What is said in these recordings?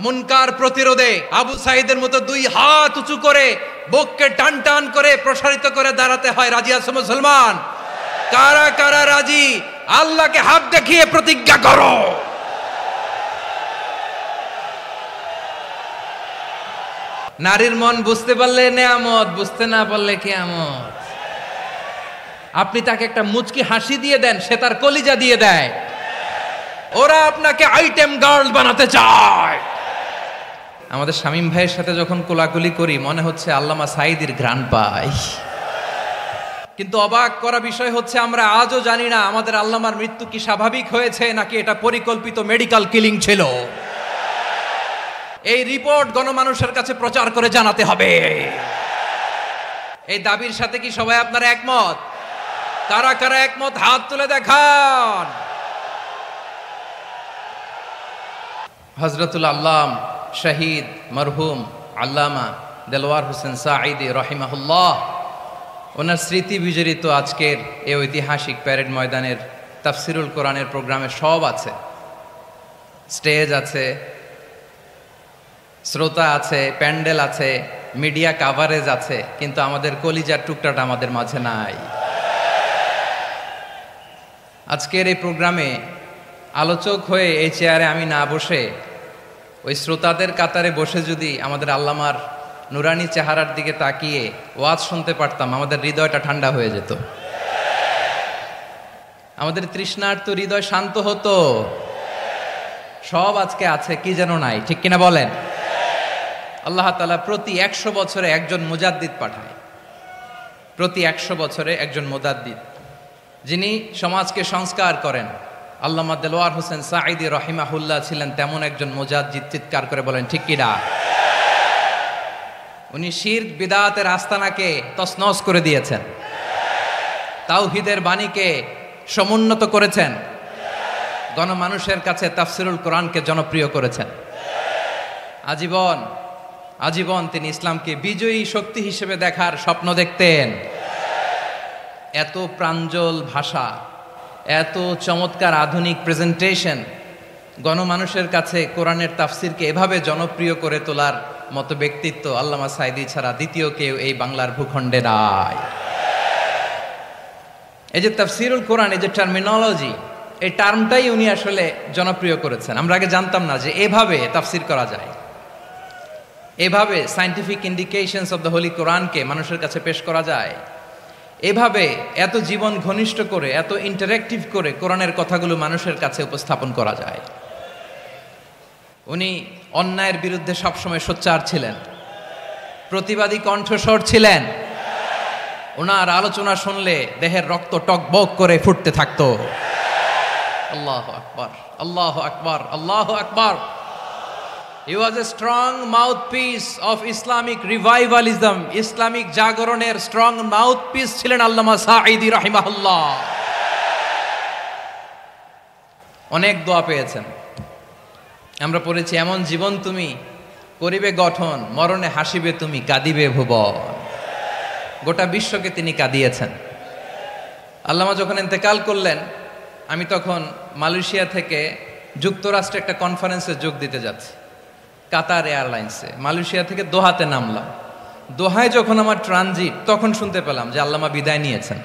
মুনকার প্রতিরোধে আবু সাঈদের মতো দুই হাত উঁচু করে বুককে টান টান করে প্রসারিত করে দাঁড়াতে হয়। রাজি আছো মুসলমান? কারা কারা রাজি? আল্লাহকে হাত দেখিয়ে প্রতিজ্ঞা করো। নারীর মন বুঝতে পারলে নেয়ামত, বুঝতে না পারলে কিয়ামত। আপনি তাকে একটা মুচকি হাসি দিয়ে দেন, সে তার কলিজা দিয়ে দেয়। ওরা আপনাকে আইটেম গার্ল বানাতে চায়। আমাদের শামীম ভাইয়ের সাথে যখন কোলাকুলি করি মনে হচ্ছে আল্লামা সাঈদীর ঘ্রাণ পাই। কিন্তু অবাক করা বিষয় হচ্ছে আমরা আজও জানি না আমাদের আল্লামার মৃত্যু কি স্বাভাবিক হয়েছে নাকি এটা পরিকল্পিত মেডিকেল কিলিং ছিল। এই রিপোর্ট গণমানুষের কাছে প্রচার করে জানাতে হবে। এই দাবির সাথে কি সবাই আপনারা একমত? কারা কারা একমত হাত তুলে দেখান। হযরতুল আল্লাম শহীদ মরহুম আল্লামা দেলওয়ার হোসেন সাঈদী রহিমাহুল্লাহ, ওনার স্মৃতি বিজড়িত আজকের এই ঐতিহাসিক প্যারেড ময়দানের তাফসিরুল কোরআনের প্রোগ্রামে সব আছে। স্টেজ আছে, শ্রোতা আছে, প্যান্ডেল আছে, মিডিয়া কাভারেজ আছে, কিন্তু আমাদের কলিজার টুকটাটা আমাদের মাঝে নাই। আজকের এই প্রোগ্রামে আলোচক হয়ে এই চেয়ারে আমি না বসে ওই শ্রোতাদের কাতারে বসে যদি আমাদের আল্লামার নুরানি চেহারার দিকে তাকিয়ে ওয়াজ শুনতে পারতাম, আমাদের হৃদয়টা ঠান্ডা হয়ে যেত, আমাদের তৃষ্ণার্ত হৃদয় শান্ত হতো। সব আজকে আছে, কি যেন নাই, ঠিক কিনা বলেন? আল্লাহ তাআলা প্রতি 100 বছরে একজন মুজাদ্দিদ পাঠায়। প্রতি 100 বছরে একজন মুজাদ্দিদ, যিনি সমাজকে সংস্কার করেন। আল্লামা দেলওয়ার হোসেন সাঈদী রহিমাহুল্লাহ ছিলেন তেমন একজন মুজাদ্দিদ। চিৎকার করে বলেন ঠিক কিনা? উনি শিরক বিদআতের আস্তানাকে তছনছ করে দিয়েছেন, তাওহীদের বাণীকে সমুন্নত করেছেন, গণমানুষের কাছে তাফসিরুল কোরআনকে জনপ্রিয় করেছেন। আজীবন আজীবন তিনি ইসলামকে বিজয়ী শক্তি হিসেবে দেখার স্বপ্ন দেখতেন। এত প্রাঞ্জল ভাষা, এত চমৎকার আধুনিক প্রেজেন্টেশন, গণমানুষের কাছে কোরআনের তাফসিরকে এভাবে জনপ্রিয় করে তোলার মতো ব্যক্তিত্ব আল্লামা সাঈদী ছাড়া দ্বিতীয় কেউ এই বাংলার ভূখণ্ডে নাই। এই যে তাফসিরুল কোরআন, এই যে টার্মিনোলজি, এই টার্মটাই উনি আসলে জনপ্রিয় করেছেন। আমরা আগে জানতাম না যে এভাবে তাফসির করা যায়, এভাবে scientific indications of the Holi কোরআনকে মানুষের কাছে পেশ করা যায়, এভাবে এত জীবন ঘনিষ্ঠ করে, এত ইন্টারেক্টিভ করে কোরআনের কথাগুলো মানুষের কাছে উপস্থাপন করা যায়। উনি অন্যায়ের বিরুদ্ধে সবসময় সোচ্চার ছিলেন, প্রতিবাদী কণ্ঠস্বর ছিলেন। ওনার আলোচনা শুনলে দেহের রক্ত টকবক করে ফুটতে থাকতো। আল্লাহু আকবার, আল্লাহু আকবার, আল্লাহু আকবার। He was a strong mouthpiece of Islamic revivalism. Islamic জাগরণের স্ট্রং মাউথপিস ছিলেন আল্লামা সাঈদী রাহিমাহুল্লাহ। অনেক দোয়া পেয়েছেন। আমরা পড়েছি, এমন জীবন তুমি করিবে গঠন, মরণে হাসিবে তুমি, কাঁদিবে ভুবন। গোটা বিশ্বকে তিনি কাঁদিয়েছেন। আল্লামা যখন ইন্তেকাল করলেন, আমি তখন মালয়েশিয়া থেকে যুক্তরাষ্ট্রে একটা কনফারেন্সে যোগ দিতে যাচ্ছি, কাতার এয়ারলাইন্সে। মালয়েশিয়া থেকে দোহাতে নামলাম। দোহায় যখন আমার ট্রানজিট, তখন শুনতে পেলাম যে আল্লামা বিদায় নিয়েছেন।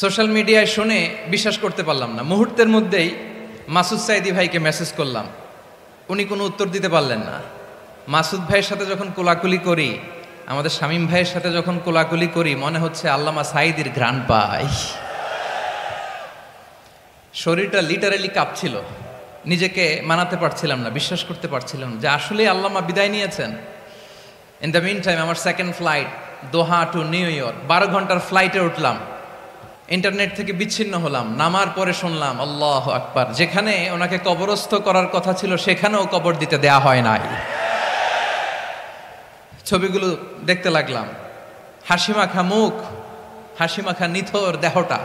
সোশ্যাল মিডিয়ায় শুনে বিশ্বাস করতে পারলাম না। মুহূর্তের মধ্যেই মাসুদ সাঈদী ভাইকে মেসেজ করলাম, উনি কোনো উত্তর দিতে পারলেন না। মাসুদ ভাইয়ের সাথে যখন কোলাকুলি করি, আমাদের শামীম ভাইয়ের সাথে যখন কোলাকুলি করি, মনে হচ্ছে আল্লামা সাঈদীর ঘ্রাণ পাই। শরীরটা লিটারালি কাঁপছিল, নিজেকে মানাতে পারছিলাম না, বিশ্বাস করতে পারছিলাম যে আসলে আল্লামা বিদায় নিয়েছেন। ইন দ্য মিন টাইম আমার সেকেন্ড ফ্লাইট দোহা টু নিউ ইয়র্ক, 12 ঘন্টার ফ্লাইটে উঠলাম, ইন্টারনেট থেকে বিচ্ছিন্ন হলাম। নামার পরে শুনলাম আল্লাহু আকবার, যেখানে ওনাকে কবরস্থ করার কথা ছিল সেখানেও কবর দিতে দেয়া হয় নাই। ছবিগুলো দেখতে লাগলাম, হাসিমাখা মুখ, হাসিমাখা নিথর দেহটা,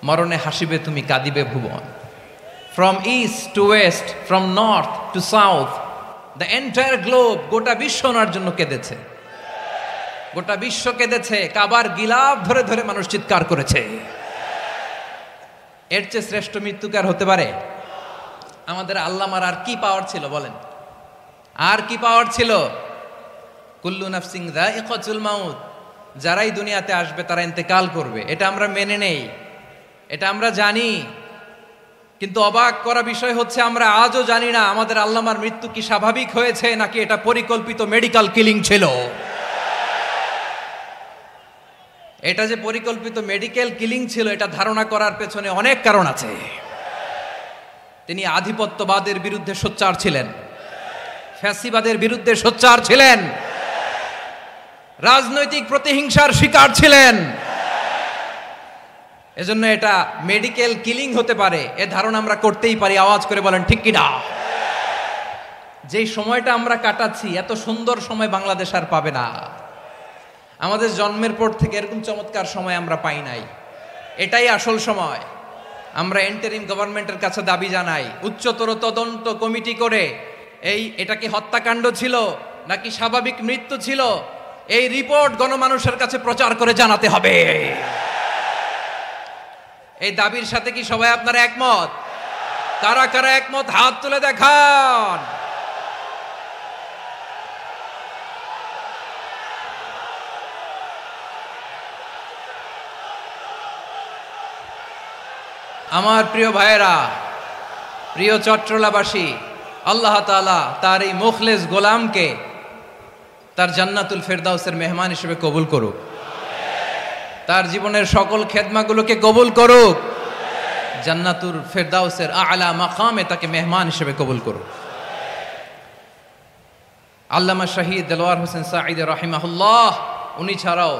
মরণে হাসিবে তুমি, কাঁদিবে ভুবন। From east to west, from north to south, the entire globe, গোটা বিশ্ব ওনার জন্য কেঁদেছে, গোটা বিশ্ব কেঁদেছে। কাবার গিলাফ ধরে ধরে মানুষ চিৎকার করেছে। এর চেয়ে শ্রেষ্ঠ মৃত্যুকার হতে পারে? আমাদের আল্লামার আর কি পাওয়ার ছিল বলেন, আর কি পাওয়ার ছিল? কুল্লু নাফসিন যায়িকাতুল মাউত, যারাই দুনিয়াতে আসবে তারা ইন্তেকাল করবে, এটা আমরা মেনে নেই, এটা আমরা জানি। কিন্তু অবাক করা বিষয় হচ্ছে আমরা আজও জানি না আমাদের আল্লামার মৃত্যু কি স্বাভাবিক হয়েছে নাকি এটা পরিকল্পিত মেডিকেল কিলিং ছিল। এটা যে পরিকল্পিত মেডিকেল কিলিং ছিল এটা ধারণা করার পেছনে অনেক কারণ আছে। তিনি আধিপত্যবাদের বিরুদ্ধে সোচ্চার ছিলেন, ফ্যাসিবাদের বিরুদ্ধে সোচ্চার ছিলেন, রাজনৈতিক প্রতিহিংসার শিকার ছিলেন। এজন্য এটা মেডিকেল কিলিং হতে পারে এ ধারণা আমরা করতেই পারি। আওয়াজ করে বলেন ঠিক কি না? যেই সময়টা আমরা কাটাচ্ছি এত সুন্দর সময় বাংলাদেশ আর পাবে না। আমাদের জন্মের পর থেকে এরকম চমৎকার সময় আমরা পাই নাই, এটাই আসল সময়। আমরা ইন্টারিম গভর্নমেন্টের কাছে দাবি জানাই উচ্চতর তদন্ত কমিটি করে এটা কি হত্যাকাণ্ড ছিল নাকি স্বাভাবিক মৃত্যু ছিল, এই রিপোর্ট গণমানুষের কাছে প্রচার করে জানাতে হবে। এই দাবির সাথে কি সবাই আপনারা একমত? কারা কারা একমত হাত তুলে দেখান। আমার প্রিয় ভাইয়েরা, প্রিয় চট্টলাবাসী, আল্লাহ তাআলা তার এই মুখলেস গোলামকে তার জান্নাতুল ফেরদাউসের মেহমান হিসেবে কবুল করুক, তার জীবনের সকল খেদমাগুলোকে কবুল করুক, জান্নাতুল ফেরদাউসের আলা মাকামে তাকে মেহমান হিসেবে কবুল করুক। আল্লামা শহীদ দেলোয়ার হোসেন সাঈদী রাহিমাহুল্লাহ, উনি ছাড়াও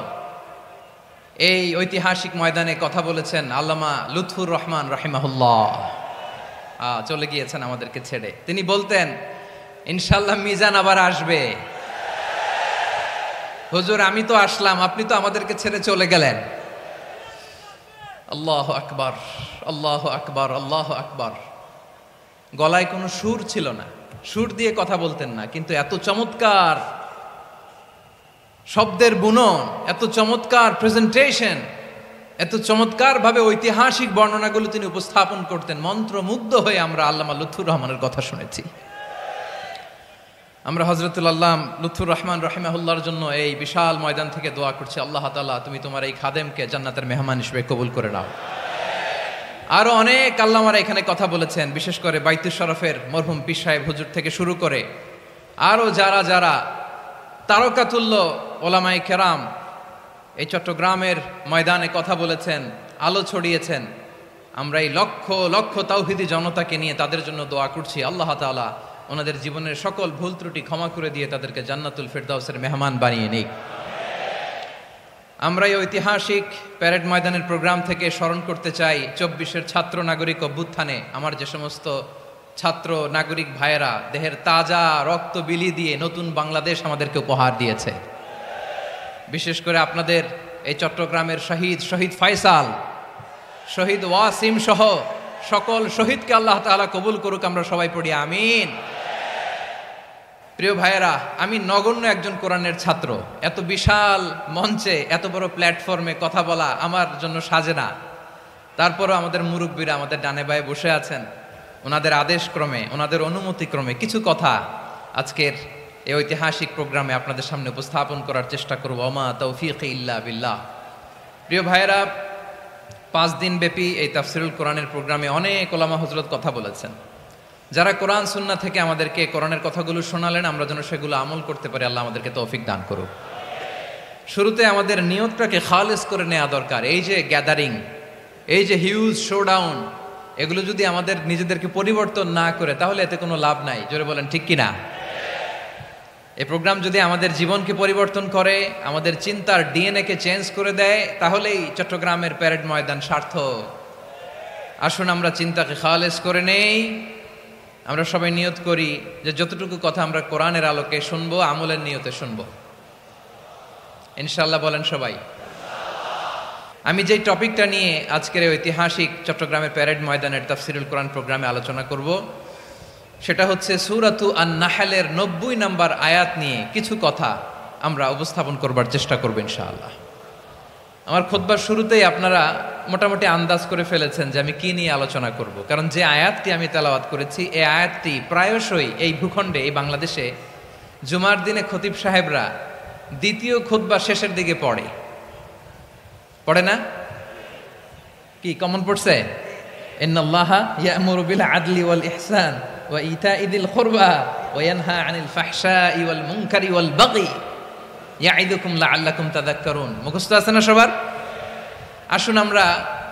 এই ঐতিহাসিক ময়দানে কথা বলেছেন আল্লামা লুৎফুর রহমান রাহিমাহুল্লাহ। চলে গিয়েছেন আমাদেরকে ছেড়ে। তিনি বলতেন ইনশাআল্লাহ মিজান আবার আসবে। হুজুর আমি তো আসলাম, আপনি তো আমাদেরকে ছেড়ে চলে গেলেন। আল্লাহু আকবার, আল্লাহু আকবার, আল্লাহু আকবার। গলায় কোনো সুর ছিল না, সুর দিয়ে কথা বলতেন না, কিন্তু এত চমৎকার শব্দের বুনন, এত চমৎকার প্রেজেন্টেশন, এত চমৎকার ভাবে ঐতিহাসিক বর্ণনাগুলো তিনি উপস্থাপন করতেন। মন্ত্রমুগ্ধ হয়ে আমরা আল্লামা লুৎফুর রহমানের কথা শুনেছি। আমরা হযরতুল আল্লাম লুৎফুর রহমান রাহিমাহুল্লাহর জন্য এই বিশাল ময়দান থেকে দোয়া করছি, আল্লাহ তাআলা তুমি তোমার এই খাদেমকে জান্নাতের মেহমান হিসেবে কবুল করে নাও। আরো অনেক আল্লামারা এখানে কথা বলেছেন, বিশেষ করে বাইতুল শরফের মরহুম পীর সাহেব হুজুর থেকে শুরু করে আরো যারা যারা তারকাতুল্য ওলামায়ে কেরাম এই চট্টগ্রামের ময়দানে কথা বলেছেন, আলো ছড়িয়েছেন। আমরা এই লক্ষ লক্ষ তাওহীদি জনতাকে নিয়ে তাদের জন্য দোয়া করছি, আল্লাহ তাআলা ওনাদের জীবনের সকল ভুল ত্রুটি ক্ষমা করে দিয়ে তাদেরকে জান্নাতুল ফেরদাউসের মেহমান বানিয়ে নিক। আমরা এই ঐতিহাসিক প্যারেড ময়দানের প্রোগ্রাম থেকে স্মরণ করতে চাই 24-এর ছাত্র নাগরিক অভ্যুত্থানে আমার যে সমস্ত ছাত্র নাগরিক ভাইয়েরা দেহের তাজা রক্ত বিলি দিয়ে নতুন বাংলাদেশ আমাদেরকে উপহার দিয়েছে। বিশেষ করে আপনাদের এই চট্টগ্রামের শহীদ ফাইসাল, শহীদ ওয়াসিম সহ সকল শহীদকে আল্লাহ তাআলা কবুল করুক। আমরা সবাই পড়ি আমিন। প্রিয় ভাইয়েরা, আমি নগণ্য একজন কোরআনের ছাত্র, এত বিশাল মঞ্চে এত বড় প্ল্যাটফর্মে কথা বলা আমার জন্য সাজে না। তারপরও আমাদের মুরব্বীরা আমাদের ডানে বায়ে বসে আছেন, ওনাদের আদেশক্রমে ওনাদের অনুমতিক্রমে কিছু কথা আজকের এই ঐতিহাসিক প্রোগ্রামে আপনাদের সামনে উপস্থাপন করার চেষ্টা করব। ওমা তৌফিক ইল্লা বিল্লাহ। প্রিয় ভাইয়েরা, 5 দিন ব্যাপী এই তাফসিরুল কোরআনের প্রোগ্রামে অনেক ওলামা হযরত কথা বলেছেন। যারা কোরআন সুন্নাহ থেকে আমাদেরকে কোরআনের কথাগুলো শোনালেন, আমরা যেন সেগুলো আমল করতে পারি, আল্লাহ আমাদেরকে তৌফিক দান করুক। শুরুতে আমাদের নিয়তটাকে খালেস করে নেওয়া দরকার। এই যে গ্যাদারিং, এই যে হিউজ শোডাউন, এগুলো যদি আমাদের নিজেদেরকে পরিবর্তন না করে তাহলে এতে কোনো লাভ নাই। জোরে বলেন ঠিক কিনা? এই প্রোগ্রাম যদি আমাদের জীবনকে পরিবর্তন করে, আমাদের চিন্তার ডিএনএ কে চেঞ্জ করে দেয়, তাহলেই চট্টগ্রামের প্যারেড ময়দান সার্থক। আসুন আমরা চিন্তাকে খালেস করে নেই। আমরা সবাই নিয়ত করি যে যতটুকু কথা আমরা কোরআনের আলোকে শুনবো, আমলের নিয়তে শুনবো ইনশাআল্লাহ। বলেন সবাই। আমি যেই টপিকটা নিয়ে আজকের এই ঐতিহাসিক চট্টগ্রামের প্যারেড ময়দানের তাফসিরুল কোরআন প্রোগ্রামে আলোচনা করব, সেটা হচ্ছে সূরাতু আন-নাহলের 90 নম্বর আয়াত নিয়ে কিছু কথা আমরা উপস্থাপন করবার চেষ্টা করব ইনশাআল্লাহ। আমার খুতবার শুরুতেই আপনারা মোটামুটি আন্দাজ করে ফেলেছেন যে আমি কি নিয়ে আলোচনা করব, কারণ যে আয়াতটি আমি তেলাওয়াত করেছি এই আয়াতটি প্রায়শই এই ভূখণ্ডে, এই বাংলাদেশে জুমার দিনে খতিব সাহেবরা দ্বিতীয় খুতবা শেষের দিকে পড়ে না? কি কমন পড়ছে? ইন্নাল্লাহা ইয়া'মুরু বিল আদলি ওয়াল ইহসান ওয়া ইতা'i যিল কুরবা ওয়া ইয়ানহা আনিল ফাহশাই ওয়াল মুনকারি ওয়াল বাগি ইয়া'iদুকুম লাআল্লাকুম তাযাক্কারুন। মুখস্থ আছে না সবার? আসুন আমরা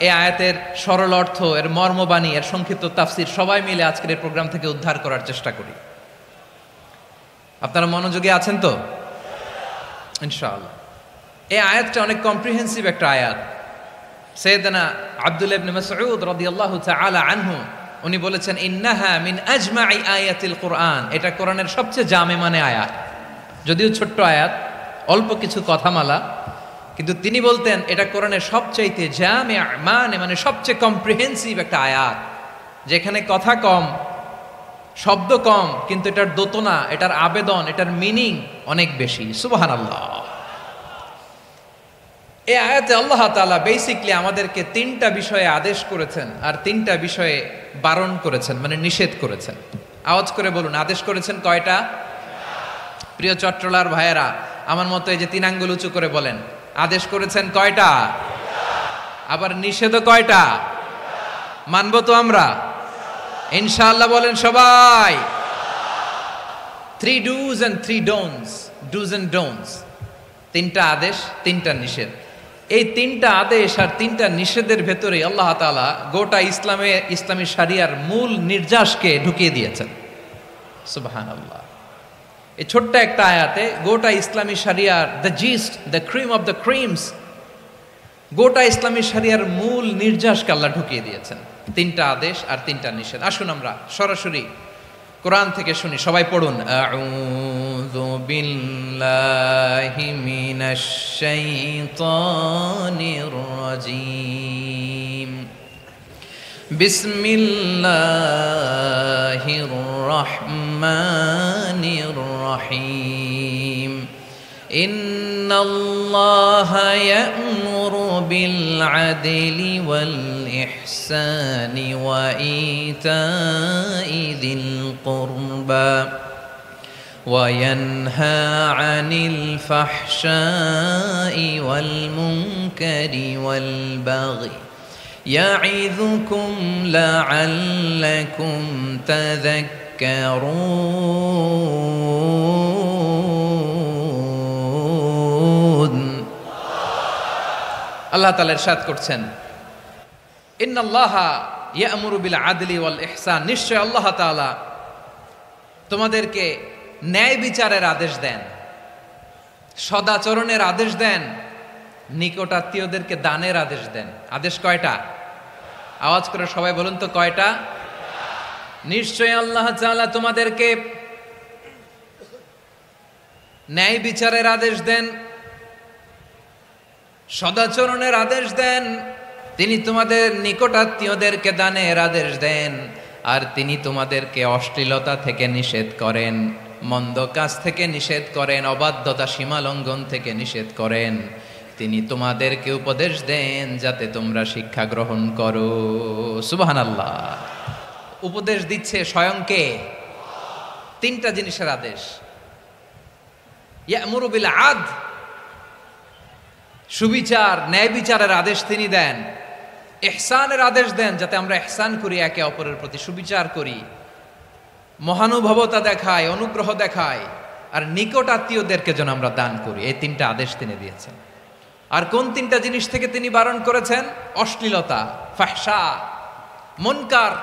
এই আয়াতের সরল অর্থ, এর মর্মবাণী, এর সংক্ষিপ্ত তাফসীর সবাই মিলে আজকের এই প্রোগ্রাম থেকে উদ্ধার করার চেষ্টা করি। আপনারা মনোযোগী আছেন তো? ইনশাআল্লাহ। এই আয়াতটা অনেক কম্প্রিহেন্সিভ একটা আয়াত। সাইয়েদনা আব্দুল্লাহ ইবনে মাসউদ রাদিয়াল্লাহু তাআলা আনহু উনি বলেছেন, ইন্নাহা মিন আজমাই আয়াতিল কুরআন, এটা কোরআনের সবচেয়ে জামে মানে আয়াত। যদিও ছোট্ট আয়াত, অল্প কিছু কথামালা, কিন্তু তিনি বলতেন এটা কোরআনের সবচাইতে জামে মানে সবচেয়ে কম্প্রিহেন্সিভ একটা আয়াত, যেখানে কথা কম, শব্দ কম, কিন্তু এটার দোতনা, এটার আবেদন, এটার মিনিং অনেক বেশি। সুবহানাল্লাহ। এই আয়াতে আল্লাহ তাআলা বেসিকলি আমাদেরকে তিনটা বিষয়ে আদেশ করেছেন আর তিনটা বিষয়ে বারণ করেছেন, মানে নিষেধ করেছেন। আওয়াজ করে বলুন, আদেশ করেছেন কয়টা? প্রিয় চট্টলার ভাইয়েরা, আমার মতো এই যে তিন আঙ্গুল উঁচু করে বলেন, আদেশ করেছেন কয়টা? আবার নিষেধও কয়টা? মানবো তো আমরা ইনশাআল্লাহ? বলেন সবাই। 3 do's and 3 don'ts, do's and don'ts, তিনটা আদেশ, তিনটা নিষেধ। এই তিনটা আদেশ আর তিনটা নিষেধের ভেতরে আল্লাহ তাআলা গোটা ইসলামী শরিয়ার মূল নির্যাসকে ঢুকিয়ে দিয়েছেন। সুবহানাল্লাহ। এই ছোট্ট একটা আয়াতে গোটা ইসলামী শরিয়ার the gist, the cream of the creams, গোটা ইসলামী শরিয়ার মূল নির্যাসকে আল্লাহ ঢুকিয়ে দিয়েছেন। তিনটা আদেশ আর তিনটা নিষেধ। আসুন আমরা সরাসরি কোরআন থেকে শুনি, সবাই পড়ুন। আউযু বিল্লাহি মিনাশ শাইতানির রাজীম। বিসমিল্লাহির রহমানির রহিম। ইন্নাল্লাহা ইয়া'মুরু বিল আদলি ওয়াল ইহসানি ওয়া ইতা'i যিল কুরবা ওয়া ইয়ানহা আনিল ফাহশাই ওয়াল মুনকারি ওয়াল বাগি ইয়া'ইযুকুম লা'আল্লাকুম তাযাক্কারুন। আল্লাহ তাআলা ইরশাদ করছেন, ইন্নাল্লাহা ইয়া'মুরু বিল আদলি ওয়াল ইহসান, নিশ্চয় আল্লাহ তাআলা তোমাদেরকে ন্যায় বিচারের আদেশ দেন, সদাচরণের আদেশ দেন, নিকটাত্মীয়দেরকে দানের আদেশ দেন। আদেশ কয়টা? আওয়াজ করে সবাই বলুন তো কয়টা? নিশ্চয় আল্লাহ তাআলা তোমাদেরকে ন্যায় বিচারের আদেশ দেন, সদাচরণের আদেশ দেন, তিনি তোমাদের নিকটাত্মীয়দেরকে দানের আদেশ দেন, আর তিনি তোমাদেরকে অশ্লীলতা থেকে নিষেধ করেন, মন্দ কাজ থেকে নিষেধ করেন, অবাধ্যতা সীমা লঙ্ঘন থেকে নিষেধ করেন। তিনি তোমাদেরকে উপদেশ দেন যাতে তোমরা শিক্ষা গ্রহণ করো। সুবহানাল্লাহ। উপদেশ দিচ্ছে স্বয়ং কে? তিনটা জিনিসের আদেশ। ইয়া'মুরু বিল আদল, সুবিচার, ন্যায় বিচারের আদেশ তিনি দেন। ইহসানের আদেশ দেন, যাতে আমরা ইহসান করি, একে অপরের প্রতি সুবিচার করি, মহানুভবতা দেখায়, অনুগ্রহ দেখায়, আর নিকট আত্মীয়দেরকে যেন আমরা দান করি। এই তিনটা আদেশ তিনি দিয়েছেন। আর কোন তিনটা জিনিস থেকে তিনি বারণ করেছেন? অশ্লীলতা, ফাহশা, মুনকার,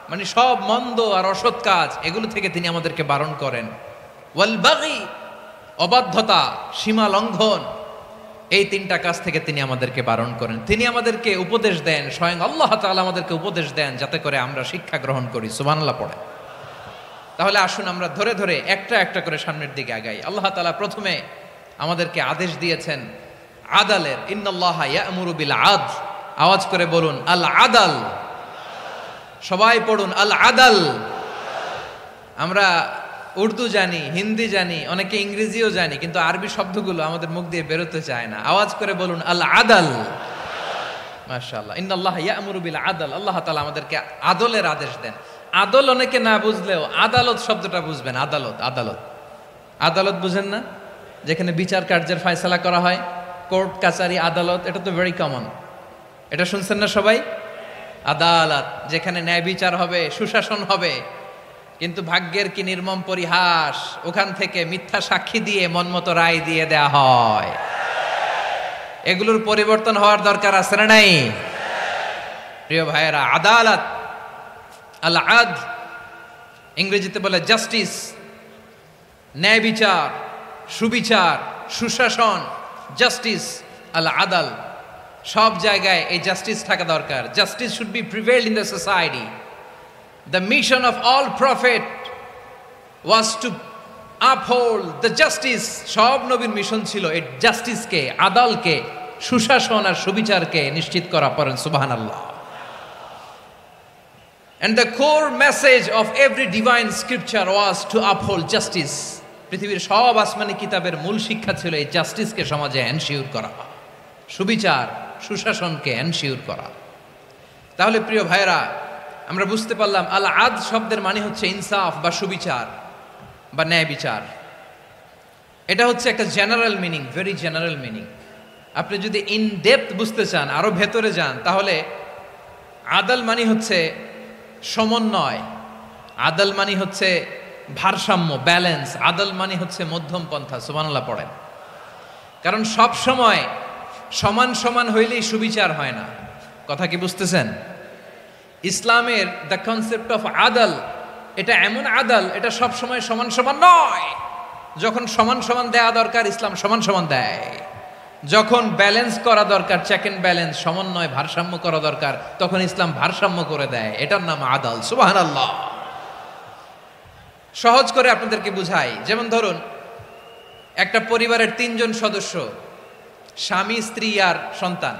মানে সব মন্দ আর অসৎ কাজ, এগুলো থেকে তিনি আমাদেরকে বারণ করেন। ওয়াল বাগি, অবাধ্যতা, সীমা লঙ্ঘন, এই তিনটা কাজ থেকে তিনি আমাদেরকে বারণ করেন। তিনি আমাদেরকে উপদেশ দেন, স্বয়ং আল্লাহ তাআলা আমাদেরকে উপদেশ দেন যাতে করে আমরা শিক্ষা গ্রহণ করি। সুবহানাল্লাহ পড়ে। তাহলে আসুন আমরা ধরে ধরে একটা একটা করে সামনের দিকে আগাই। আল্লাহ তাআলা প্রথমে আমাদেরকে আদেশ দিয়েছেন আদালের। ইন্নাল্লাহা ইয়া'মুরু বিল আদল। আওয়াজ করে বলুন আল আদাল। সবাই পড়ুন আল আদাল। আমরা উর্দু জানি, হিন্দি জানি, অনেকে ইংরেজিও জানি, কিন্তু আরবি শব্দগুলো আমাদের মুখ দিয়ে বেরোতে চায় না। আওয়াজ করে বলুন আল আদাল। মাশাআল্লাহ, ইন্নাল্লাহ ইয়া'মুরু বিল আদল, আল্লাহ তাআলা আমাদেরকে আদলের আদেশ দেন। আদল অনেকে না বুঝলেও আদালত শব্দটা বুঝবেন। আদালত, আদালত, আদালত বুঝেন না? যেখানে বিচার কার্যের ফয়সালা করা হয়, কোর্ট কাচারি আদালত, এটা তো ভেরি কমন। এটা শুনছেন না সবাই? আদালত, যেখানে ন্যায় বিচার হবে, সুশাসন হবে। কিন্তু ভাগ্যের কি নির্মম পরিহাস, ওখান থেকে মিথ্যা সাক্ষী দিয়ে মনমতো রায় দিয়ে দেয়া হয়। এগুলোর পরিবর্তন হওয়ার দরকার আছে না নাই? প্রিয় ভাইয়েরা, আদালত, আল আদ, ইংরেজিতে বলে জাস্টিস, ন্যায় বিচার, সুবিচার, সুশাসন, জাস্টিস, আল আদাল, সব জায়গায় এই জাস্টিস থাকা দরকার। Justice should be prevailed in the society. The mission of all prophet was to uphold the justice. সব নবীর মিশন ছিল এই জাস্টিসকে, আদালকে, সুশাসন আর সুবিচারকে নিশ্চিত করা। পড়েন সুবহানাল্লাহ। And the core message of every divine scripture was to uphold justice. পৃথিবীর সব আসমানি কিতাবের মূল শিক্ষা ছিল এই জাস্টিসকে সমাজে এনশিওর করা, সুবিচার, সুশাসনকে এনশিওর করা। তাহলে প্রিয় ভাইরা, আমরা বুঝতে পারলাম আল আদ শব্দের মানে হচ্ছে ইনসাফ বা সুবিচার বা ন্যায় বিচার। এটা হচ্ছে একটা general meaning, very general meaning. আপনি যদি ইন ডেপথ বুঝতে চান, আরো ভেতরে যান, তাহলে আদাল মানে হচ্ছে সমন্বয়, আদাল মানে হচ্ছে ভারসাম্য, ব্যালেন্স। আদাল মানে হচ্ছে মধ্যম পন্থা। সুবহানাল্লাহ পড়েন। কারণ সব সময় সমান সমান হইলেই সুবিচার হয় না। কথা কি বুঝতেছেন? ইসলামের দ্য কনসেপ্ট অফ আদাল, এটা এমন আদাল, এটা সব সময় সমান সমান নয়। যখন সমান সমান দেয়া দরকার, ইসলাম সমান সমান দেয়। যখন ব্যালেন্স করা দরকার, চেক এন্ড ব্যালেন্স, সমন্বয়, ভারসাম্য করা দরকার, তখন ইসলাম ভারসাম্য করে দেয়। এটার নাম আদাল। সুবহানাল্লাহ। সহজ করে আপনাদেরকে বুঝাই। যেমন ধরুন, একটা পরিবারের 3 জন সদস্য, স্বামী, স্ত্রী আর সন্তান।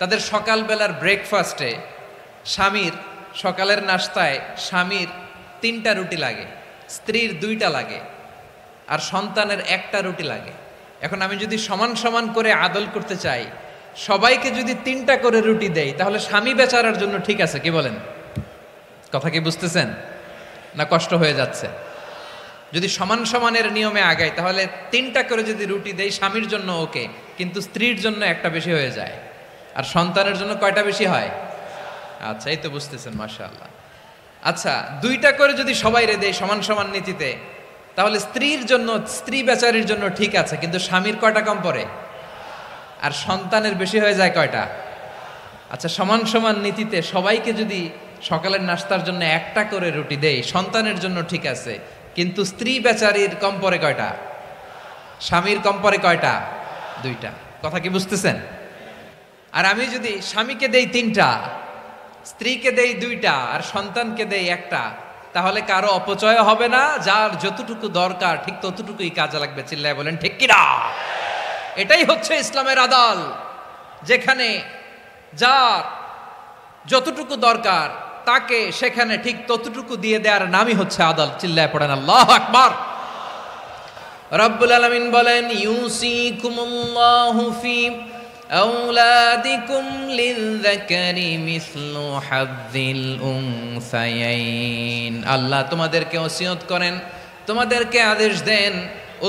তাদের সকালবেলার ব্রেকফাস্টে, স্বামীর সকালের নাস্তায় স্বামীর 3টা রুটি লাগে, স্ত্রীর 2টা লাগে, আর সন্তানের 1টা রুটি লাগে। এখন আমি যদি সমান সমান করে আদল করতে চাই, সবাইকে যদি 3টা করে রুটি দেই, তাহলে স্বামী বেচারার জন্য ঠিক আছে? কি বলেন? কথা কি বুঝতেছেন না কষ্ট হয়ে যাচ্ছে? যদি সমান সমানের নিয়মে আগাই, তাহলে 3টা করে যদি রুটি দেই, স্বামীর জন্য ওকে, কিন্তু স্ত্রীর জন্য 1টা বেশি হয়ে যায়। আর সন্তানের জন্য কয়টা বেশি হয়? আচ্ছা, এই তো বুঝতেছেন, মাশাআল্লাহ। আচ্ছা, 2টা করে যদি সবাই দেই সমান সমান নীতিতে, তাহলে স্ত্রীর জন্য, স্ত্রী বেচারির জন্য ঠিক আছে, কিন্তু স্বামীর কয়টা কম পড়ে? আর সন্তানের বেশি হয়ে যায় কয়টা? আচ্ছা, সমান সমান নীতিতে সবাইকে যদি সকালের নাস্তার জন্য 1টা করে রুটি দেই, সন্তানের জন্য ঠিক আছে, কিন্তু স্ত্রী বেচারির কম পড়ে কয়টা? স্বামীর কম পড়ে কয়টা? 2টা। কথা কি বুঝতেছেন? আর আমি যদি স্বামীকে দেই 3টা, স্ত্রীকে দেই 2টা, আর সন্তানকে দেই 1টা, তাহলে কারো অপচয় হবে না। যার যতটুকু দরকার ঠিক ততটুকুই কাজে লাগবে। চিল্লায় বলেন ঠিক কিনা? এটাই হচ্ছে ইসলামের আদাল, যেখানে যার যতটুকু দরকার তাকে সেখানে ঠিক ততটুকু দিয়ে দেওয়ার নামই হচ্ছে আদাল। চিল্লায় পড়েন আল্লাহু আকবার। রব্বুল আলামিন বলেন, ইউসিকুমুল্লাহু ফি আওলাদিকুম লিযযাকারি মিসলু হাযযিল উনসায়াইন। আল্লাহ তোমাদেরকে ওসিয়ত করেন, তোমাদেরকে আদেশ দেন,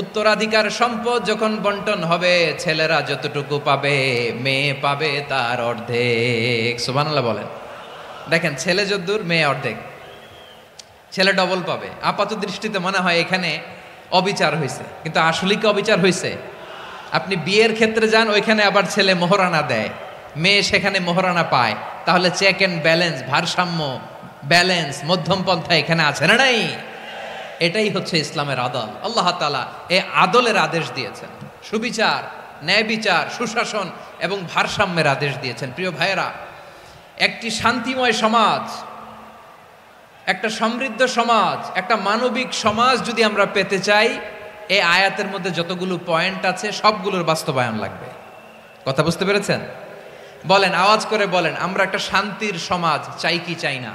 উত্তরাধিকার সম্পদ যখন বন্টন হবে, ছেলেরা যতটুকু পাবে, মেয়ে পাবে তার অর্ধেক। সুবহানাল্লাহ বলেন। দেখেন, ছেলে যদ্দূর, মেয়ে অর্ধেক, ছেলে ডবল পাবে। আপাত দৃষ্টিতে মনে হয় এখানে অবিচার হয়েছে, কিন্তু আসলে কি অবিচার হয়েছে? আপনি বিয়ের ক্ষেত্রে যান, ওইখানে আবার ছেলে মোহরানা দেয়, মেয়ে সেখানে মোহরানা পায়। তাহলে চেক এন্ড ব্যালেন্স, ভারসাম্য, ব্যালেন্স, মধ্যম পন্থা এখানে আছে না নাই? এটাই হচ্ছে ইসলামের আদল। আল্লাহ তাআলা এই আদলের আদেশ দিয়েছেন, সুবিচার, ন্যায় বিচার, সুশাসন এবং ভারসাম্যের আদেশ দিয়েছেন। প্রিয় ভাইয়েরা, একটি শান্তিময় সমাজ, একটা সমৃদ্ধ সমাজ, একটা মানবিক সমাজ যদি আমরা পেতে চাই, এই আয়াতের মধ্যে যতগুলো পয়েন্ট আছে সবগুলোর বাস্তবায়ন লাগবে। কথা বুঝতে পেরেছেন? বলেন, আওয়াজ করে বলেন, আমরা একটা শান্তির সমাজ চাই কি চাই না?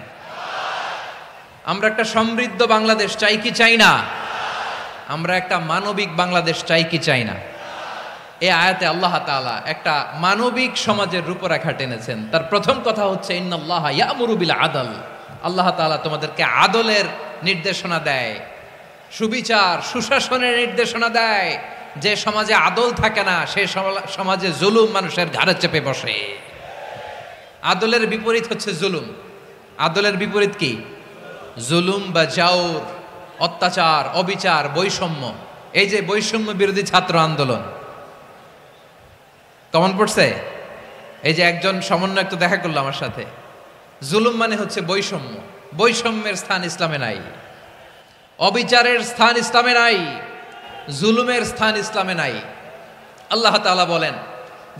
আমরা একটা সমৃদ্ধ বাংলাদেশ চাই কি চাই না? আমরা একটা মানবিক বাংলাদেশ চাই কি চাই না? এই আয়াতে আল্লাহ তাআলা একটা মানবিক সমাজের রূপরেখা টেনেছেন। তার প্রথম কথা হচ্ছে ইন্নাল্লাহা ইয়ামুরু বিল আদল। আল্লাহ তাআলা তোমাদেরকে আদলের নির্দেশনা দেয়, সুবিচার সুশাসনের নির্দেশনা দেয়। যে সমাজে আদল থাকে না সে সমাজে জুলুম মানুষের ঘাড়ে চেপে বসে। আদলের বিপরীত হচ্ছে জুলুম। আদলের বিপরীত কি? জুলুম বা জাওর, অত্যাচার, অবিচার, বৈষম্য। এই যে বৈষম্য বিরোধী ছাত্র আন্দোলন কমন পড়ছে? এই যে একজন সমন্বয়ক তো দেখা করলো আমার সাথে। জুলুম মানে হচ্ছে বৈষম্য। বৈষম্যের স্থান ইসলামে নাই, অবিচারের স্থান ইসলামে নাই, জুলুমের স্থান ইসলামে নাই। আল্লাহ তাআলা বলেন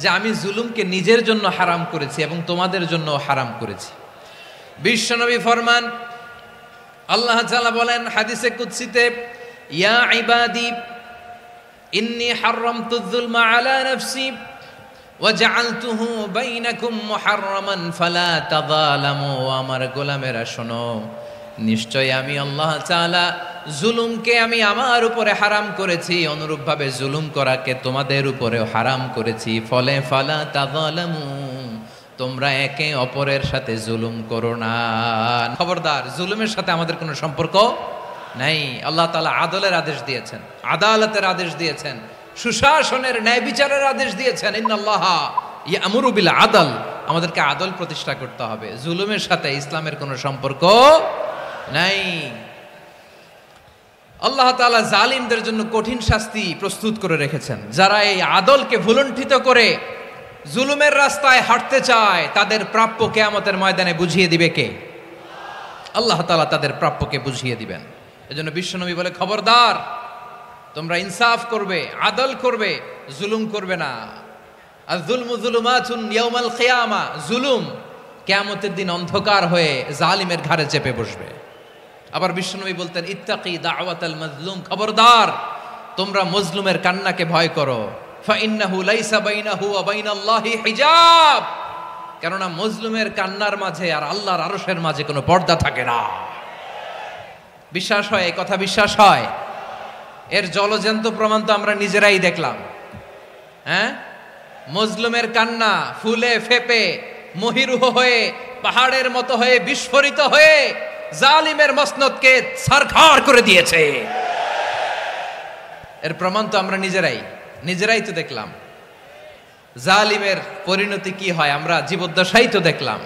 যে আমি জুলুমকে নিজের জন্য হারাম করেছি এবং তোমাদের জন্য হারাম করেছি। বিশ্বনবী ফরমান, আল্লাহ তাআলা বলেন হাদিসে কুদসিতে, ইয়া ইবাদি ইন্নী হারামতু যুলমা আলা নাফসি ওয়া জাআলতুহু বাইনাকুম মুহাররামান ফালা তাযালামু। আমার গোলামেরা শোনো, নিশ্চয় আমি আল্লাহ তাআলা জুলুমকে আমি আমার উপরে হারাম করেছি, অনুরূপভাবে জুলুম করাকে তোমাদের উপরেও হারাম করেছি। ফলে ফালা তাযালামু, তোমরা একে অপরের সাথে জুলুম করো না। খবরদার, জুলুমের সাথে আমাদের কোনো সম্পর্ক নাই। আল্লাহ তাআলা আদলের আদেশ দিয়েছেন, আদালতের আদেশ দিয়েছেন, সুশাসনের ন্যায় বিচারের আদেশ দিয়েছেন। ইন্নাল্লাহা ইয়ামুরু বিল আদল, আমাদেরকে আদল প্রতিষ্ঠা করতে হবে। জুলুমের সাথে ইসলামের কোনো সম্পর্ক নাই। আল্লাহ তাআলা জালিমদের জন্য কঠিন শাস্তি প্রস্তুত করে রেখেছেন। যারা এই আদলকে ভুলুণ্ঠিত করে জুলুমের রাস্তায় হাঁটতে চায় তাদের প্রাপ্য কিয়ামতের ময়দানে বুঝিয়ে দিবে কে? আল্লাহ তাআলা তাদের প্রাপ্যকে বুঝিয়ে দিবেন। এজন্য বিশ্বনবী বলে, খবরদার, তোমরা ইনসাফ করবে, আদল করবে, জুলুম করবে না। আর যুলমু যুলুমাতুন ইয়াউমাল কিয়ামা, জুলুম কিয়ামতের দিন অন্ধকার হয়ে জালিমের ঘাড়ে চেপে বসবে। আবার বিশ্বনবী বলতেন, ইত্তাকি দাওয়াতাল মাজলুম, খবরদার, তোমরা মজলুমের কান্নাকে ভয় করো। ফাইন্নাহু লাইসা বাইনাহু ওয়া বাইনাল্লাহি হিজাব, কেননা মজলুমের কান্নার মাঝে আর আল্লাহর আরশের মাঝে কোনো পর্দা থাকে না। বিশ্বাস হয়? এই কথা বিশ্বাস হয়? এর জলজ্যান্ত প্রমাণ তো আমরা নিজেরাই দেখলাম। হ্যাঁ, মজলুমের কান্না ফুলে ফেপে মহিরুহ হয়ে পাহাড়ের মতো হয়ে বিস্ফোরিত হয়ে জালিমের মসনদকে ছারখার করে দিয়েছে। এর প্রমাণ তো আমরা নিজেরাই তো দেখলাম। জালিমের পরিণতি কি হয় আমরা জীবদ্দশাই তো দেখলাম।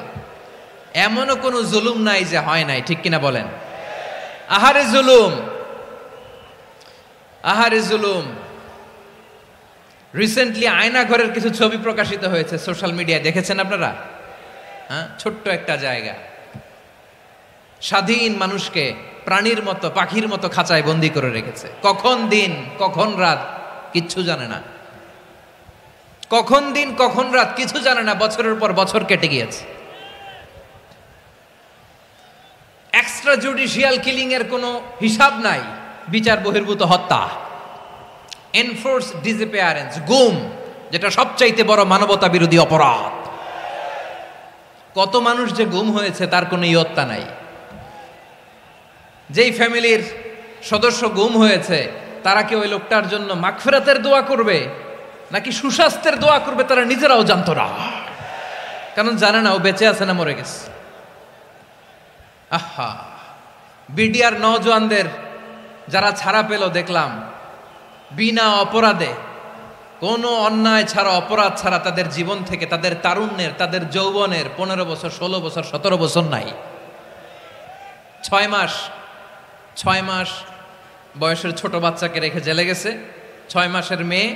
এমনও কোনো জুলুম নাই যে হয় নাই, ঠিক কিনা বলেন? আহারে জুলুম, আহারে জুলুম। রিসেন্টলি আয়না ঘরের কিছু ছবি প্রকাশিত হয়েছে সোশ্যাল মিডিয়ায়, দেখেছেন আপনারা? হ্যাঁ, ছোট্ট একটা জায়গা, স্বাধীন মানুষকে প্রাণীর মতো পাখির মতো খাঁচায় বন্দি করে রেখেছে। কখন দিন কখন রাত কিচ্ছু জানে না, কখন দিন কখন রাত কিছু জানে না। বছরের পর বছর কেটে গিয়েছে। এক্সট্রা জুডিশিয়াল কিলিং এর কোনো হিসাব নাই, বিচার বহির্ভূত হত্যা, এনফোর্স ডিসঅ্যাপিয়ারেন্স, গুম, যেটা সবচাইতে বড় মানবতা বিরোধী অপরাধ। কত মানুষ যে গুম হয়েছে তার কোনো ইয়ত্তা নাই। যেই ফ্যামিলির সদস্য গুম হয়েছে তারা কি ওই লোকটার জন্য মাগফিরাতের দোয়া করবে নাকি সুস্বাস্থ্যের দোয়া করবে তারা নিজেরাও জানতো না, কারণ জানে না ও বেঁচে আছে না মরে গেছে। আহা, বিডিআর নওজোয়ানদের যারা ছাড়া পেল দেখলাম, বিনা অপরাধে, কোনো অন্যায় ছাড়া, অপরাধ ছাড়া তাদের জীবন থেকে, তাদের তারুণ্যের, তাদের যৌবনের 15 বছর 16 বছর 17 বছর নাই, 6 মাস বয়সের ছোট বাচ্চাকে রেখে জেলে গেছে। 6 মাসের মেয়ে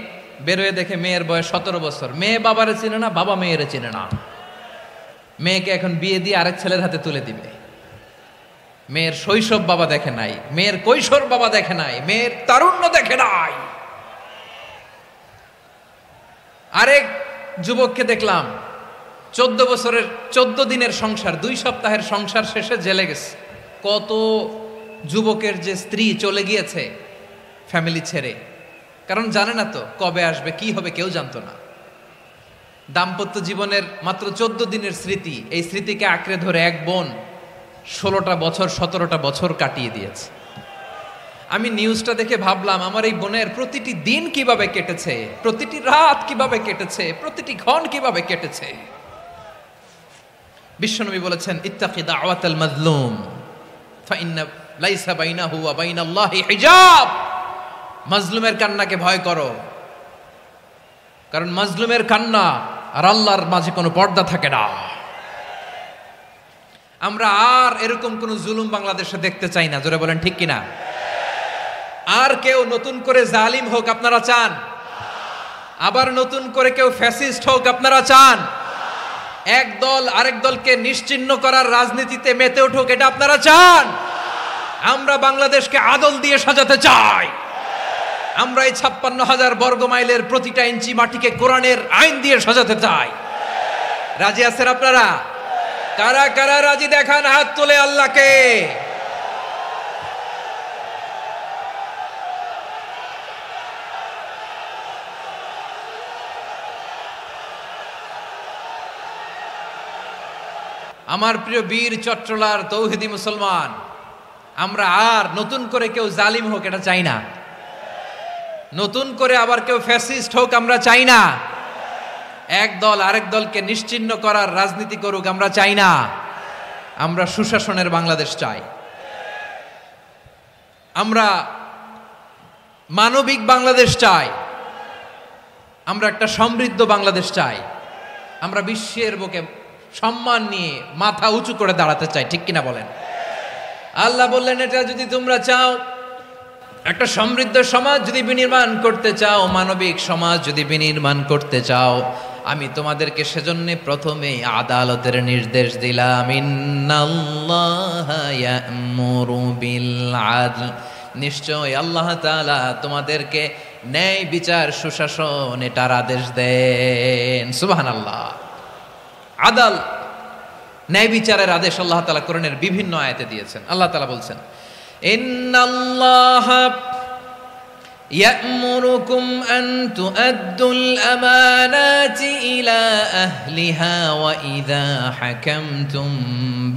বেরোয় দেখে মেয়ের বয়স 17 বছর। মেয়ে বাবারে চিনে না, বাবা মেয়েরে চিনে না। মেয়েকে এখন বিয়ে দিয়ে আরেক ছেলের হাতে তুলে দিবে। মেয়ের শৈশব বাবা দেখে নাই, মেয়ের কৈশোর বাবা দেখে নাই, মেয়ের তারুণ্য দেখে নাই। আরেক যুবককে দেখলাম 14 বছরের 14 দিনের সংসার, 2 সপ্তাহের সংসার শেষে জেলে গেছে। কত যুবকের যে স্ত্রী চলে গিয়েছে ফ্যামিলি ছেড়ে, কারণ জানে না তো কবে আসবে, কি হবে, কেউ জানতো না। দাম্পত্য জীবনের মাত্র 14 দিনের স্মৃতি, এই স্মৃতিকে আঁকড়ে ধরে এক বোন 16টা বছর 17টা বছর কাটিয়ে দিয়েছে। আমি নিউজটা দেখে ভাবলাম আমার এই বোনের প্রতিটি দিন কিভাবে কেটেছে, প্রতিটি রাত কিভাবে কেটেছে, প্রতিটি ক্ষণ কিভাবে কেটেছে। বিশ্বনবী বলেছেন, ইত্তাকি দাওয়াতাল মাজলুম ফাইন্না লাইসা বাইনাহু ওয়া বাইনাল্লাহি হিজাব। মাজলুমের কান্নাকে ভয় করো, কারণ মাজলুমের কান্না আর আল্লাহর মাঝে কোনো পর্দা থাকে না। আমরা আর এরকম কোন জুলুম বাংলাদেশে দেখতে চাই না, জোরে বলেন ঠিক কিনা? আর কেউ নতুন করে জালিম হোক আপনারা চান? আবার নতুন করে কেউ ফ্যাসিস্ট হোক আপনারা চান? এক দল আরেক দলকে নিশ্চিহ্ন করার রাজনীতিতে মেতে উঠুক এটা আপনারা চান? আমরা বাংলাদেশকে আদল দিয়ে সাজাতে চাই। আমরা এই 56,000 বর্গ মাইলের প্রতিটা ইঞ্চি মাটিকে কোরআনের আইন দিয়ে সাজাতে চাই। রাজি আছেন আপনারা? কারা কারা রাজি দেখান হাত তুলে আল্লাহকে। আমার প্রিয় বীর চট্টলার তৌহিদি মুসলমান, আমরা আর নতুন করে কেউ জালিম হোক এটা চাই না, নতুন করে আবার কেউ ফ্যাসিস্ট হোক আমরা চাই না, এক দল আরেক দলকে নিশ্চিহ্ন করার রাজনীতি করুক আমরা চাই না। আমরা সুশাসনের বাংলাদেশ চাই, আমরা মানবিক বাংলাদেশ চাই, আমরা একটা সমৃদ্ধ বাংলাদেশ চাই, আমরা বিশ্বের বুকে সম্মান নিয়ে মাথা উঁচু করে দাঁড়াতে চাই, ঠিক কিনা বলেন? আল্লাহ বললেন, এটা যদি তোমরা চাও, একটা সমৃদ্ধ সমাজ যদি বিনির্মাণ করতে চাও, মানবিক সমাজ যদি বিনির্মাণ করতে চাও, আমি তোমাদেরকে সেজন্য প্রথমে আদালতের নির্দেশ দিলাম। ইন্নাল্লাহা ইয়া'মুরু বিল আদল, নিশ্চয় আল্লাহ তাআলা তোমাদেরকে ন্যায় বিচার সুশাসন এটার আদেশ দেন। সুবহানাল্লাহ। আদাল, ন্যায় বিচারের আদেশ আল্লাহ তাআলা কোরআনের বিভিন্ন আয়াতে দিয়েছেন। আল্লাহ তাআলা বলছেন, ইন্নাল্লাহা ইয়া'মুরুকুম আন তুআদ্দুল আমানাতি ইলা আহলিহা ওয়া ইযা হাকামতুম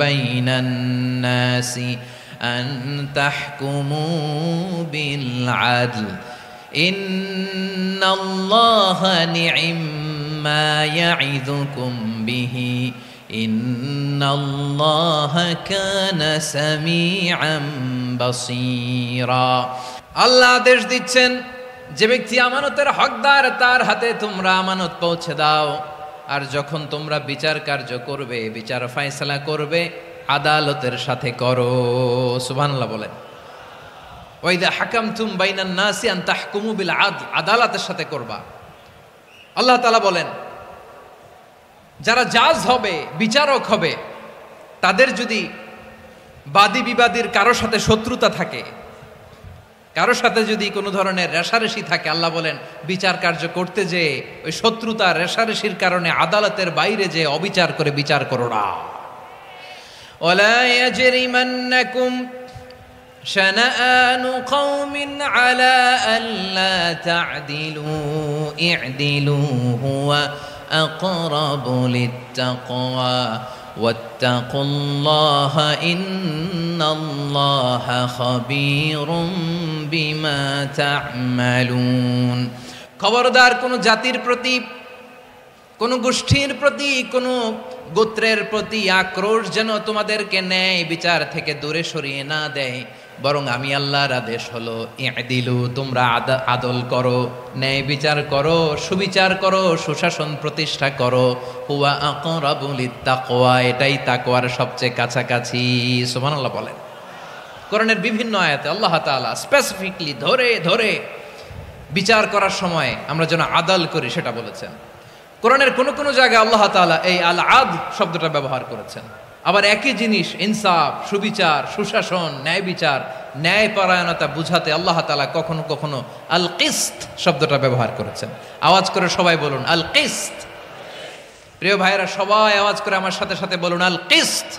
বাইনান নাসি আন তাহকুমু বিল আদল ইন্নাল্লাহা নি'ম্মা ইয়া'iযুকুম বিহি ইন্নাল্লাহা কানা সামিআন বাসীরা। আল্লাহ আদেশ দিচ্ছেন, যে ব্যক্তি আমানতের হকদার তার হাতে তোমরা আমানত পৌঁছে দাও, আর যখন তোমরা বিচার কার্য করবে, বিচার ফয়সালা করবে, আদালতের সাথে করো। সুবহানাল্লাহ বলেন। ওয়া ইযা হাকামতুম বাইনান নাসি আন তাহকুমু বিল আদল, আদালতের সাথে করবা। আল্লাহ তাআলা বলেন, যারা জাজ হবে, বিচারক হবে, তাদের যদি বাদী বিবাদীর কারো সাথে শত্রুতা থাকে, কারো সাথে যদি কোনো ধরনের রেষারেষি থাকে, আল্লাহ বলেন বিচার কার্য করতে যে ওই শত্রুতা রেষারেষির কারণে আদালতের বাইরে যে অবিচার করে বিচার করো না। ওয়ালা ইয়াজরিমান্নাকুম শানাআনু কওমিন আলা আল্লা তা'দিলু ই'দিলু হুয়া أقرب للتقوى واتقوا الله إن الله خبير بما تعملون। খবরদার কোন জাতির প্রতি, কোন গোষ্ঠীর প্রতি, কোন গোত্রের প্রতি আক্রোশ যেন তোমাদেরকে ন্যায় বিচার থেকে দূরে সরিয়ে না দেয়, বরং আমি আল্লাহর আদেশ হলো ই'দিলু, তোমরা আদল করো, ন্যায় বিচার করো, সুবিচার করো, সুশাসন প্রতিষ্ঠা করো। হুয়া আকরাবু লিত্তাকওয়া, এটাই তাকওয়ার সবচেয়ে কাছাকাছি। সুবহানাল্লাহ বলেন। কোরআনের বিভিন্ন আয়াতে আল্লাহ তাআলা স্পেসিফিকলি ধরে ধরে বিচার করার সময় আমরা যেন আদল করি সেটা বলেছেন। কোরআনের কোন কোন জায়গায় আল্লাহ তাআলা এই আল আদল শব্দটা ব্যবহার করেছেন। আবার একই জিনিস ইনসাফ, সুবিচার, সুশাসন, ন্যায় বিচার, ন্যায় পরায়ণতা বুঝাতে আল্লাহ তাআলা কখনো কখনো আল কিসত শব্দটা ব্যবহার করেছেন। আওয়াজ করে সবাই বলুন আল কিসত। প্রিয় ভাইরা, সবাই আওয়াজ করে আমার সাথে সাথে বলুন আল কিসত।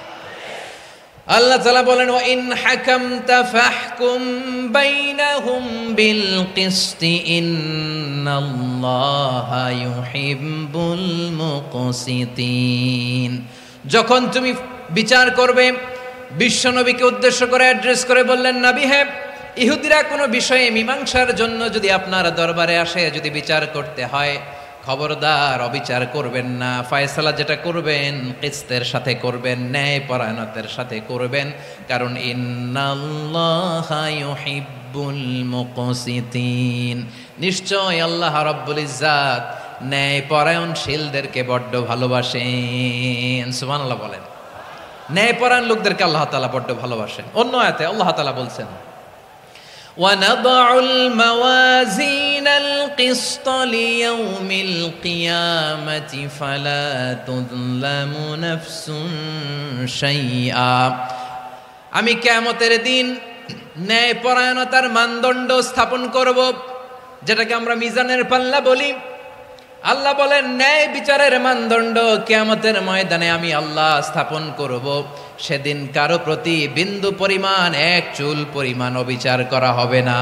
আল্লাহ তাআলা বলেন, ওয়া ইন হাকামতা ফাহকুম বাইনাহুম বিল কিসতি ইন্নাল্লাহা ইউহিব্বুল মুকসিতিন। যখন তুমি বিচার করবে, বিশ্বনবীকে উদ্দেশ্য করে অ্যাড্রেস করে বললেন, নবী হে, ইহুদিরা কোনো বিষয়ে মীমাংসার জন্য যদি আপনার দরবারে আসে, যদি বিচার করতে হয়, খবরদার অবিচার করবেন না। ফয়সালা যেটা করবেন কিসতের সাথে করবেন, ন্যায় পরায়ণতার সাথে করবেন, কারণ ইন্নাল্লাহা ইউহিব্বুল মুকসিতিন, নিশ্চয় আল্লাহ রাব্বুল ইজ্জাত ন্যায় পরায়ণশীলদেরকে বড্ড ভালোবাসেন। সুবহানাল্লাহ বলেন। ন্যায় পরায়ণ লোকদেরকে আল্লাহ তাআলা বড্ড ভালোবাসেন। অন্য আয়াতে আল্লাহ তাআলা বলছেন, وَنَضَعُ الْمَوَازِينَ الْقِسْطَ لِيَوْمِ الْقِيَامَةِ فَلَا تُظْلَمُ نَفْسٌ شَيْئًا, আমি কিয়ামতের দিন ন্যায়পরায়ণতার মানদণ্ড স্থাপন করব, যেটাকে আমরা মিজানের পাল্লা বলি। আল্লাহ বলেন ন্যায় বিচারের মানদণ্ড কিয়ামতের ময়দানে আমি আল্লাহ স্থাপন করব। সেদিন কারো প্রতি বিন্দু পরিমাণ, এক চুল পরিমাণ অবিচার করা হবে না,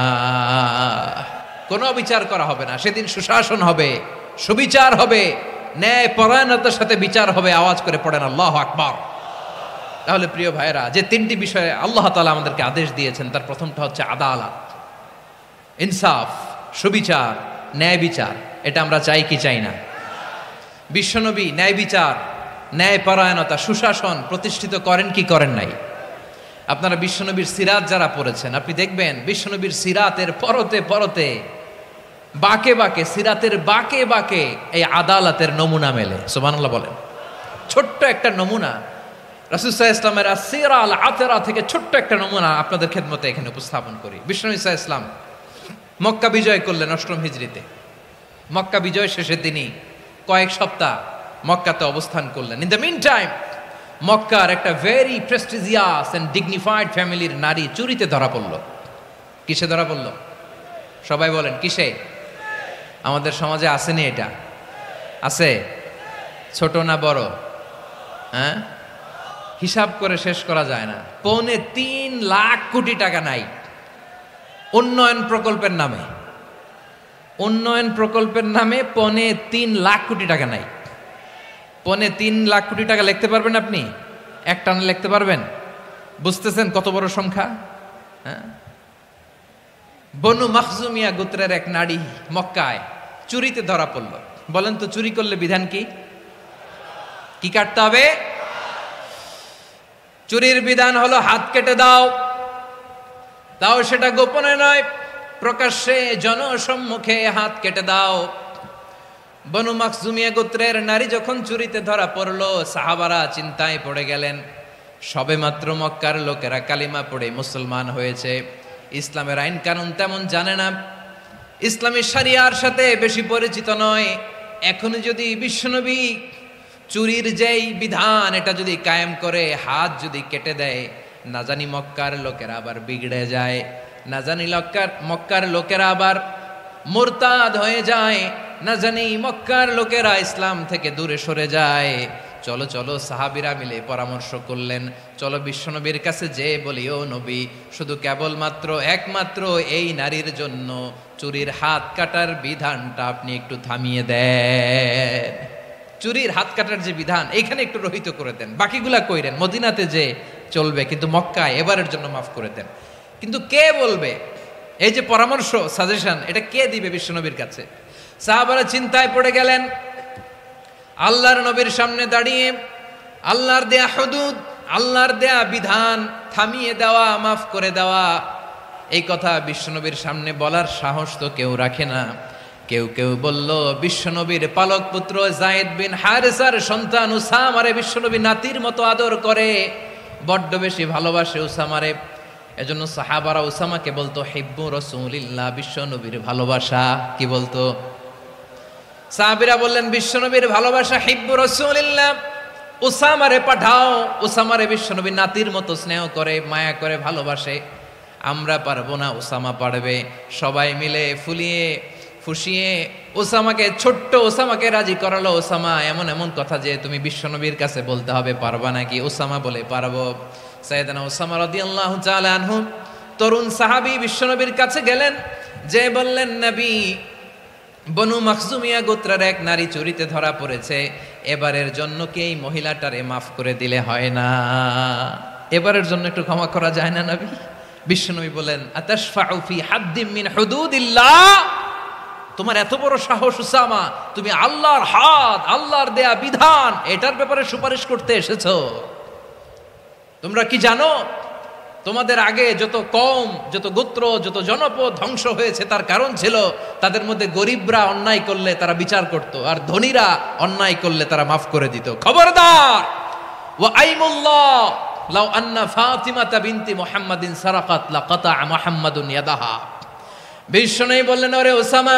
কোনো অবিচার করা হবে না। সেদিন সুশাসন হবে, সুবিচার হবে, ন্যায় পরায়ণতার সাথে বিচার হবে। আওয়াজ করে পড়েন আল্লাহু আকবার। তাহলে প্রিয় ভাইরা, যে তিনটি বিষয়ে আল্লাহ তাআলা আমাদেরকে আদেশ দিয়েছেন, তার প্রথমটা হচ্ছে আদালত, ইনসাফ, সুবিচার, ন্যায় বিচার। এটা আমরা চাই কি চাই না? বিশ্বনবী ন্যায় বিচার, ন্যায় পরায়ণতা, সুশাসন প্রতিষ্ঠিত করেন কি করেন নাই? আপনারা বিশ্বনবীর সিরাত যারা পড়েছেন, আপনি দেখবেন বিশ্বনবীর সিরাতের পরতে পরতে, বাঁকে বাঁকে, সিরাতের বাঁকে বাঁকে এই আদালতের নমুনা মেলে। সুবহানাল্লাহ বলেন। ছোট্ট একটা নমুনা রাসূল সাল্লাল্লাহু আলাইহি ওয়াসাল্লামের আসসিরা আল আতরা থেকে ছোট্ট একটা নমুনা আপনাদের খেদমতে এখানে উপস্থাপন করি। বিশ্বনবী সাল্লাল্লাহু আলাইহি ওয়াসাল্লাম মক্কা বিজয় করলেন ৮ম হিজরিতে। মক্কা বিজয় শেষে তিনি কয়েক সপ্তাহ মক্কাতে অবস্থান করলেন। ইন দ্য মিন টাইম মক্কার একটা ভেরি প্রেস্টিজিয়াস এন্ড ডিগনিফাইড ফ্যামিলির নারী চুরিতে ধরা পড়ল। কিসে ধরা পড়ল? সবাই বলেন কিসে? আমাদের সমাজে আসেনি এটা? আছে? ছোট না বড়? হ্যাঁ, হিসাব করে শেষ করা যায় না। ৩.৫ লাখ কোটি টাকা নাই উন্নয়ন প্রকল্পের নামে। উন্নয়ন প্রকল্পের নামে ৩.৫ লাখ কোটি টাকা নাই। ৩.৫ লাখ কোটি টাকা লিখতে পারবেন আপনি? এক টানে লিখতে পারবেন? বুঝতেছেন কত বড় সংখ্যা? হ্যাঁ, বনু মাখজুমিয়া গোত্রের এক নারী মক্কায় চুরিতে ধরা পড়ল। বলেন তো চুরি করলে বিধান কি? কি কাটতে হবে? চুরির বিধান হলো হাত কেটে দাও। তাও সেটা গোপনে নয়, প্রকাশ্যে জনসম্মুখে হাত কেটে দাও। বনু মাখজুমিয়া গোত্রের নারী যখন চুরিতে ধরা পড়লো, সাহাবারা চিন্তায় পড়ে গেলেন। সবেমাত্র মক্কার লোকেরা কালিমা পড়ে মুসলমান হয়েছে, ইসলামের আইন কানুন তেমন জানে না, ইসলামী শরিয়ার সাথে বেশি পরিচিত নয়। এখন যদি বিশ্বনবী চুরির যেই বিধান এটা যদি কায়েম করে হাত যদি কেটে দেয়, না জানি মক্কার লোকেরা আবার বিগড়ে যায়, না জানি মক্কার লোকেরা আবার মুরতাদ হয়ে যায়, না জানি মক্কার লোকেরা ইসলাম থেকে দূরে সরে যায়। চলো চলো, সাহাবীরা মিলে পরামর্শ করলেন, চলো বিশ্বনবীর কাছে যে বলি, ও নবী, শুধু কেবলমাত্র একমাত্র এই নারীর জন্য চুরির হাত কাটার বিধানটা আপনি একটু থামিয়ে দেন। চুরির হাত কাটার যে বিধান এখানে একটু রহিত করে দেন, বাকিগুলা কইরেন মদিনাতে যে চলবে, কিন্তু মক্কায় এবারের জন্য মাফ করে দেন। কিন্তু কে বলবে? এই যে পরামর্শ, সাজেশন, এটা কে দিবে বিশ্বনবীর কাছে? সাহাবারা চিন্তায় পড়ে গেলেন। আল্লাহর নবীর সামনে দাঁড়িয়ে আল্লাহর দেয়া হুদুদ, আল্লাহর দেয়া বিধান থামিয়ে দেওয়া, মাফ করে দেওয়া, এই কথা বিশ্বনবীর সামনে বলার সাহস তো কেউ রাখে না। কেউ কেউ বলল, বিশ্বনবীর পালক পুত্র যায়েদ বিন হারেসার সন্তান উসামারে বিশ্বনবী নাতির মতো আদর করে, বড্ড বেশি ভালোবাসে উসামারে। এজন্য সাহাবারা উসামাকে বলতো হিব্বু রাসূলিল্লাহ, বিশ্বনবীর ভালোবাসা। কি বলতো? সাহাবীরা বললেন বিশ্বনবীর ভালোবাসা হিব্বু রাসূলিল্লাহ, উসামারে পাঠাও। উসামারে বিশ্বনবী নাতির মতো স্নেহ করে, মায়া করে, ভালোবাসে। আমরা পারবো না, উসামা পারবে। সবাই মিলে ফুলিয়ে ফুসিয়ে ওসামাকে, ছোট্ট ওসামাকে রাজি করালো। ওসামা, এমন এমন কথা যে তুমি বিশ্বনবীর কাছে বলতে হবে, পারবা নাকি? ওসামা বলে পারবো। সাইয়েদনা ওসামা রাদিয়াল্লাহু তাআলা আনহু তরুণ সাহাবী বিশ্বনবীর কাছে গেলেন, যে বললেন, নবী, বনু মাখজুমিয়া গোত্রের এক নারী চুরিতে ধরা পড়েছে, এবারের জন্য কি এই মহিলাটারে মাফ করে দিলে হয় না? এবারের জন্য একটু ক্ষমা করা যায় না নবী? বিশ্বনবী বলেন, আতাশফাউ ফি হাদ্দিম মিন হুদুদিল্লাহ, তোমার এত বড় সাহস উসামা, তুমি আল্লাহর হাদ, আল্লাহর দেয়া বিধান, এটার ব্যাপারে সুপারিশ করতে এসেছো? তোমরা কি জানো তোমাদের আগে যত কওম, যত গোত্র, যত জনপদ ধ্বংস হয়েছে তার কারণ ছিল তাদের মধ্যে গরিবরা অন্যায় করলে তারা বিচার করত, আর ধনীরা অন্যায় করলে তারা মাফ করে দিত। খবরদার, ওয়া আইমুল্লাহ লাউ আন্না ফাতিমাতা বিনতি মুহাম্মাদিন সারাকাত লাকাতা মুহাম্মাদুন ইয়াদাহা। বিশ্বনবী বললেন, ওরে ওসামা,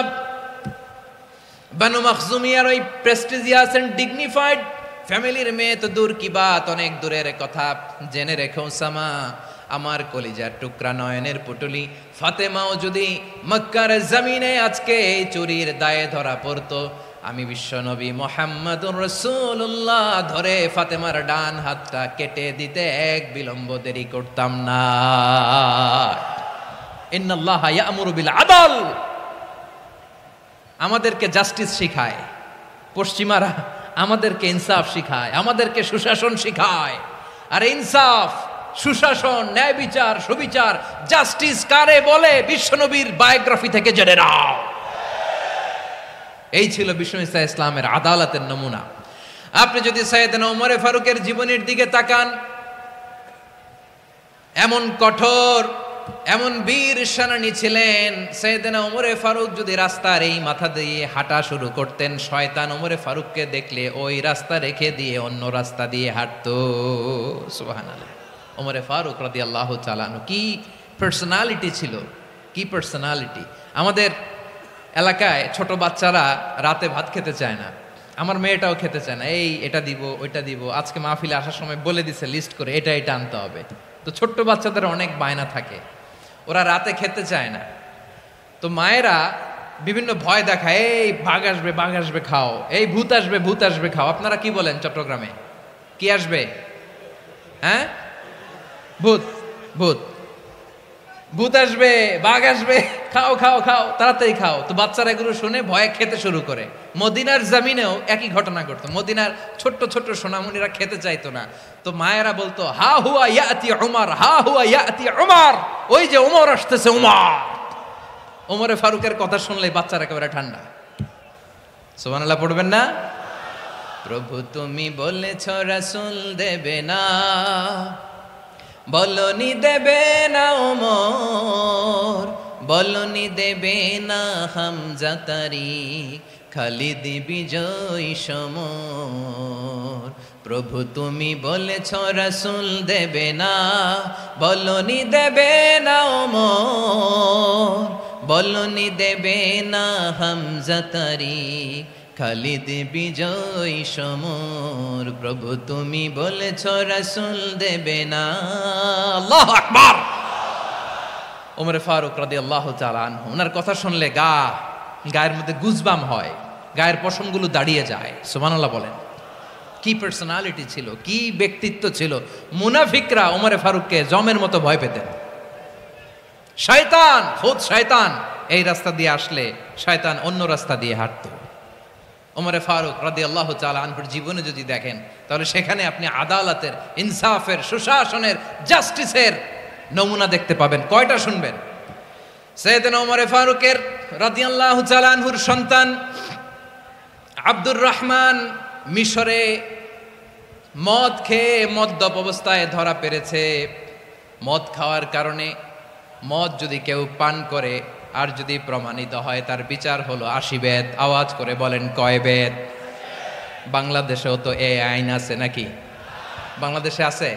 বানু মাখজুমিয়ার ওই প্রেস্টিজিয়াস এন্ড ডিগনিফাইড ফ্যামিলির মেয়ে তো দূর কি বাত, অনেক দূরের কথা। জেনে রেখো ওসামা, আমার কলিজার টুকরা নয়নের পুটুলি ফাতেমাও যদি মক্কার জমিনে আজকে এই চুরির দায়ে ধরা পড়তো, আমি বিশ্বনবী মুহাম্মাদুর রাসূলুল্লাহ ধরে ফাতেমার ডান হাতটা কেটে দিতে এক বিলম্ব দেরি করতাম না। ইন্নাল্লাহা ইয়া'মুরু বিল আদল, আমাদেরকে জাস্টিস শিখায় পশ্চিমারা, আমাদেরকে ইনসাফ শিখায়, আমাদেরকে সুশাসন শিখায়। আর ইনসাফ, সুশাসন, ন্যায় বিচার, সুবিচার, জাস্টিস কারে বলে বিশ্বনবীর বায়োগ্রাফি থেকে জেনে নাও। এই ছিল বিশ্বনবী ইসলামের আদালতের নমুনা। আপনি যদি সাইয়েদনা ওমর ফারুকের জীবনের দিকে তাকান, এমন কঠোর, এমন বীর সেনানী ছিলেন। সাইয়েদনা ওমর ফারুক যদি রাস্তার এই মাথা দিয়ে হাঁটা শুরু করতেন, শয়তান ওমর ফারুককে দেখলে ওই রাস্তা রেখে দিয়ে অন্য রাস্তা দিয়ে হাঁটতো। সুবহানাল্লাহ। ওমর ফারুক রাদিয়াল্লাহু তাআলা আনহু কি পার্সোনালিটি ছিল, কি পার্সোনালিটি। আমাদের এলাকায় ছোট বাচ্চারা রাতে ভাত খেতে চায় না, আমার মেয়েটাও খেতে চায় না। এই এটা দিব, ওইটা দিব, আজকে মাহফিলে আসার সময় বলে দিছে লিস্ট করে এটা এটা আনতে হবে। তো ছোট্ট বাচ্চাদের অনেক বায়না থাকে, ওরা রাতে খেতে চায় না। তো মায়েরা বিভিন্ন ভয় দেখায়, এই বাঘ আসবে, বাঘ আসবে খাও, এই ভূত আসবে, ভূত আসবে খাও। আপনারা কি বলেন চট্টগ্রামে? কি আসবে? হ্যাঁ, ভূত, ভূত, ভূত আসবে, বাঘ আসবে, খাও খাও খাও, তাড়াতাড়ি খাও। তো বাচ্চারা এগুলো শুনে ভয়ে খেতে শুরু করে। মদিনার জমিনেও একই ঘটনা ঘটতো। মদিনার ছোট্ট ছোট্ট সোনামণিরা খেতে চাইতো না। তো মায়েরা বলতো, হা হুয়া ইয়াতি উমর, হা হুয়া ইয়াতি উমর, ওই যে ওমর আসতেছে, ওমর। ওমরে ফারুকের কথা শুনলে বাচ্চারা একেবারে ঠান্ডা। সুবহানাল্লাহ পড়বেন না? প্রভু তুমি বলেছ রাসূল দেবে না, বলনি দেবে না ওমর, বলনি দেবে না হামজা তারিক, খালিদ বিজয় সমর। প্রভু তুমি বলেছ রাসূল দেবে না, বলনি দেবে না ওমর, বলনি দেবে না হামজা তারিক, খালিদ বিজয় সমর। প্রভু তুমি বলেছ রাসূল দেবে না। আল্লাহু আকবার। ওমর ফারুক রাদিয়াল্লাহু তাআলা আনহু, ওনার কথা শুনলে গায়ের মধ্যে গুজবাম হয়, গায়ের পশমগুলো দাঁড়িয়ে যায়। সুবহানাল্লাহ বলেন। কি পার্সোনালিটি ছিল, কি ব্যক্তিত্ব ছিল। মুনাফিকরা ওমর ফারুককে জমের মতো ভয় পেতেন। শয়তান, খুদ শয়তান এই রাস্তা দিয়ে আসলে শয়তান অন্য রাস্তা দিয়ে হাঁটতো। ওমর ফারুক রাদিয়াল্লাহু তাআলা আনহুর জীবনে যদি দেখেন, তাহলে সেখানে আপনি আদালতের, ইনসাফের, সুশাসনের, জাস্টিসের নমুনা দেখতে পাবেন। কয়টা শুনবেন? সাইয়েদনা ওমর ফারুকের রাদিয়াল্লাহু তাআলা আনহুর সন্তান আব্দুর রহমান মিশরে মদ খেয়ে মদ্যপ অবস্থায় ধরা পড়েছে। মদ খাওয়ার কারণে, মদ যদি কেউ পান করে আর যদি প্রমাণিত হয়, তার বিচার হলো 80 বেত। আওয়াজ করে বলেন কয় বেত? বাংলাদেশেও তো এই আইন আছে নাকি? বাংলাদেশে আছে?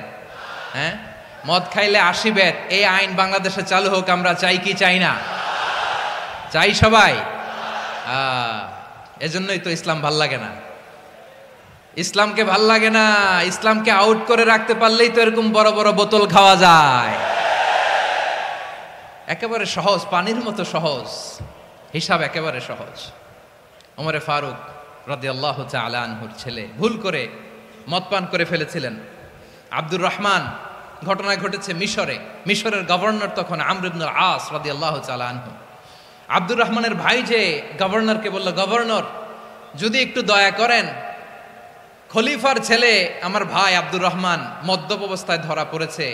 হ্যাঁ, মদ খাইলে 80 বেত, এই আইন বাংলাদেশে চালু হোক। আমরা চাই কি চাই না? চাই সবাই। এজন্যই তো ইসলাম ভাল লাগে না। ইসলামকে ভাল লাগে না। ইসলামকে আউট করে রাখতে পারলেই তো এরকম বড় বড় বোতল খাওয়া যায়। একেবারে সহজ, পানির মতো সহজ, হিসাব একেবারে সহজ। ওমর ফারুক রাদিয়াল্লাহু তাআলা আনহুর ছেলে ভুল করে মদ পান করে ফেলেছিলেন। আব্দুর রহমান, ঘটনা ঘটেছে মিশরে। মিশরের গভর্নর তখন আমর ইবনুল আস রাদিয়াল্লাহু তাআলা আনহু। আব্দুর রহমানের ভাই যে গভর্নরকে বলল, গভর্নর যদি একটু দয়া করেন, খলিফার ছেলে আমার ভাই আব্দুর রহমান মদ্যপ অবস্থায় ধরা পড়েছে,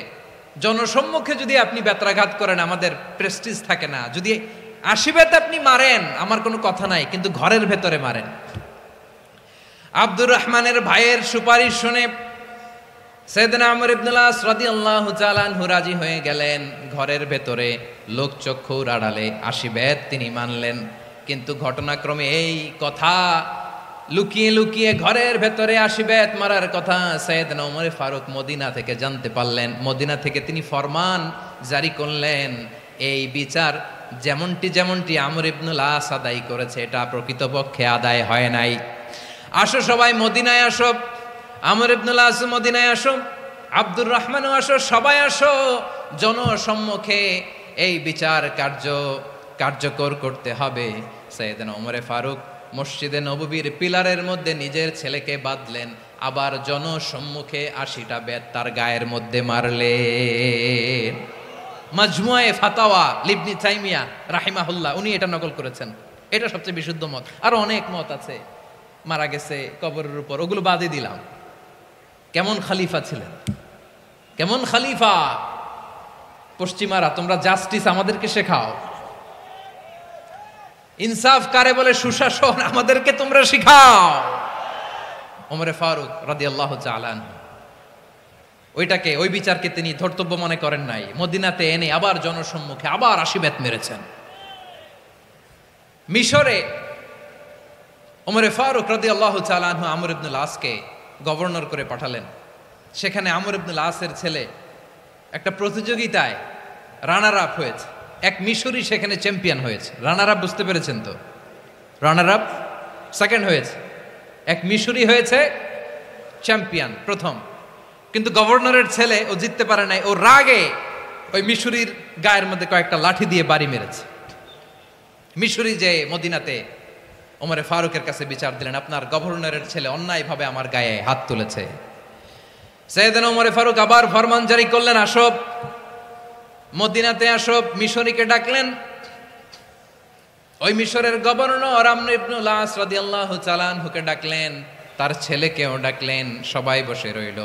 জনসম্মুখে যদি আপনি বেত্রাঘাত করেন, আমাদের প্রেস্টিজ থাকে না। যদি 80 বেত আপনি মারেন, আমার কোনো কথা নাই, কিন্তু ঘরের ভেতরে মারেন। আব্দুর রহমানের ভাইয়ের সুপারিশ শুনে সাইয়েদনা আমর ইবনুল আস রাদিয়াল্লাহু তাআলা আনহু রাজি হয়ে গেলেন। ঘরের ভেতরে লোকচক্ষুর আড়ালে 80 বেত তিনি মানলেন। কিন্তু ঘটনাক্রমে এই কথা লুকিয়ে লুকিয়ে ঘরের ভেতরে 80 বেত মারার কথা সাইয়েদনা ওমর ফারুক মদিনা থেকে জানতে পারলেন। মদিনা থেকে তিনি ফরমান জারি করলেন, এই বিচার যেমনটি আমর ইবনুল আস আদায় করেছে, এটা প্রকৃতপক্ষে আদায় হয় নাই। আসো সবাই মদিনায় আসো, আমর ইবনুল আস মদিনায় আসো, আব্দুর রহমানও আসো, সবাই আসো, জনসম্মুখে এই বিচার কার্যকর করতে হবে। সাইয়েদনা ওমর ফারুক মসজিদে নববীর পিলারের মধ্যে নিজের ছেলেকে বাঁধলেন, আবার জনসম্মুখে 80টা বেত তার গায়ের মধ্যে মারলেন। মাজমুয়ে ফাতাওয়া ইবনে তাইমিয়া রাহিমাহুল্লাহ উনি এটা নকল করেছেন। এটা সবচেয়ে বিশুদ্ধ মত। আরো অনেক মত আছে, মারা গেছে কবরের উপর, ওগুলো বাদই দিলাম। কেমন খলিফা ছিলেন, কেমন খলিফা! পশ্চিমারা তোমরা জাস্টিস আমাদেরকে শেখাও, ইনসাফ কারে বলে সুশাসন আমাদেরকে তোমরা শিখাও। ওমর ফারুক রাদিয়াল্লাহু তাআলা আনহু ওই বিচারকে তিনি ধর্তব্য মনে করেন নাই। মদিনাতে এনে আবার জনসম্মুখে আবার 80 বেত মেরেছেন। মিশরে ওমর ফারুক রাদিয়াল্লাহু তাআলা আনহু আমর ইবনুল আসকে গভর্নর করে পাঠালেন। সেখানে আমর ইবনুল আসের ছেলে একটা প্রতিযোগিতায় রানার আপ হয়েছে। এক মিশরি সেখানে চ্যাম্পিয়ন হয়েছে। রানার আপ বুঝতে পেরেছেন তো? রানার আপ সেকেন্ড হয়েছে, এক মিশরি হয়েছে চ্যাম্পিয়ন প্রথম। কিন্তু গভর্নরের ছেলে ও জিততে পারে নাই। ও রাগে ওই মিশরির গায়ের মধ্যে কয়েকটা লাঠি দিয়ে বাড়ি মেরেছে। মিশরি যে মদিনাতে ওমর ফারুকের কাছে বিচার দিলেন, আপনার গভর্নরের ছেলে অন্যায়ভাবে আমার গায়ে হাত তুলেছে। সাইয়েদনা ওমর ফারুক আবার ফরমান জারি করলেন, আসো মদিনাতে আসো। মিশরীকে ডাকলেন। ওই মিশরের গভর্নর আমর ইবনুল আস রাদিয়াল্লাহু তাআলা আনহুকে ডাকলেন, তার ছেলেকেও ডাকলেন। সবাই বসে রইল।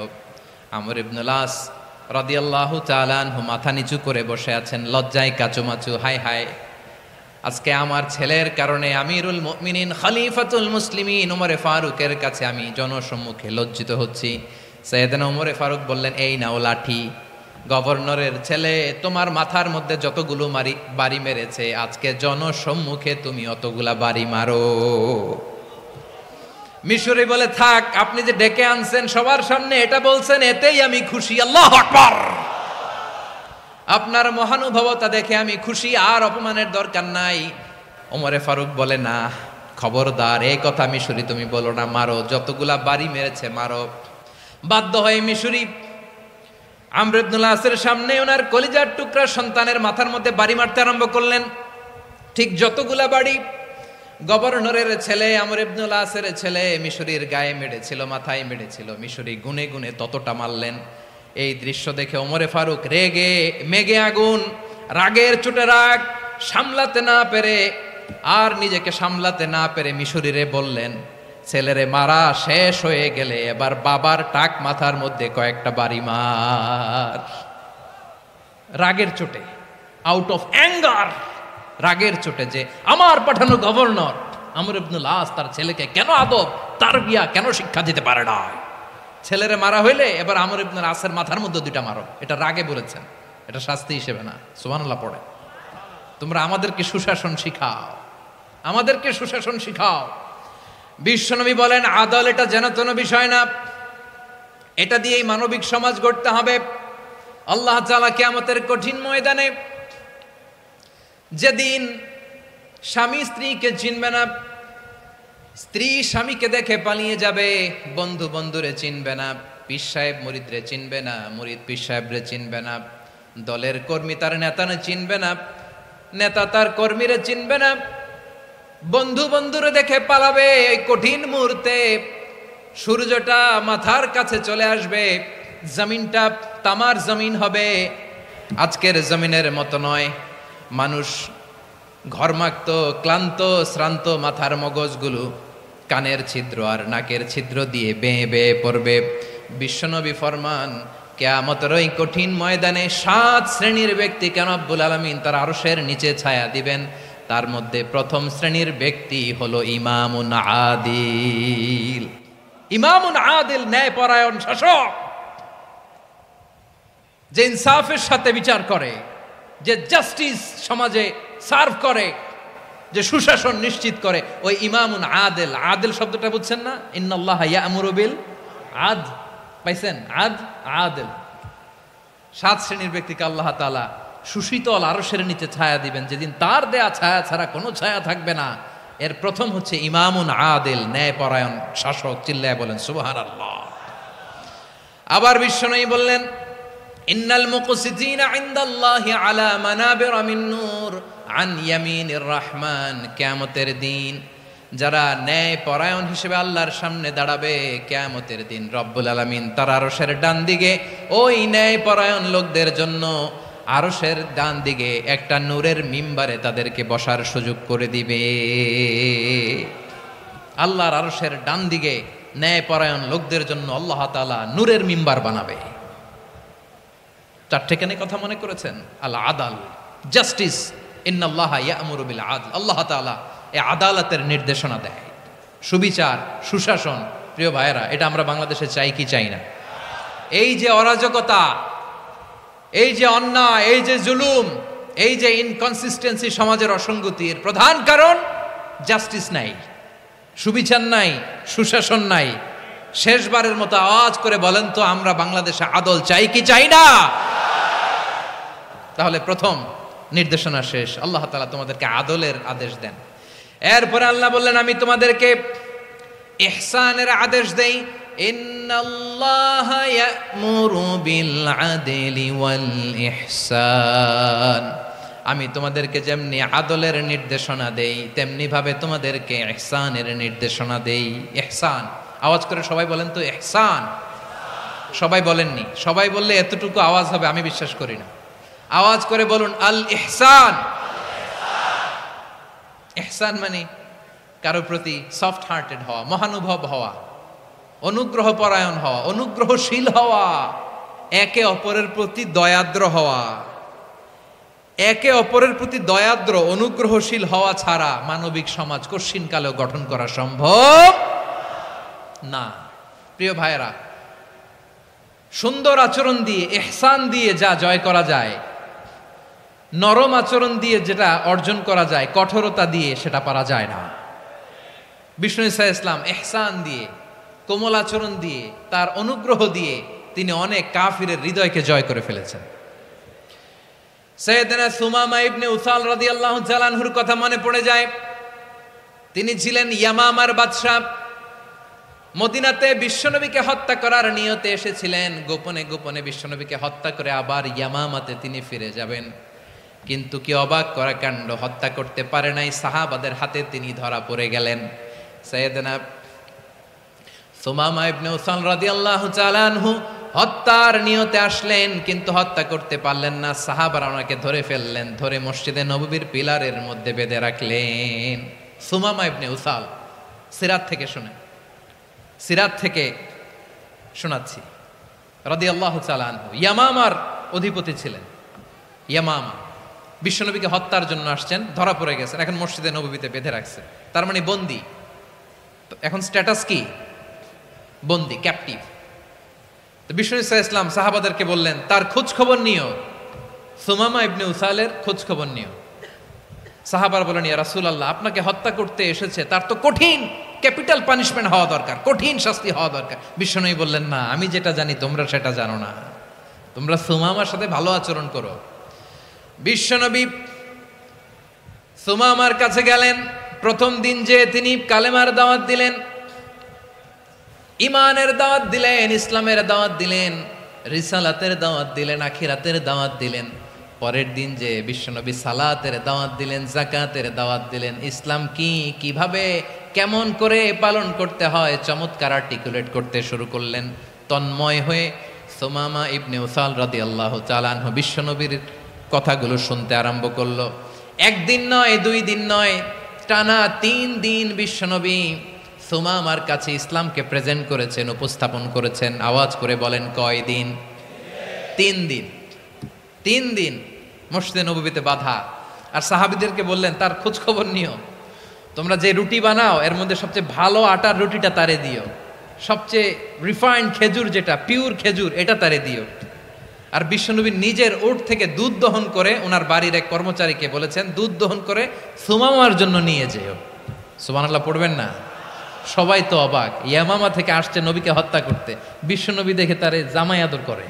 আমর ইবনুল আস রাদিয়াল্লাহু তাআলা আনহু মাথা নিচু করে বসে আছেন, লজ্জায় কাচুমাচু। হায় হায়, আজকে আমার ছেলের কারণে আমিরুল মুমিনিন খলিফাতুল মুসলিমিন ওমর ফারুকের কাছে আমি জনসম্মুখে লজ্জিত হচ্ছি। সাইয়েদনা ওমর ফারুক বললেন, এই নাও লাঠি। গভর্নরের ছেলে তোমার মাথার মধ্যে যতগুলো বাড়ি মেরেছে, আজকে জনসম্মুখে তুমি অতগুলা বাড়ি মারো। মিশরি বলে, থাক, আপনি যে ডেকে আনছেন সবার সামনে এটা বলছেন, এতেই আমি খুশি। আল্লাহু আকবার! আপনার মহানুভবতা দেখে আমি খুশি, আর অপমানের দরকার নাই। ওমর ফারুক বলে, না, খবরদার, এই কথা মিশরি তুমি বলো না, মারো, যতগুলা বাড়ি মেরেছে মারো। বাধ্য হয়ে মিশরি আমর ইবনুল আসের সামনে ওনার কলিজার টুকরা সন্তানের মাথার মধ্যে বাড়ি মারতে আরম্ভ করলেন। ঠিক যতগুলা বাড়ি গভর্নরের ছেলে আমর ইবনুল আসের ছেলে মিশরির গায়ে মেরেছিল, মাথায় মেরেছিল, মিশরি গুনে গুনে ততটা মারলেন। এই দৃশ্য দেখে ওমর ফারুক রেগে মেগে আগুন, রাগের চোটে রাগ সামলাতে না পেরে আর নিজেকে সামলাতে না পেরে মিশরিরে বললেন, ছেলেরে মারা শেষ হয়ে গেলে এবার বাবার টাক মাথার মধ্যে কয়েকটা বাড়ি মার। রাগের চোটে, আউট অফ অ্যাঙ্গার, রাগের চোটে, যে আমার পাঠানো গভর্নর আমর ইবনুল আস তার ছেলেকে কেন আদব তারবিয়া কেন শিক্ষা দিতে পারে না। ছেলেরে মারা হইলে এবার আমর ইবনুল আসের মাথার মধ্যে দুইটা মারো। এটা রাগে বলেছেন, এটা শাস্তি হিসেবে না। সুবহানাল্লাহ পড়ে। তোমরা আমাদেরকে সুশাসন শিখাও, আমাদেরকে সুশাসন শিখাও। বিশ্বনবী বলেন, আদল এটা যেন তেন বিষয় না, এটা দিয়েই মানবিক সমাজ গড়তে হবে। আল্লাহ তাআলা কিয়ামতের কঠিন ময়দানে, যেদিন স্বামী স্ত্রীকে চিনবে না, স্ত্রী স্বামীকে দেখে পালিয়ে যাবে, বন্ধু বন্ধুরে চিনবে না, পীর সাহেব মুরিদরে চিনবে না, মুরিদ পীর সাহেবরে চিনবে না, দলের কর্মী তার নেতারে চিনবে না, নেতা তার কর্মীরে চিনবে না, বন্ধু বন্ধুরে দেখে পালাবে। এই কঠিন মুহূর্তে সূর্যটা মাথার কাছে চলে আসবে, জমিনটা তামার জমিন হবে। আজকের জমিনের মতো নয়। মানুষ ঘর্মাক্ত, ক্লান্ত, শ্রান্ত মাথার মগজগুলো কানের ছিদ্র আর নাকের ছিদ্র দিয়ে বেয়ে বেয়ে পড়বে। বিশ্বনবী ফরমান, কিয়ামতের ওই কঠিন ময়দানে 7 শ্রেণীর ব্যক্তিকে রব্বুল আলামিন তার আরশের নিচে ছায়া দিবেন। তার মধ্যে প্রথম শ্রেণীর ব্যক্তি হলো ইমামুন আদিল। ইমামুন আদিল, ন্যায়পরায়ণ শাসক, যে ইনসাফের সাথে বিচার করে, যে জাস্টিস সমাজে সার্ভ করে, যে সুশাসন নিশ্চিত করে, ওই ইমামুন আদিল। আদিল শব্দটা বুঝছেন না? ইন্নাল্লাহা ইয়া'মুরু বিল আদল, পাইছেন? আদিল। 7 শ্রেণীর ব্যক্তিকে আল্লাহ তাআলা সুশীতল আরশের নিচে ছায়া দিবেন, যেদিন তার দেয়া ছায়া ছাড়া কোনো ছায়া থাকবে না। এর প্রথম হচ্ছে ইমামুন আদিল, ন্যায়পরায়ণ শাসক। চিল্লায় বলেন সুবহানাল্লাহ। আবার বিশ্বনবী বললেন, ইন্নাল মুকসিতিনা ইনদাল্লাহি আলা মানাবির মিন নূর আন ইয়ামিনির রহমান। কিয়ামতের দিন যারা ন্যায়পরায়ণ হিসেবে আল্লাহর সামনে দাঁড়াবে, কিয়ামতের দিন রব্বুল আলামিন তার আরশের ডান দিকে ওই ন্যায়পরায়ণ লোকদের জন্য আরশের ডান দিকে একটা নূরের মিম্বারে তাদেরকে বসার সুযোগ করে দিবে। আল্লাহর আরশের ডান দিকে ন্যায়পরায়ণ লোকদের জন্য আল্লাহ তাআলা নূরের মিম্বার বানাবে। 4টেখানে কথা মনে করেছেন? আল আদাল, জাস্টিস। ইন্নাল্লাহা ইয়া'মুরু বিল আদল। আল্লাহ তাআলা এই আদালতের নির্দেশনা দেয়, সুবিচার, সুশাসন। প্রিয় ভাইয়েরা, এটা আমরা বাংলাদেশে চাই কি চাই না? এই যে অরাজকতা, এই যে অন্যায়, এই যে জুলুম, এই যে ইনকনসিস্টেন্সি সমাজের অসঙ্গতির প্রধান কারণ জাস্টিস নাই, সুবিচার নাই, সুশাসন নাই। শেষবারের মতো আওয়াজ করে বলেন তো, আমরা বাংলাদেশে আদল চাই কি চাই না? তাহলে প্রথম নির্দেশনা শেষ। আল্লাহ তাআলা তোমাদেরকে আদলের আদেশ দেন। এরপরে আল্লাহ বললেন, আমি তোমাদেরকে ইহসানের আদেশ দেই। ইন্নাল্লাহা ইয়া'মুরু বিল আদলি ওয়াল ইহসান। আমি তোমাদেরকে যেমনি আদলের নির্দেশনা দেই, তেমনি ভাবে তোমাদেরকে ইহসানের নির্দেশনা দেই। ইহসান, আওয়াজ করে সবাই বলেন তো ইহসান। সবাই বলেননি? সবাই বললে এতটুকু আওয়াজ হবে আমি বিশ্বাস করি না। আওয়াজ করে বলুন আল ইহসান। ইহসান মানে কারো প্রতি সফট হার্টেড হওয়া, মহানুভব হওয়া, অনুগ্রহ পরায়ণ হওয়া, অনুগ্রহশীল হওয়া, একে অপরের প্রতি দয়াদ্র হওয়া। একে অপরের প্রতি দয়াদ্র, অনুগ্রহশীল হওয়া ছাড়া মানবিক সমাজ কশিনকালেও গঠন করা সম্ভব না। প্রিয় ভাইয়েরা, সুন্দর আচরণ দিয়ে, ইহসান দিয়ে যা জয় করা যায়, নরম আচরণ দিয়ে যেটা অর্জন করা যায়, কঠোরতা দিয়ে সেটা পারা যায় না। বিষ্ণু ঈসা ইসলাম ইহসান দিয়ে, কোমল আচরণ দিয়ে, তার অনুগ্রহ দিয়ে তিনি অনেক কাফিরের হৃদয়কে জয় করে ফেলেছেন। সাইয়েদনা সুমামা ইবনে উসাল রাদিয়াল্লাহু তাআলা আনহুর কথা মনে পড়ে যায়। তিনি ছিলেন ইয়ামামার বাদশা। মদিনাতে বিশ্বনবীকে হত্যা করার নিয়তে এসেছিলেন। গোপনে গোপনে বিশ্বনবীকে হত্যা করে আবার ইয়ামামাতে তিনি ফিরে যাবেন। কিন্তু কি অবাক করা কাণ্ড, হত্যা করতে পারে নাই, সাহাবাদের হাতে তিনি ধরা পড়ে গেলেন। সাইয়েদনা সুমামা ইবনে উসাল রাদিয়াল্লাহু তাআলা আনহু হত্যার নিয়তে আসলেন, কিন্তু হত্যা করতে পারলেন না। সাহাবারা ওনাকে ধরে ফেললেন, ধরে মসজিদে নববীর পিলারের মধ্যে বেঁধে রাখলেন। সুমামা ইবনে উসাল, সিরাত থেকে শুনেন, সিরাত থেকে শোনাচ্ছি। রাদিয়াল্লাহু তাআলা আনহু ইয়ামামার অধিপতি ছিলেন। ইয়ামামা বিশ্বনবীকে হত্যার জন্য আসছেন, ধরা পড়ে গেছেন, এখন মসজিদে নববীতে বেঁধে রাখছে, তার মানে বন্দী। এখন স্ট্যাটাস কি? বন্দী, ক্যাপটিভ। তো বিষ্ণু ঈসা ইসলাম সাহাবাদেরকে বললেন, তার খোঁজ খবর নিও, সুমামা ইবনে উসালের খোঁজ খবর নিও। সাহাবার বলেন, ইয়া রাসূলুল্লাহ, আপনাকে হত্যা করতে এসেছে, তার তো কঠিন ক্যাপিটাল পানিশমেন্ট হওয়া দরকার, কঠিন শাস্তি হওয়া দরকার। বিশ্বনবী বললেন, না, আমি যেটা জানি তোমরা সেটা জানো না, তোমরা সুমামার সাথে ভালো আচরণ করো। বিশ্বনবী সুমামার কাছে গেলেন। প্রথম দিন যে তিনি কালেমার দাওয়াত দিলেন, ইমানের দাওয়াত দিলেন, ইসলামের দাওয়াত দিলেন, রিসালাতের দাওয়াত দিলেন, আখিরাতের দাওয়াত দিলেন। পরের দিন যে বিশ্বনবী সালাতের দাওয়াত দিলেন, যাকাতের দাওয়াত দিলেন, ইসলাম কি, কিভাবে, কেমন করে পালন করতে হয় চমৎকার আর্টিকুলেট করতে শুরু করলেন। তন্ময় হয়ে সুমামা ইবনে উসাল রাদিয়াল্লাহু তাআলা আনহু বিশ্বনবীর কথাগুলো শুনতে আরম্ভ করলো। একদিন নয়, 2 দিন নয়, টানা 3 দিন বিশ্বনবী সুমামার কাছে ইসলামকে প্রেজেন্ট করেছেন, উপস্থাপন করেছেন। আওয়াজ করে বলেন, কয় দিন? 3 দিন 3 দিন মসজিদে নববীতে বাধা। আর সাহাবীদেরকে বললেন তার খোঁজ খবর নিও, তোমরা যে রুটি বানাও এর মধ্যে সবচেয়ে ভালো আটার রুটিটা তারে দিও, সবচেয়ে রিফাইন্ড খেজুর যেটা পিওর খেজুর এটা তারে দিও। আর বিশ্বনবী নিজের উট থেকে দুধ দহন করে ওনার বাড়ির এক কর্মচারীকে বলেছেন দুধ দহন করে সুমামার জন্য নিয়ে যেও। সুবহানাল্লাহ পড়বেন না? সবাই তো অবাক, ইয়ামামা থেকে আসছে নবীকে হত্যা করতে, বিশ্বনবী দেখে তারে জামাই আদর করে,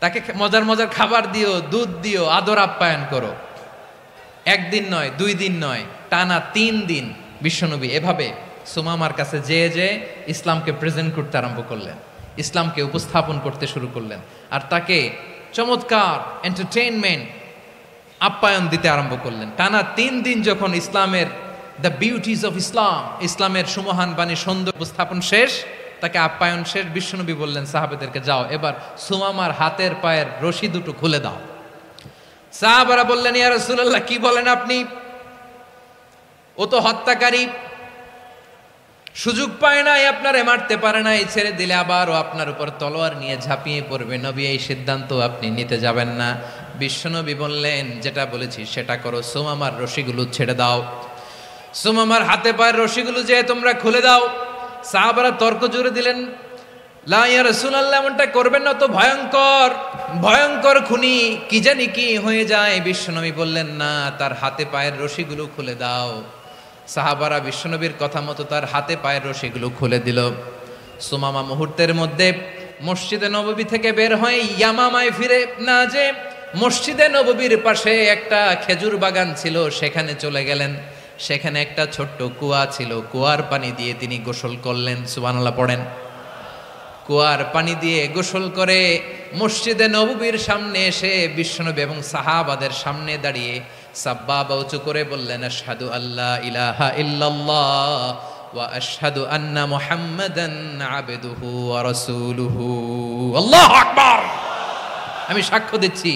তাকে মজার মজার খাবার দিও, দুধ দিও, আদর আপ্যায়ন করো। 1 দিন নয় 2 দিন নয়, টানা 3 দিন বিশ্বনবী এভাবে সুমামার কাছে যেয়ে ইসলামকে প্রেজেন্ট করতে আরম্ভ করলেন, ইসলামকে উপস্থাপন করতে শুরু করলেন, আর তাকে চমৎকার এন্টারটেইনমেন্ট আপ্যায়ন দিতে আরম্ভ করলেন। টানা 3 দিন যখন ইসলামের দ্য বিউটিজ অফ ইসলামের সুমহান বাণী সৌন্দর্য উপস্থাপন শেষ, তাকে আপ্যায়ন শেষ, বিশ্বনবী বললেন সাহাবাদেরকে যাও এবার সুমামার হাতের পায়ের রশি দুটো খুলে দাও। সাহাবারা বললেন ইয়া রাসূলুল্লাহ কি বলেন আপনি, ও তো হত্যাকারী, সুযোগ পায় নাই, আপনারে মারতে পারে নাই, ছেড়ে দিলে আবার ও আপনার উপর তলোয়ার নিয়ে ঝাঁপিয়ে পড়বে, নবী এই সিদ্ধান্ত আপনি নিতে যাবেন না। বিশ্বনবী বললেন যেটা বলেছি সেটা করো, সুমামার রশিগুলো ছেড়ে দাও, সুমামার হাতে পায়ের রশিগুলো যে তোমরা খুলে দাও। সাহাবারা তর্ক জুড়ে দিলেন লা ইয়া রাসূলুল্লাহ এমনটা করবেন না, তো ভয়ঙ্কর ভয়ঙ্কর খুনি, কি জানি কি হয়ে যায়। বিশ্বনবী বললেন না, তার হাতে পায়ের রশিগুলো খুলে দাও। সাহাবারা বিশ্বনবীর কথা মতো তার হাতে পায়ের রশিগুলো খুলে দিল। সুমামা মুহূর্তের মধ্যে মসজিদে নববী থেকে বের হয়ে ইয়ামামায় ফিরে না যে মসজিদে নববীর পাশে একটা খেজুর বাগান ছিল সেখানে চলে গেলেন। সেখানে একটা ছোট্ট কুয়া ছিল, কুয়ার পানি দিয়ে তিনি গোসল করলেন। সুবহানাল্লাহ পড়েন। কুয়ার পানি দিয়ে গোসল করে মসজিদে নববীর সামনে এসে বিশ্বনবী এবং সাহাবাদের সামনে দাঁড়িয়ে সাব্বাবা উঁচু করে বললেন আশহাদু আল্লা ইলাহা ইল্লাল্লাহ ওয়া আশহাদু আন্না মুহাম্মাদান আবদুহু ওয়া রাসূলুহু। আল্লাহু আকবার। আমি সাক্ষ্য দিচ্ছি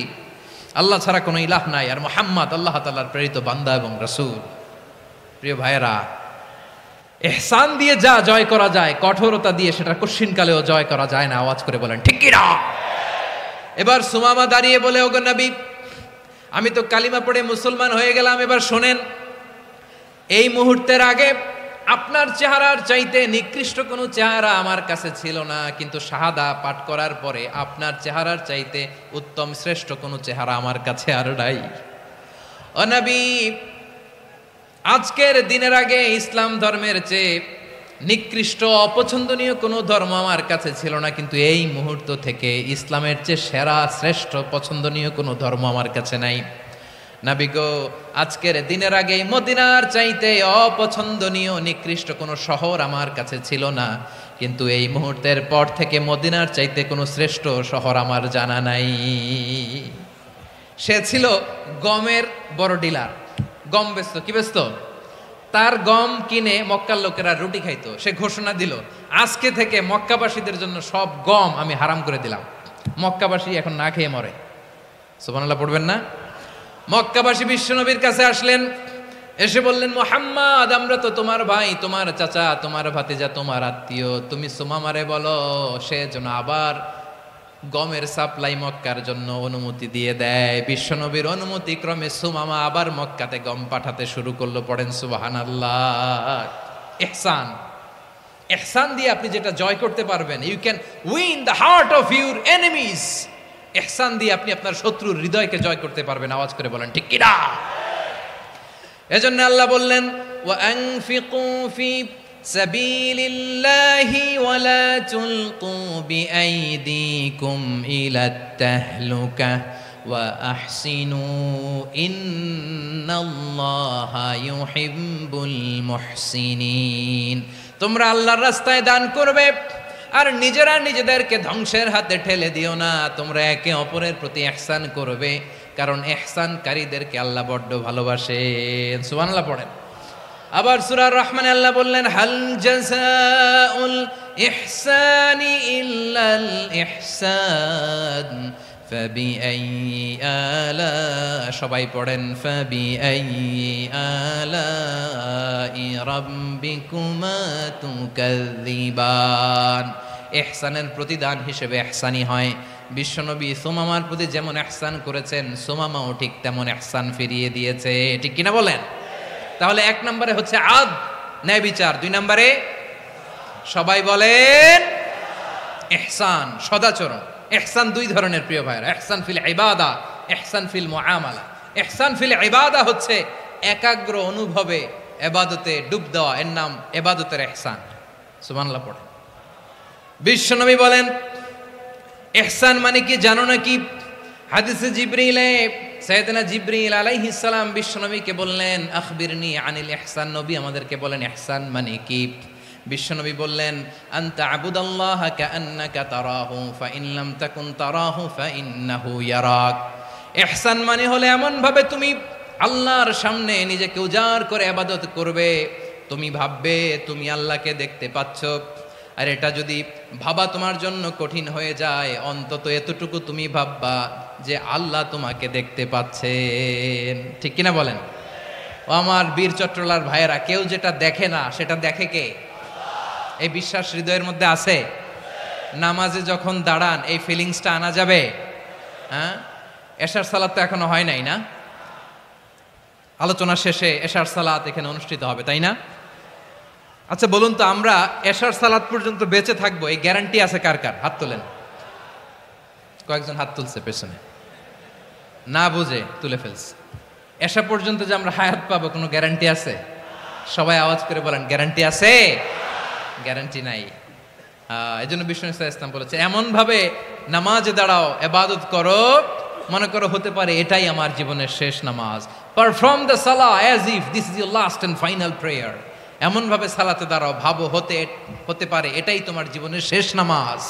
আল্লাহ ছাড়া কোনো ইলাহ নাই, আর মুহাম্মদ আল্লাহ তাআলার প্রেরিত বান্দা এবং রাসূল। প্রিয় ভাইয়েরা, ইহসান দিয়ে যা জয় করা যায়, কঠোরতা দিয়ে সেটা কঠিনকালেও জয় করা যায় না। আওয়াজ করে বলেন ঠিক কি না? এবার সুমামা দাঁড়িয়ে বলে ওগো নবী, আমি তো কালিমা পড়ে মুসলমান হয়ে গেলাম, এবার শোনেন, এই মুহূর্তের আগে আপনার চেহারার চাইতে নিকৃষ্ট কোনো চেহারা আমার কাছে ছিল না, কিন্তু শাহাদা পাঠ করার পরে আপনার চেহারার চাইতে উত্তম শ্রেষ্ঠ কোনো চেহারা আমার কাছে আর নাই। ও নবী, আজকের দিনের আগে ইসলাম ধর্মের চেয়ে নিকৃষ্ট অপছন্দনীয় কোনো ধর্ম আমার কাছে ছিল না, কিন্তু এই মুহূর্ত থেকে ইসলামের চেয়ে সেরা শ্রেষ্ঠ পছন্দনীয় কোনো ধর্ম আমার কাছে নাই। নবী গো, আজকের দিনের আগে মদিনার চাইতে অপছন্দনীয় নিকৃষ্ট কোনো শহর আমার কাছে ছিল না, কিন্তু এই মুহূর্তের পর থেকে মদিনার চাইতে কোনো শ্রেষ্ঠ শহর আমার জানা নাই। সে ছিল গমের বড় ডিলার, গম বেচত। কি বেচত? তার গম কিনে মক্কার লোকেরা রুটি খাইতো। সে ঘোষণা দিল, আজকে থেকে মক্কাবাসীদের জন্য সব গম আমি হারাম করে দিলাম, মক্কাবাসী এখন না খেয়ে মরে। সুবহানাল্লাহ পড়বেন না? মক্কাবাসী বিশ্বনবীর কাছে আসলেন, এসে বললেন মুহাম্মদ, আমরা তো তোমার ভাই, তোমার চাচা, তোমার ভাতিজা, তোমার আত্মীয়, তুমি সুমামারে বলো সে যেন আবার গমের সাপ্লাই মক্কার জন্য অনুমতি দিয়ে দেয়। বিশ্বনবীর অনুমতি ক্রমে সুমামা আবার মক্কাতে গম পাঠাতে শুরু করলো। পড়েন সুবহানাল্লাহ। ইহসান, ইহসান দিয়ে আপনি যেটা জয় করতে পারবেন, you can win the heart of your enemies. ইহসান দিয়ে আপনি আপনার শত্রুর হৃদয়কে জয় করতে পারবেন। আওয়াজ করে বলেন ঠিক কি না? এজন্য আল্লাহ বললেন ওয়া আনফিকু ফি সাবিলিল্লাহি ওয়া লা তুলকু বিআইদিকুম ইলাত তাহলুকা ওয়া আহসিনু ইন্নাল্লাহা ইউহিব্বুল মুহসিনিন। তোমরা আল্লাহর রাস্তায় দান করবে আর নিজেরা নিজেদেরকে ধ্বংসের হাতে ঠেলে দিও না। তোমরা একে অপরের প্রতি ইহসান করবে, কারণ ইহসানকারীদেরকে আল্লাহ বড্ড ভালোবাসেন। সুবহানাল্লাহ পড়েন। আবার সূরা রহমানে আল্লাহ বললেন হাল জাযাউল ইহসানি ইল্লাল ইহসান ফাবিআইয়ি আলা, সবাই পড়েন ফাবিআইয়ি আলাই রাব্বিকুমা তুকাযযিবান। ইহসানের প্রতিদান হিসেবে ইহসানি হয়, বিশ্বনবী সুমামার প্রতি যেমন ইহসান করেছেন, সুমামাও ঠিক তেমন ইহসান ফিরিয়ে দিয়েছে। ঠিক কিনা বলেন? তাহলে 1 নম্বরে হচ্ছে আদ, ন্যায় বিচার। 2 নম্বরে সবাই বলেন ইহসান, সদাচরণ। ইহসান 2 ধরনের প্রিয় ভাইরা, ইহসান ফিল ইবাদা, ইহসান ফিল মুআমালা। ইহসান ফিল ইবাদা হচ্ছে একাগ্র অনুভবে ইবাদতে ডুব দেওয়া, এর নাম ইবাদতের ইহসান। সুবহানাল্লাহ পড়ে। বিশ্বনবী বলেন ইহসান মানে কি জানো নাকি? হাদিসে জিবরিলে সাইয়েদনা জিবরিল আলাইহিস সালাম বিশ্বনবীকে বললেন আখবিরনি আনিল ইহসান। নবী আমাদেরকে বলেন ইহসান মানে কি? বিশ্বনবী বললেন আনতা আবুদাল্লাহা কাআন্নাকা তারাহু ফাইন লাম তাকুন তারাহু ফাইন্নাহু ইয়ারাক। ইহসান মানে হলো এমন ভাবে তুমি আল্লাহর সামনে নিজেকে উজাড় করে ইবাদত করবে, তুমি ভাববে তুমি আল্লাহকে দেখতে পাচ্ছ। আর এটা যদি ভাবা তোমার জন্য কঠিন হয়ে যায়, অন্তত এতটুকু তুমি ভাববা যে আল্লাহ তোমাকে দেখতে পাচ্ছেন। ঠিক কিনা বলেন? ও আমার বীর চট্টলার ভাইয়েরা, কেউ যেটা দেখে না সেটা দেখে কে? এই বিশ্বাস হৃদয়ের মধ্যে আছে? নামাজে যখন দাঁড়ান এই ফিলিংসটা আনা যাবে? হ্যাঁ, এশার সালাত তো এখনো হয় নাই না? আলোচনা শেষে এশার সালাত এখানে অনুষ্ঠিত হবে, তাই না? আচ্ছা বলুন তো, আমরা এশার সালাত পর্যন্ত বেঁচে থাকবো এই গ্যারান্টি আছে কার কার? হাত তোলেন। কয়েকজন হাত তুলছে পেছনে, না বুঝে তুলে ফেলছে। এশা পর্যন্ত যে আমরা হায়াত পাবো কোনো গ্যারান্টি আছে? সবাই আওয়াজ করে বলেন গ্যারান্টি আছে? গ্যারান্টি নাই। এই জন্য বিষ্ণু ইসলাম বলেছে এমন ভাবে নামাজে দাঁড়াও, ইবাদত করো, মনে করো হতে পারে এটাই আমার জীবনের শেষ নামাজ। পারফর্ম দ্য সালাহ as if this is your last and final prayer. এমন ভাবে সালাতে দাঁড়াও, ভাবো হতে পারে এটাই তোমার জীবনের শেষ নামাজ।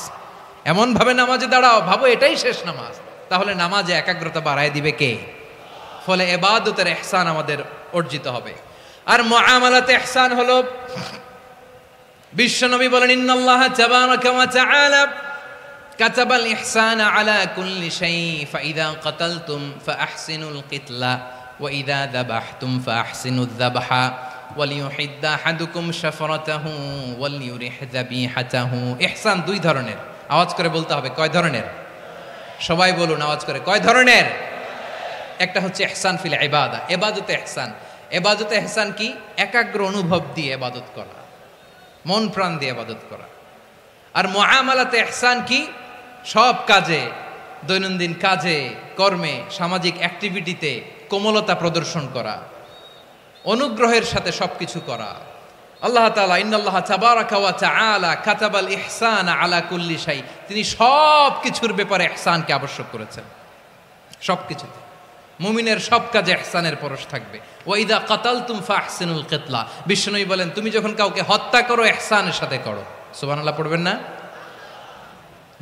এমন ভাবে নামাজে দাঁড়াও, ভাবো এটাই শেষ নামাজ। তাহলে নামাজে একাগ্রতা বাড়ায় দিবে কে? ফলে ইবাদতের ইহসান আমাদের অর্জিত হবে। আর মুআমালাতে ইহসান হলো, বিশ্বনবী বলেন ইন্নাল্লাহা তাবারাকা ওয়া তাআলা কাতাবাল ইহসানা আলা কুল্লি শাই ফাইদা কাতালতুম ফাআহসিনুল কিতলা ওয়া ইযা যাবাহতুম ফাআহসিনুয যাবহা ওয়ালিউহিদ্দা আহাদুকুম শাফরাতাহু ওয়ালিউরিহ যাবিহাতাহু। ইহসান 2 ধরনের। আওয়াজ করে বলতে হবে কয় ধরনের? সবাই বলুন আওয়াজ করে, কয় ধরনের? একটা হচ্ছে ইহসান ফিল ইবাদা, ইবাদতে ইহসান। ইবাদতে ইহসান কি? একাগ্র অনুভব দিয়ে ইবাদত করা, মন প্রাণ দিয়ে ইবাদত করা। আর মুআমালাতে ইহসান কি? সব কাজে, দৈনন্দিন কাজে, কর্মে, সামাজিক অ্যাক্টিভিটিতে কোমলতা প্রদর্শন করা, অনুগ্রহের সাথে সবকিছু করা। আল্লাহ তাআলা ইন্নাল্লাহা তাবারাকা ওয়া তাআলা কাতাবাল ইহসানা আলা কুল্লি শাই, তিনি সব কিছুর ব্যাপারে ইহসানকে আবশ্যক করেছেন। সবকিছুতে মুমিনের সব কাজে ইহসানের পরশ থাকবে। ওয়া ইযা কাতালতুম ফাহসিনুল কিতলা, বিশ্বনবী বলেন তুমি যখন কাউকে হত্যা করো ইহসানের সাথে করো। সুবহানাল্লাহ পড়বেন না?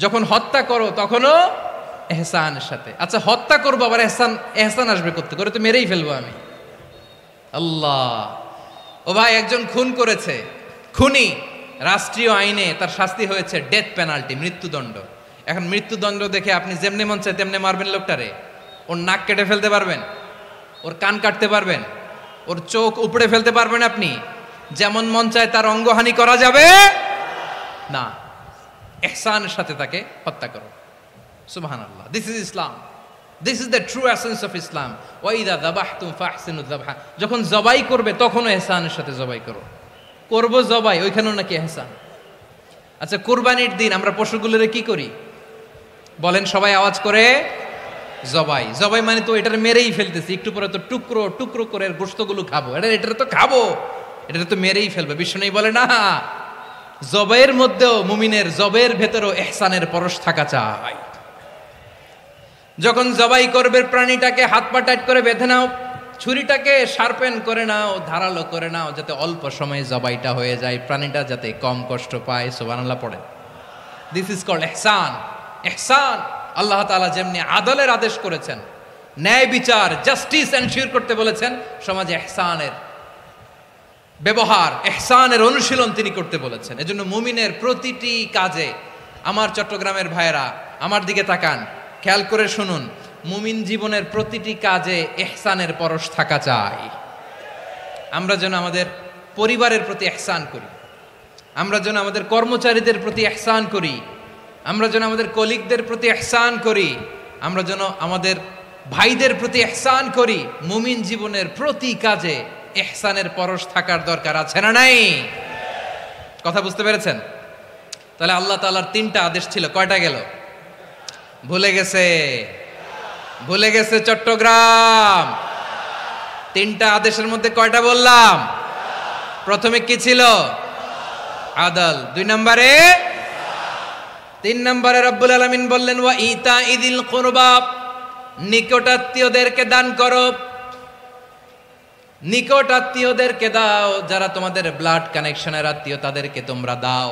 যখন হত্যা করো তখনও ইহসানের সাথে। আচ্ছা হত্যা করবো আবার ইহসান আসবে করতে করে, তো মেরেই ফেলবো আমি। আল্লাহ, ও ভাই একজন খুন করেছে, খুনি, রাষ্ট্রীয় আইনে তার শাস্তি হয়েছে ডেথ পেনাল্টি, মৃত্যুদণ্ড। এখন মৃত্যুদণ্ড দেখে আপনি যেমনি মন চায় তেমনি মারবেন লোকটারে? ওর নাক কেটে ফেলতে পারবেন? ওর কান কাটতে পারবেন? ওর চোখ উপড়ে ফেলতে পারবেন আপনি? যেমন মন চায় তার অঙ্গহানি করা যাবে না। ইহসানের সাথে তাকে হত্যা করো। সুবহানাল্লাহ, this is Islam, this is the true essence of Islam. ওয়া ইযা যাবাহতুম ফাহসিনুয যাবহা, যখন জবাই করবে তখনও ইহসানের সাথে জবাই করো। করব জবাই, ওইখানেও নাকি ইহসান। আচ্ছা কুরবানির দিন আমরা পশুগুলোরে কি করি বলেন সবাই আওয়াজ করে? জবাই। জবাই মানে তো এটারে মেরেই ফেলতেছি, একটু পরে তো টুকরো টুকরো করে গোশতগুলো খাবো, এটারে তো খাবো, এটারে তো মেরেই ফেলবে। বিষ্ণু বলে না, জবাইয়ের মধ্যেও মুমিনের জবের ভেতরেও ইহসানের পরশ থাকা চাই। যখন জবাই করবে প্রাণীটাকে হাত পা টাইট করে বেঁধে নাও, ছুরিটাকে শার্পেন করে নাও, ধারালো করে নাও, যাতে অল্প সময়ে জবাইটা হয়ে যায়, প্রাণীটা যাতে কম কষ্ট পায়। সুবহানাল্লাহ পড়ে। দিস ইজ কল্ড ইহসান। ইহসান আল্লাহ তাআলা যেমনি আদলের আদেশ করেছেন, ন্যায় বিচার, জাস্টিস এনশিওর করতে বলেছেন, সমাজে ইহসানের ব্যবহার, ইহসানের অনুশীলন তিনি করতে বলেছেন। এজন্য মুমিনের প্রতিটি কাজে, আমার চট্টগ্রামের ভাইয়েরা আমার দিকে তাকান, খেয়াল করে শুনুন, মুমিন জীবনের প্রতিটি কাজে ইহসানের পরশ থাকা চাই। আমরা যেন আমাদের পরিবারের প্রতি ইহসান করি, আমরা যেন আমাদের কর্মচারীদের প্রতি ইহসান করি, আমরা যেন আমাদের কলিগদের প্রতি ইহসান করি, আমরা যেন আমাদের ভাইদের প্রতি ইহসান করি। মুমিন জীবনের প্রতি কাজে ইহসানের পরশ থাকার দরকার আছে না নাই? কথা বুঝতে পেরেছেন? তাহলে আল্লাহ তাআলার 3টা আদেশ ছিল, কয়টা গেল? ভুলে গেছে চট্টগ্রাম। 3টা আদেশের মধ্যে কয়টা বললাম? প্রথমে কি ছিল? আদল। 2 নম্বরে 3 নম্বরে রব্বুল আলামিন বললেন ওয়া ইতা ইদিল কুরবা, নিকটাত্মীয়দেরকে দান করো। নিকটাত্মীয়দেরকে দাও, যারা তোমাদের ব্লাড কানেকশনের আত্মীয় তাদেরকে তোমরা দাও।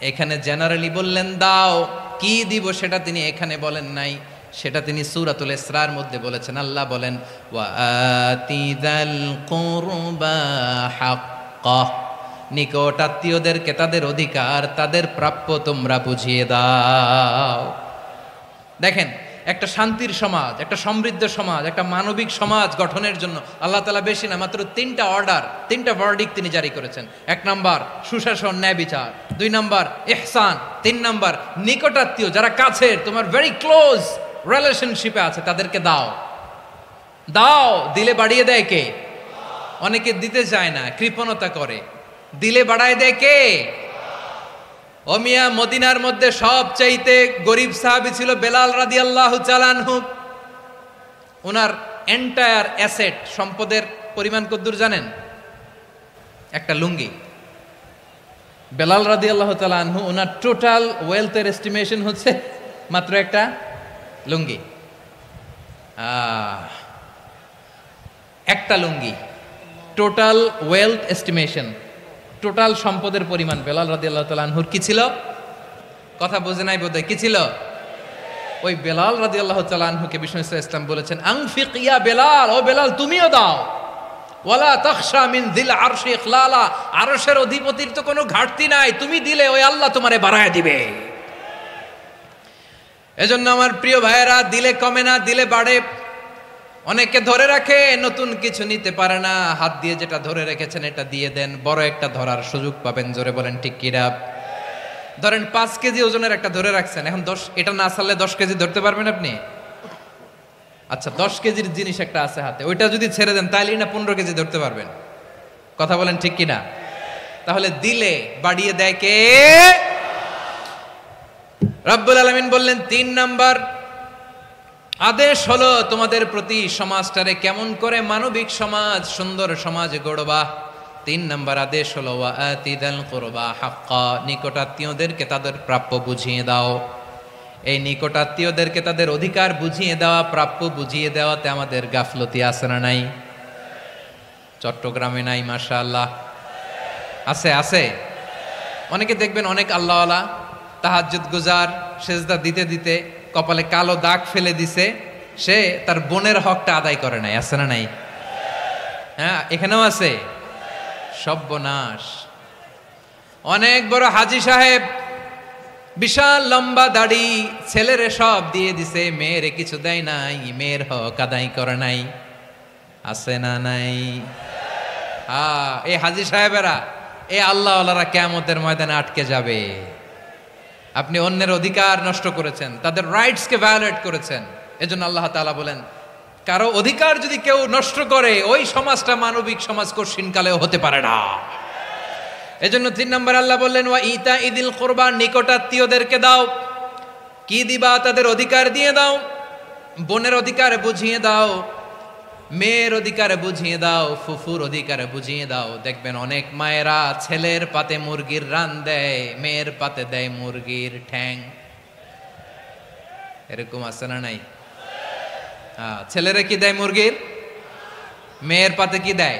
এখানে জেনারেলি বললেন দাও, কি দিব সেটা তিনি এখানে বলেন নাই, সেটা তিনি সূরাতুল ইসরার মধ্যে বলেছেন। আল্লাহ বলেন ওয়া আতিযাল কুরবা হাক্কাহ, নিকটাত্মীয়দেরকে তাদের অধিকার, তাদের প্রাপ্য তোমরা বুঝিয়ে দাও। দেখেন, একটা শান্তির সমাজ, একটা সমৃদ্ধ সমাজ, একটা মানবিক সমাজ গঠনের জন্য আল্লাহ তাআলা বেশি না, মাত্র 3টা অর্ডার, 3টা ভার্ডিক্ট তিনি জারি করেছেন। 1 নাম্বার সুশাসন, ন্যায় বিচার। 2 নাম্বার ইহসান। 3 নাম্বার নিকটাত্মীয়, যারা কাছের, তোমার ভেরি ক্লোজ রিলেশনশিপে আছে, তাদেরকে দাও। দিলে বাড়িয়ে দেয় কে? অনেকে দিতে চায় না, কৃপণতা করে। দিলে বাড়ায় দেয় কে? ও মিয়া, মদিনার মধ্যে সবচাইতে গরিব সাহাবী ছিল বেলাল রাদিয়াল্লাহু তাআলা আনহু। ওনার এন্টায়ার অ্যাসেট, সম্পদের পরিমাণ কতদূর জানেন? একটা লুঙ্গি। বেলাল রাদিয়াল্লাহু তাআলা আনহু, ওনার টোটাল ওয়েলথের এস্টিমেশন হচ্ছে মাত্র একটা লুঙ্গি। একটা লুঙ্গি, টোটাল ওয়েলথ এস্টিমেশন, টোটাল সম্পদের পরিমাণ বেলাল রাদিয়াল্লাহু তাআলা আনহুর কি ছিল? কথা বোঝে নাই বোধহয়। কি ছিল? ওই বেলাল রাদিয়াল্লাহু তাআলা আনহুকে বিষ্ণু ইসলাম বলেছেন আনফিক ইয়া বেলাল, ও বেলাল তুমিও দাও। ওয়ালা তাখশা মিন যিল আরশি ইখলালা, আরশের অধিপতির তো কোনো ঘাটতি নাই, তুমি দিলে ওই আল্লাহ তোমারে বাড়ায় দিবে। এজন্য আমার প্রিয় ভাইয়েরা, দিলে কমে না, দিলে বাড়ে। অনেকে ধরে রাখে, নতুন কিছু নিতে পারে না, হাত দিয়ে যেটা ধরে রেখেছেন এটা দিয়ে দেন, বড় একটা ধরার সুযোগ পাবেন। জোরে বলেন ঠিক কিনা? ধরেন 5 কেজি ওজনের একটা ধরে রাখছেন, এখন 10, এটা না ছাড়লে 10 কেজি ধরতে পারবেন আপনি? আচ্ছা, 10 কেজির জিনিস একটা আছে হাতে, ওইটা যদি ছেড়ে দেন তাইলে না 15 কেজি ধরতে পারবেন? কথা বলেন ঠিক কিনা? তাহলে দিলে বাড়িয়ে দেয় কে? রব্বুল আলামিন বললেন 3 নাম্বার আদেশ হলো তোমাদের প্রতি সমাজটারে কেমন করে মানবিক সমাজ, সুন্দর সমাজ গড়বা। 3 নাম্বার আদেশ হলো ওয়া আতিদাল কুরবা হাক্কা, নিকটাত্মীয়দেরকে তাদের প্রাপ্য বুঝিয়ে দাও। এই নিকটাত্মীয়দেরকে তাদের অধিকার বুঝিয়ে দেওয়া, প্রাপ্য বুঝিয়ে দেওয়াতে আমাদের গাফলতি আছে না নাই? চট্টগ্রামে নাই? মাশাআল্লাহ আছে। অনেকে দেখবেন অনেক আল্লাহওয়ালা, তাহাজ্জুদ গুজার, সেজদা দিতে দিতে কপালে কালো দাগ ফেলে দিছে, সে তার বোনের হকটা আদায় করে নাই। আছে না নাই? হ্যাঁ, এখানেও আছে। সর্বনাশ। অনেক বড় হাজী সাহেব, বিশাল লম্বা দাড়ি, ছেলেরে সব দিয়ে দিছে, মেয়েরে কিছু দেয় নাই, মেয়ের হক আদায় করে নাই। আছে না নাই? এই হাজী সাহেবেরা, এই আল্লাহওয়ালারা কিয়ামতের ময়দানে আটকে যাবে। আপনি অন্যের অধিকার নষ্ট করেছেন, তাদের রাইটসকে ভায়োলেট করেছেন। এজন্য আল্লাহ তাআলা বলেন, কারো অধিকার যদি কেউ নষ্ট করে, ওই সমাজটা মানবিক সমাজ কঠিনকালেও হতে পারে না। এজন্য 3 নম্বর আল্লাহ বললেন ওয়া ইতা ইদিল কুরবা, নিকটাত্মীয়দেরকে দাও। কি দিবা? তাদের অধিকার দিয়ে দাও। বোনের অধিকার বুঝিয়ে দাও, মেয়ের অধিকার বুঝিয়ে দাও, ফুফুর অধিকার বুঝিয়ে দাও। দেখবেন অনেক মায়েরা ছেলের পাতে মুরগির রান দেয়, মেয়ের পাতে দেয় মুরগির ঠ্যাং। এরকম আছে না নাই? ছেলেরা কি দেয়? মুরগির। মেয়ের পাতে কি দেয়?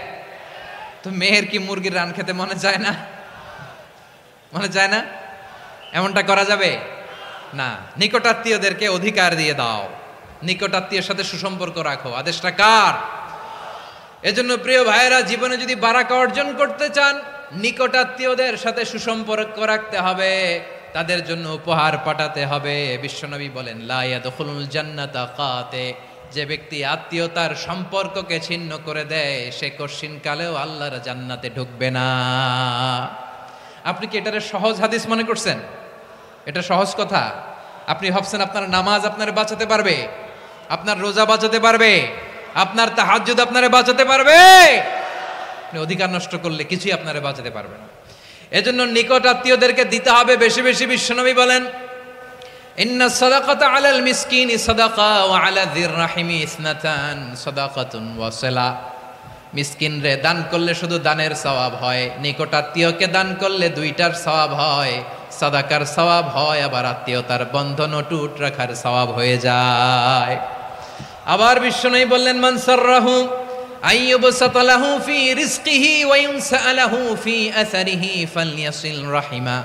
তো মেয়ের কি মুরগির রান খেতে মনে চায় না? মনে চায় না? এমনটা করা যাবে না। নিকটাত্মীয়দেরকে অধিকার দিয়ে দাও, নিকটাত্মীয়ের সাথে সুসম্পর্ক রাখো। আদেশটা কার? এজন্য প্রিয় ভাইয়েরা, জীবনে যদি বারাকা অর্জন করতে চান, নিকটাত্মীয়দের সাথে সুসম্পর্ক রাখতে হবে, তাদের জন্য উপহার পাঠাতে হবে। বিশ্বনবী বলেন লা ইয়াদখুলুল জান্নাতা কাতে, যে ব্যক্তি আত্মীয়তার সম্পর্ককে ছিন্ন করে দেয়, সে কঠিনকালেও আল্লাহর জান্নাতে ঢুকবে না। আপনি কি এটারে সহজ হাদিস মনে করছেন? এটা সহজ কথা। আপনি ভাবছেন আপনার নামাজ আপনারে বাঁচাতে পারবে, আপনার রোজা বাঁচাতে পারবে, আপনার তাহাজ্জুদ আপনারে বাঁচাতে পারবে? আপনি অধিকার নষ্ট করলে কিছুই আপনারে বাঁচাতে পারবে না। এজন্য নিকট আত্মীয়দেরকে দিতে হবে বেশি বেশি। বিশ্বনবী বলেন, ইন্না সাদাকাতা আলাল মিসকিনি সাদাকা ওয়া আলা যির রাহিমি ইসনাতান সাদাকাতুন ওয়া সিলা। মিসকিন রে দান করলে শুধু দানের সওয়াব হয়, নিকট আত্মীয়কে দান করলে দুইটার সওয়াব হয়, সাদাকার সওয়াব হয়, আবার আত্মীয়তার বন্ধন অটুট রাখার সওয়াব হয়ে যায়। আবার বিশ্বনবী বললেন, মান সাররাহু আইয়ুবসাতা লাহু ফি রিজকিহি ওয়া ইউনসা লাহু ফি আসারিহি ফালইয়াসিল রাহিমা।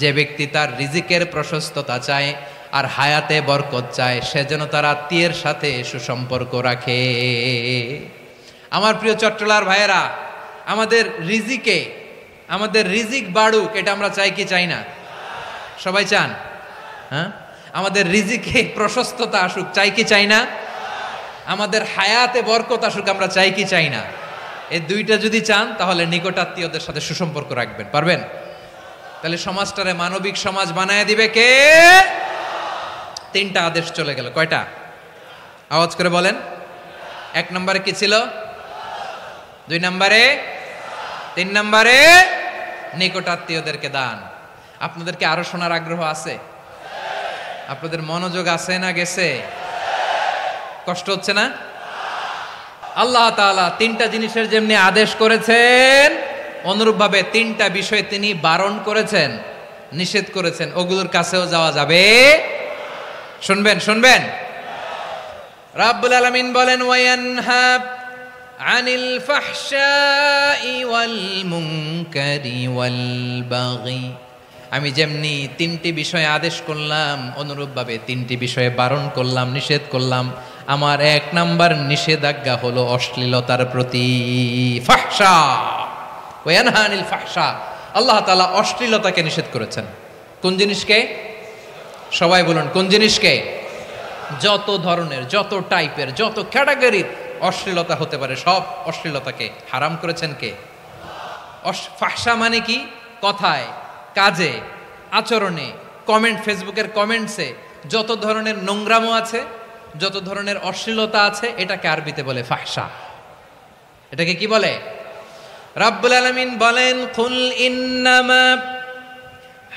যে ব্যক্তি তার রিজিকের প্রশস্ততা চায় আর হায়াতে বরকত চায়, সে যেন তার আত্মীয়ের সাথে সুসম্পর্ক রাখে। আমার প্রিয় চট্টলার ভাইয়েরা, আমাদের রিজিক বাড়ুক, এটা আমরা চাই কি চাই না? সবাই চান? হ্যাঁ, আমাদের রিজিকে প্রশস্ততা আসুক, চাই কি চাই না? আমাদের হায়াতে বরকত আসুক, আমরা চাই কি চাই না? এই দুইটা যদি চান তাহলে নিকট আত্মীয়দের সাথে সুসম্পর্ক রাখবেন, পারবেন? তাহলে সমাজটারে মানবিক সমাজ বানায় দিবে কে? তিনটা আদেশ চলে গেল। কয়টা? আওয়াজ করে বলেন। 1 নম্বরে কি ছিল? 2 নম্বরে, 3 নম্বরে নিকট আত্মীয়দেরকে দান। আপনাদেরকে আরো শোনার আগ্রহ আছে? আপনাদের মনোযোগ আছে না গেছে? কষ্ট হচ্ছে না? আল্লাহ তাআলা 3টা জিনিসের যেমনি আদেশ করেছেন, অনুরূপভাবে 3টা বিষয় তিনি বারণ করেছেন, নিষেধ করেছেন। ওগুলোর কাছেও যাওয়া যাবে। শুনবেন। রাব্বুল আলামিন বলেন, ওয়ায়ানহা আনিল ফাহশাই ওয়াল মুনকারি ওয়াল বাগি। আমি যেমনি 3টি বিষয়ে আদেশ করলাম, অনুরূপভাবে 3টি বিষয়ে বারণ করলাম, নিষেধ করলাম। আমার 1 নাম্বার নিষেধাজ্ঞা হলো অশ্লীলতার প্রতি। ফাহশা, ওয়ায়ানহা আনিল ফাহশা। আল্লাহ তাআলা অশ্লীলতাকে নিষেধ করেছেন। কোন জিনিসকে? সবাই বলুন, কোন জিনিসকে? যত ধরনের, যত টাইপের, যত ক্যাটাগরির অশ্লীলতা হতে পারে, সব অশ্লীলতাকে হারাম করেছেন কে? ফাহশা মানে কি? কথায়, কাজে, আচরণে, কমেন্ট, ফেসবুকের কমেন্টসে যত ধরনের নোংরামো আছে, যত ধরনের অশ্লীলতা আছে, এটাকে আরবিতে বলে ফাহশা। এটাকে কি বলে? রাব্বুল আলামিন বলেন, কুল ইন্নামা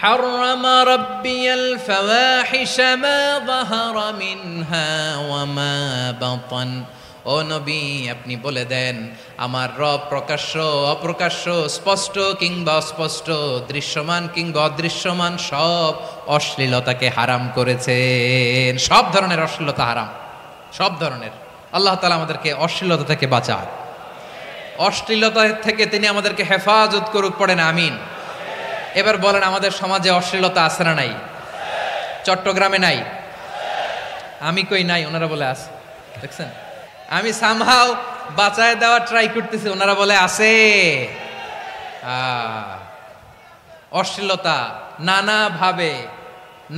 হাররামা রাব্বিয়াল ফাওয়াহিশা মা যাহারা মিনহা ওয়া মা বাতান। ও নবী, আপনি বলে দেন, আমার রব প্রকাশ্য অপ্রকাশ্য, স্পষ্ট কিংবা অস্পষ্ট, দৃশ্যমান কিংবা অদৃশ্যমান সব অশ্লীলতাকে হারাম করেছেন। সব ধরনের অশ্লীলতা হারাম, সব ধরনের। আল্লাহ তাআলা আমাদেরকে অশ্লীলতা থেকে বাঁচান, অশ্লীলতা থেকে তিনি আমাদেরকে হেফাজত করুক। পড়েন আমিন। এবার বলেন, আমাদের সমাজে অশ্লীলতা আছে না নাই? চট্টগ্রামে নাই? আমি কই নাই, ওনারা বলে আছে। দেখছেন, আমি সামহাও বাঁচায় দেওয়া ট্রাই করতেছি, ওনারা বলে আছে। অশ্লীলতা নানা ভাবে,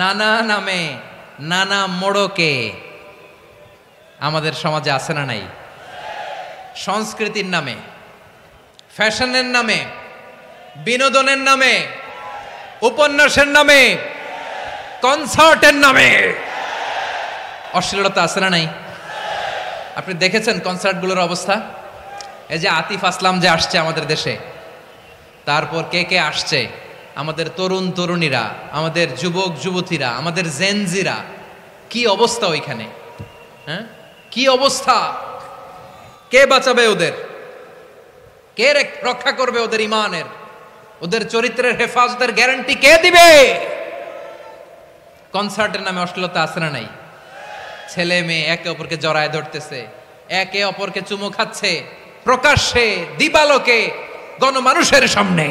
নানা নামে, নানা মোড়কে আমাদের সমাজে আছে না নাই? সংস্কৃতির নামে, ফ্যাশনের নামে, বিনোদনের নামে, উপন্যাসের নামে, কনসার্টের নামে অশ্লীলতা আছে না নাই? আপনি দেখেছেন কনসার্টগুলোর অবস্থা? এই যে আতিফ আসলাম যে আসছে আমাদের দেশে, তারপর কে কে আসছে, আমাদের তরুণ তরুণীরা, আমাদের যুবক যুবতীরা, আমাদের জেনজিরা, কি অবস্থা ওইখানে? হ্যাঁ, কি অবস্থা? কে বাঁচাবে ওদের? কে রক্ষা করবে ওদের ইমানের, ওদের চরিত্রের হেফাজতের গ্যারান্টি কে দিবে? কনসার্টের নামে অশ্লীলতা আছে না নাই? ছেলে মেয়ে একে অপরকে জড়ায় ধরতেছে, একে অপরকে চুমু খাচ্ছে, প্রকাশ্যে দিবালোকে গণমানুষের সামনে।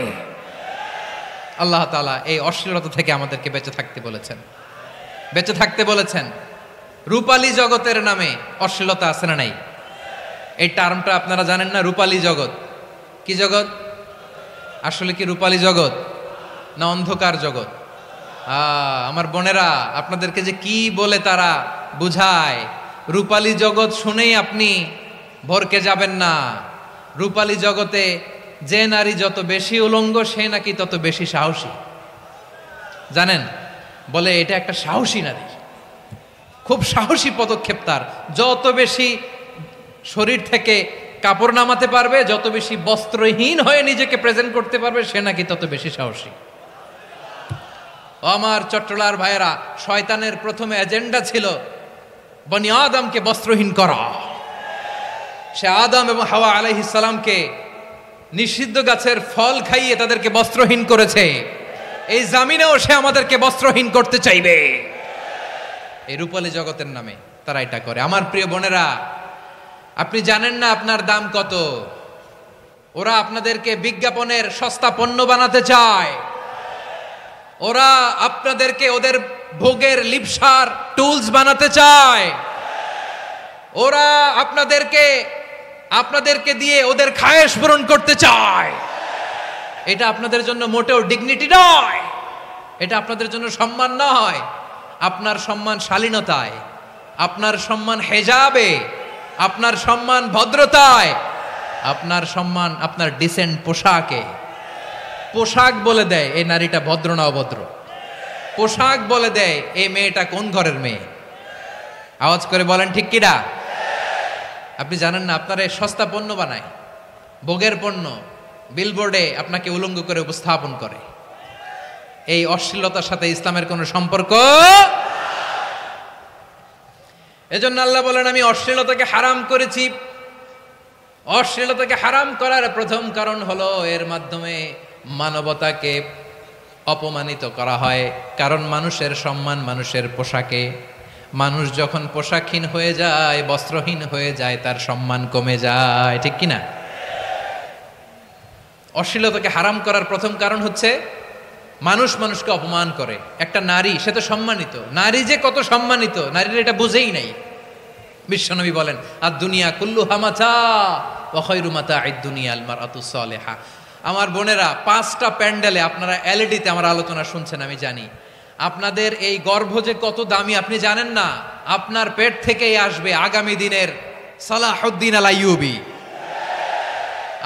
আল্লাহ তাআলা এই অশ্লীলতা থেকে আমাদেরকে বেঁচে থাকতে বলেছেন, বেঁচে থাকতে বলেছেন। রূপালী জগতের নামে অশ্লীলতা আছে না নাই? এই টার্মটা আপনারা জানেন না? রূপালী জগৎ কি জগৎ? আসলে কি রূপালী জগৎ না অন্ধকার জগৎ? আমার বোনেরা, আপনাদেরকে যে কি বলে তারা বুঝায়, রূপালী জগৎ শুনেই আপনি ভরকে যাবেন না। রূপালী জগতে যে নারী যত বেশি উলঙ্গ, সে নাকি তত বেশি সাহসী। জানেন, বলে এটা একটা সাহসী নারী, খুব সাহসী পদক্ষেপ তার। যত বেশি শরীর থেকে কাপড় নামাতে পারবে, যত বেশি বস্ত্রহীন হয়ে নিজেকে প্রেজেন্ট করতে পারবে, সে নাকি তত বেশি সাহসী। আমার চট্টলার ভাইয়েরা, শয়তানের প্রথমে এজেন্ডা ছিল বনি আদমকে বস্ত্রহীন করা। সে আদম এবং হাওয়া আলাইহিস সালামকে নিষিদ্ধ গাছের ফল খাইয়ে তাদেরকে বস্ত্রহীন করেছে। এই জামিনেও সে আমাদেরকে বস্ত্রহীন করতে চাইবে। এই রূপালী জগতের নামে তারা এটা করে। আমার প্রিয় বোনেরা, আপনি জানেন না আপনার দাম কত। ওরা আপনাদেরকে বিজ্ঞাপনের সস্তা পণ্য বানাতে চায়। ওরা আপনাদেরকে ওদের ভোগের লিপসার টুলস বানাতে চায়। ওরা আপনাদেরকে দিয়ে ওদের খায়েশ পূরণ করতে চায়। এটা আপনাদের জন্য মোটেও ডিগনিটি নয়, এটা আপনাদের জন্য সম্মান নয়। আপনার সম্মান শালীনতায়, আপনার সম্মান হেজাবে, আপনার সম্মান ভদ্রতায়, আপনার সম্মান আপনার ডিসেন্ট পোশাকে। পোশাক বলে দেয় এই নারীটা ভদ্র না অভদ্র। পোশাক বলে দেয় এই মেয়েটা কোন ঘরের মেয়ে। আওয়াজ করে বলেন ঠিক কিনা? আপনি জানেন না, আপনার এই সস্তা পণ্য বানায়, ভোগের পণ্য, বিলবোর্ডে আপনাকে উলঙ্গ করে উপস্থাপন করে। এই অশ্লীলতার সাথে ইসলামের কোনো সম্পর্ক। এজন্য আল্লাহ বলেন, আমি অশ্লীলতাকে হারাম করেছি। অশ্লীলতাকে হারাম করার প্রথম কারণ হলো এর মাধ্যমে মানবতাকে অপমানিত করা হয়। কারণ মানুষের সম্মান মানুষের পোশাকে। মানুষ যখন পোশাকহীন হয়ে যায়, বস্ত্রহীন হয়ে যায়, তার সম্মান কমে যায়, ঠিক কিনা? অশ্লীলতাকে হারাম করার প্রথম কারণ হচ্ছে মানুষ মানুষকে অপমান করে। একটা নারী, সে তো সম্মানিত। নারী যে কত সম্মানিত, নারীর এটা বুঝেই নাই। বিশ্বনবী বলেন, আর দুনিয়া কুল্লুহা মাতা ওয়া খায়রু মাতা'আদ দুনিয়া আল মারআতুস সালিহা। আমার বোনেরা, 5টা প্যান্ডেলে আপনারা এলইডিতে আমার আলোচনা শুনছেন, আমি জানি। আপনাদের এই গর্ভ যে কত দামি আপনি জানেন না। আপনার পেট থেকেই আসবে আগামী দিনের সালাহুদ্দিন আল আইয়ুবী।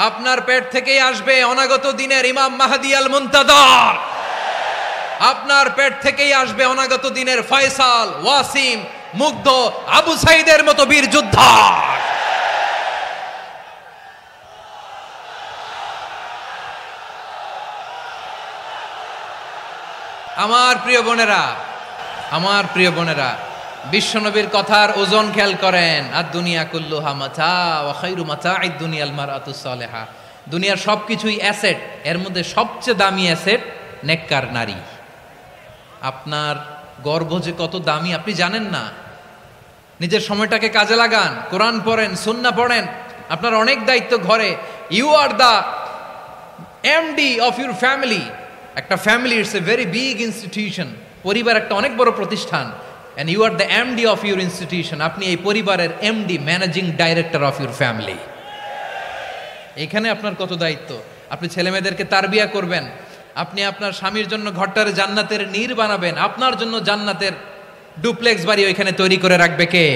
আপনার পেট থেকেই আসবে অনাগত দিনের ইমাম মাহদী আল মুনতাদর। আপনার পেট থেকেই আসবে অনাগত দিনের ফয়সাল, ওয়াসিম, মুগ্ধ, আবু সাইদের মতো বীর যোদ্ধা। আমার প্রিয় বোনেরা, আমার প্রিয় বোনেরা, বিশ্বনবীর কথার ওজন খেয়াল করেন। আর দুনিয়া কুল্লুহা মাতা ওয়া খায়রু মাতা'আদ দুনিয়াল মারআতুস সালিহা। দুনিয়ার সবকিছুই অ্যাসেট, এর মধ্যে সবচেয়ে দামি অ্যাসেট নেককার নারী। আপনার গর্ভ যে কত দামি আপনি জানেন না। নিজের সময়টাকে কাজে লাগান, কোরআন পড়েন, সুন্নাহ পড়েন। আপনার অনেক দায়িত্ব ঘরে। You are the MD of your family. একটা family it's a very big institution. পরিবার একটা অনেক বড় প্রতিষ্ঠান। and you are the MD of your institution. আপনি এই পরিবারের MD, managing director of your family. এখানে আপনার কত দায়িত্ব। আপনি ছেলেমেয়েদেরকে তারবিয়া করবেন। আপনি আপনার স্বামীর জন্য ঘরটার জান্নাতের নীর বানাবেন। আপনার জন্য জান্নাতের ডুপ্লেক্স বাড়ি ওইখানে তৈরি করে রাখবে কে?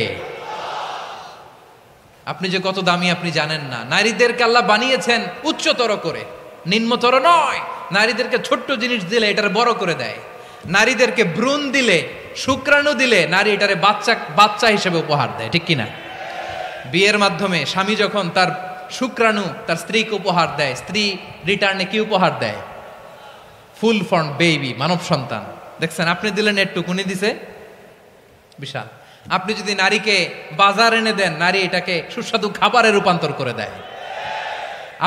আপনি যে কত দামি আপনি জানেন না। নারীদেরকে আল্লাহ বানিয়েছেন উচ্চতর করে, নিম্নতর নয়। নারীদেরকে ছোট্ট জিনিস দিলে এটার বড় করে দেয়। নারীদেরকে ভ্রূণ দিলে, শুক্রাণু দিলে নারী এটারে বাচ্চা হিসেবে উপহার দেয়, ঠিক কিনা? বিয়ের মাধ্যমে স্বামী যখন তার শুক্রাণু তার স্ত্রীকে উপহার দেয়, স্ত্রী রিটার্নে কি উপহার দেয়? ফুল ফর্ম বেবি, মানব সন্তান। দেখছেন, আপনি দিলেন একটু, উনি দিছে বিশাল। আপনি যদি নারীকে বাজার এনে দেন, নারী এটাকে সুস্বাদু খাবারে রূপান্তর করে দেয়।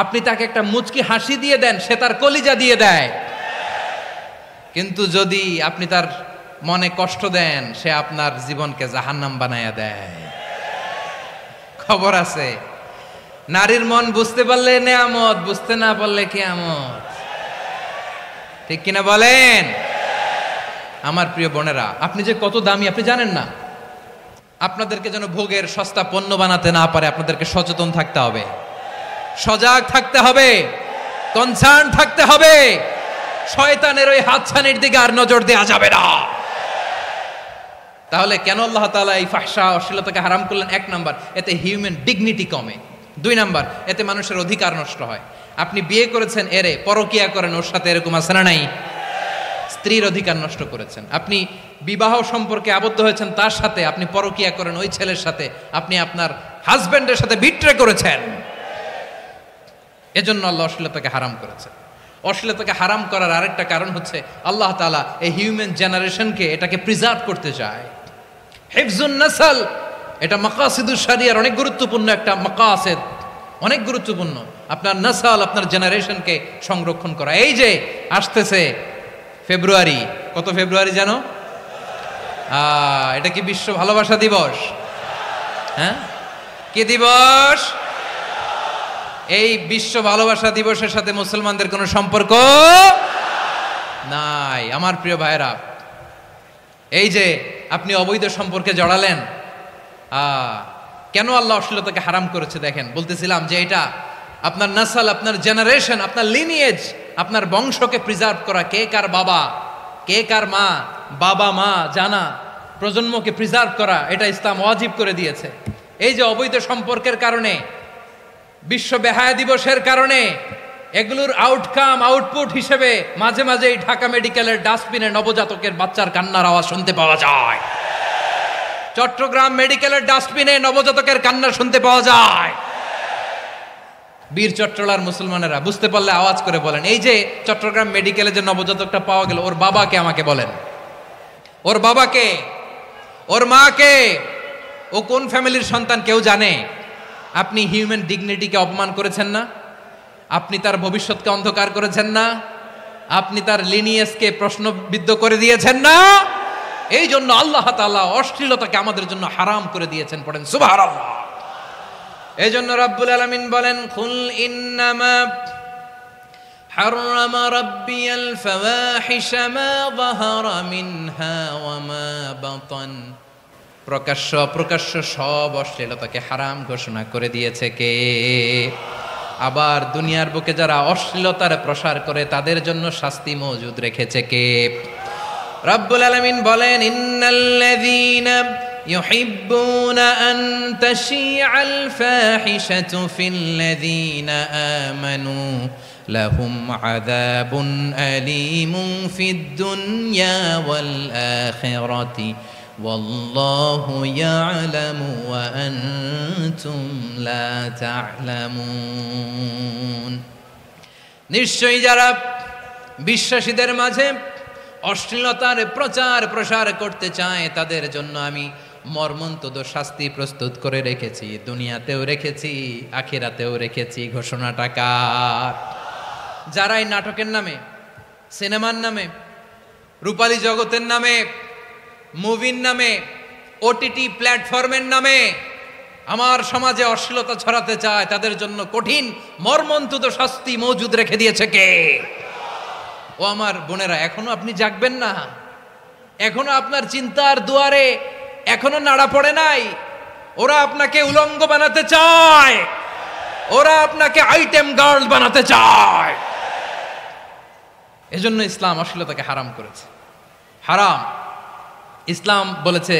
আপনি তাকে একটা মুচকি হাসি দিয়ে দেন, সে তার কলিজা দিয়ে দেয়। কিন্তু যদি আপনি তার মনে কষ্ট দেন, সে আপনার জীবনকে জাহান্নাম বানায়া দেয়। খবর আছে, নারীর মন বুঝতে পারলে নেয়ামত, বুঝতে না পারলে কিয়ামত, ঠিক কিনা বলেন? আমার প্রিয় বোনেরা, আপনি যে কত দামি আপনি জানেন না। আপনাদেরকে যেন ভোগের সস্তা পণ্য বানাতে না পারে, আপনাদেরকে সচেতন থাকতে হবে, সজাগ থাকতে হবে, কনসার্ন থাকতে হবে। শয়তানের ওই হাতছানির দিকে আর নজর দেওয়া যাবে না। তাহলে কেন আল্লাহ তাআলা এই ফাহশা, অশ্লীলতাকে হারাম করলেন? 1 নাম্বার, এতে হিউম্যান ডিগনিটি কমে। 2 নাম্বার, এতে মানুষের অধিকার নষ্ট হয়। আপনি বিয়ে করেছেন, এরে পরকিয়া করেন, ওর সাথে এরকম আছে না নাই? স্ত্রীর অধিকার নষ্ট করেছেন, আপনি বিবাহ সম্পর্কে আবদ্ধ হয়েছেন তার সাথে, আপনি পরকিয়া করেন ওই ছেলের সাথে, আপনি আপনার হাজবেন্ডের সাথে বিট্রে করেছেন। এজন্য আল্লাহ অশ্লীলতাকে হারাম করেছেন। অশ্লীলতাকে হারাম করার আরেকটা কারণ হচ্ছে আল্লাহ তাআলা এই হিউম্যান জেনারেশনকে এটাকে প্রিজার্ভ করতে চায়। হিফজুন নাসল, এটা মাকাসিদুশ শরিয়ার অনেক গুরুত্বপূর্ণ একটা মাকাসিদ, অনেক গুরুত্বপূর্ণ। আপনার নাসাল, আপনার জেনারেশনকে সংরক্ষণ করা। এই যে আসতেছে ফেব্রুয়ারি, কত ফেব্রুয়ারি জানো? এটা কি বিশ্ব ভালোবাসা দিবস? হ্যাঁ, কি দিবস? এই বিশ্ব ভালোবাসা দিবসের সাথে মুসলমানদের কোনো সম্পর্ক নাই। আমার প্রিয় ভাইরা, এই যে আপনি অবৈধ সম্পর্কে জড়ালেন, কেন আল্লাহ অশ্লীলতাকে হারাম করেছে দেখেন। বলতেছিলাম যে এটা আপনার নাসাল, আপনার জেনারেশন, আপনার লিনিয়েজ, আপনার বংশকে প্রিজার্ভ করা। কে কার বাবা, কে কার মা, বাবা মা জানা, প্রজন্মকে প্রিজার্ভ করা, এটা ইসলাম ওয়াজিব করে দিয়েছে। এই যে অবৈধ সম্পর্কের কারণে, বিশ্ব বেহায়া দিবসের কারণে, এগুলোর আউটকাম আউটপুট হিসেবে মাঝে মাঝে ঢাকা মেডিকেলের ডাস্টবিনে নবজাতকের বাচ্চার কান্নার আওয়াজ শুনতে পাওয়া যায়। চট্টগ্রাম মেডিকেলের ডাস্টবিনে নবজাতকের কান্না শুনতে পাওয়া যায়। বীর চট্টলার মুসলমানেরা বুঝতে পারলে আওয়াজ করে বলেন, এই যে চট্টগ্রাম মেডিকেলে যে নবজাতকটা পাওয়া গেল, ওর বাবাকে আমাকে বলেন, ওর বাবাকে, ওর মাকে, ও কোন ফ্যামিলির সন্তান কেউ জানে? আপনি হিউম্যান ডিগনিটিকে অপমান করেছেন না? আপনি তার ভবিষ্যৎকে অন্ধকার করেছেন না? আপনি তার লিনিয়েজকে প্রশ্নবিদ্ধ করে দিয়েছেন না? এই জন্য আল্লাহ তাআলা অশ্লীলতাকে আমাদের জন্য হারাম করে দিয়েছেন। পড়েন সুবহানাল্লাহ। এই জন্য রাব্বুল আলামিন বলেন, কুল ইন্নামা হারামা রাব্বিয়াল ফাওয়াহিশা মা যাহারা মিনহা ওয়া মা বাতান। প্রকাশ্য অপ্রকাশ্য সব অশ্লীলতাকে হারাম ঘোষণা করে দিয়েছে কে? আবার দুনিয়ার বুকে যারা অশ্লীলতার প্রসার করে তাদের জন্য শাস্তি মজুদ রেখেছে কে? রাব্বুল আলামিন বলেন, ইন্নাল্লাযীনা ইউহিব্বুনা আন তাশিআল ফাহিশাতু ফিল্লাযীনা আমানু লাহুম আযাবুন আলীমুন ফিদ দুনিয়া ওয়াল আখিরাতি ওয়াল্লাহু ইয়ালামু ওয়া আনতুম লা তা'লামুন। নিশ্চয়ই যারা বিশ্বাসীদের মাঝে অশ্লীলতার প্রচার প্রসার করতে চায় তাদের জন্য আমি মর্মন্তুদ শাস্তি প্রস্তুত করে রেখেছি, দুনিয়াতেও রেখেছি, আখিরাতেও রেখেছি। ঘোষণাটা কার? যারা এই নাটকের নামে, সিনেমার নামে, রূপালী জগতের নামে, মুভির নামে, ওটিটি প্ল্যাটফর্মের নামে আমার সমাজে অশ্লীলতা ছড়াতে চায় তাদের জন্য কঠিন মর্মন্তুদ শাস্তি মজুদ রেখে দিয়েছে কে? ও আমার বোনেরা, এখনো আপনি জাগবেন না? এখনো আপনার চিন্তার দুয়ারে এখনো নাড়া পড়ে নাই? ওরা আপনাকে উলঙ্গ বানাতে চায়, ওরা আপনাকে আইটেম গার্ল বানাতে চায়। এজন্য ইসলাম অশ্লীলতাকে হারাম করেছে। হারাম। ইসলাম বলেছে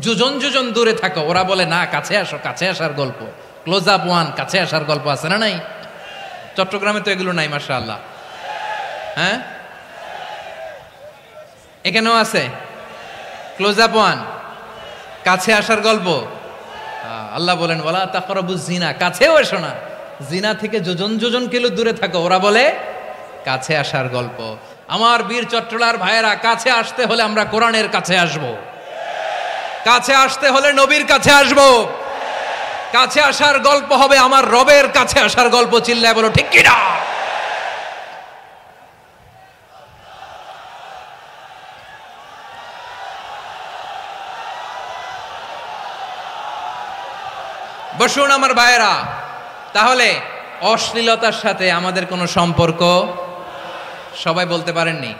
যোজন যোজন দূরে থাকো, ওরা বলে না কাছে আসো, কাছে আসার গল্প, ক্লোজ আপ ওয়ান, কাছে আসার গল্প আছে না নাই? চট্টগ্রামে তো এগুলো নাই মাশাআল্লাহ। হ্যাঁ, এখানেও আছে ক্লোজ আপ ওয়ান, কাছে আসার গল্প। আল্লাহ বলেন ওয়ালা তাকরাবুজ জিনা, কাছেও এসো না, জিনা থেকে যোজন যোজন কিলো দূরে থাকো, ওরা বলে কাছে আসার গল্প। আমার বীর চট্টলার ভাইয়েরা, কাছে আসতে হলে আমরা কোরআনের কাছে আসব, কাছে আসতে হলে নবীর কাছে আসব, কাছে আসার গল্প হবে আমার রবের কাছে আসার গল্প। চিল্লায় বলো ঠিক কিনা? বসুন আমার ভাইয়েরা। তাহলে অশ্লীলতার সাথে আমাদের কোনো সম্পর্ক? সবাই বলতে পারেননি,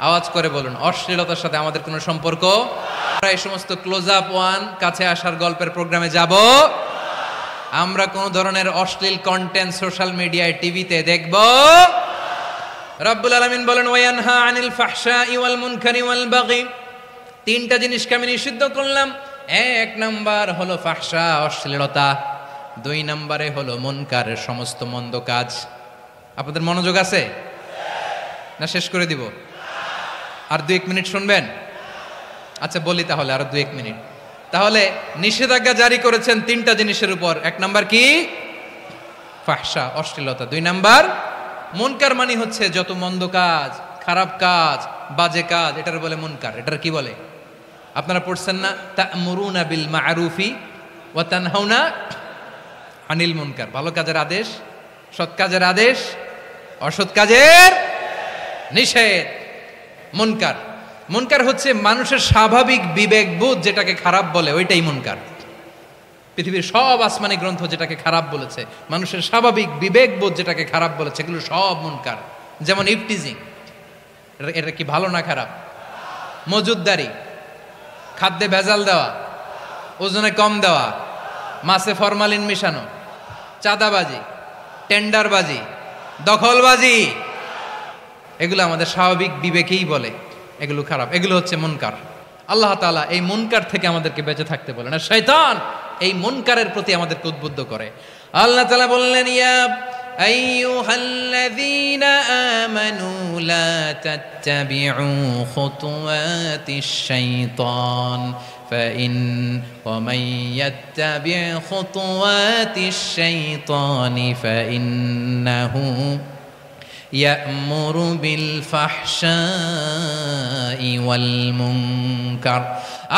আওয়াজ করে বলুন, অশ্লীলতার সাথে আমাদের কোনো সম্পর্ক? আমরা এই সমস্ত ক্লোজ আপ ওয়ান, কাছে আসার গল্পের প্রোগ্রামে যাব? আমরা কোন ধরনের অশ্লীল কন্টেন্ট সোশ্যাল মিডিয়ায়, টিভিতে দেখব? রব্বুল আলামিন বলেন ওয়ায়ানহা আনিল ফাহশাই ওয়াল মুনকারি ওয়াল বাগি। তিনটা জিনিসকে আমি নিষিদ্ধ করলাম। এক নাম্বার হলো ফাহশা, অশ্লীলতা। দুই নম্বরে হলো মুনকার, সমস্ত মন্দ কাজ। আপনাদের মনোযোগ আছে না? শেষ করে দিব? আর 2-1 মিনিট শুনবেন? আচ্ছা বলি তাহলে, আরো 2-1 মিনিট। তাহলে নিষেধাজ্ঞা জারি করেছেন 3টা জিনিসের উপর। 1 নাম্বার কি? ফাহশা, অশ্লীলতা। 2 নাম্বার মুনকার, মানে হচ্ছে যত মন্দ কাজ, খারাপ কাজ, বাজে কাজ, এটার বলে মুনকার। এটার কি বলে? আপনারা পড়ছেন না, তা'মুরুনা বিল মা'রুফি ওয়া তানহাউনা আনিল মুনকার। ভালো কাজের আদেশ, সৎ কাজের আদেশ, অসৎ কাজের নিষেধ। মুনকার, মুনকার হচ্ছে মানুষের স্বাভাবিক বিবেকবোধ যেটাকে খারাপ বলে, ওইটাই মুনকার। পৃথিবীর সব আসমানি গ্রন্থ যেটাকে খারাপ বলেছে, মানুষের স্বাভাবিক বিবেকবোধ যেটাকে খারাপ বলেছে, এগুলো সব মুনকার। যেমন ইফটিজিং, এটা কি ভালো না খারাপ? মজুদদারি, খাদ্যে ভেজাল দেওয়া, ওজনে কম দেওয়া, মাছে ফরমালিন মিশানো, চাঁদাবাজি, টেন্ডারবাজি, দখলবাজি, এগুলো আমাদের স্বাভাবিক বিবেকেই বলে এগুলো খারাপ, এগুলো হচ্ছে মুনকার। আল্লাহ তাআলা এই মুনকার থেকে আমাদেরকে বেঁচে থাকতে বলেন, আর শয়তান এই মুনকারের প্রতি আমাদেরকে উদ্বুদ্ধ করে। আল্লাহ তাআলা বললেন, ইয়া আইয়ুহাল্লাযীনা আমানু লা তাত্তাবিউ খুতুওয়াতিশ শাইতান ফাইন ওয়া মান ইয়াত্তাবি' খুতুওয়াতিশ শাইতানি ফাইন্নাহু ইয়া'মুরু বিল ফাহশাই ওয়াল মুনকার।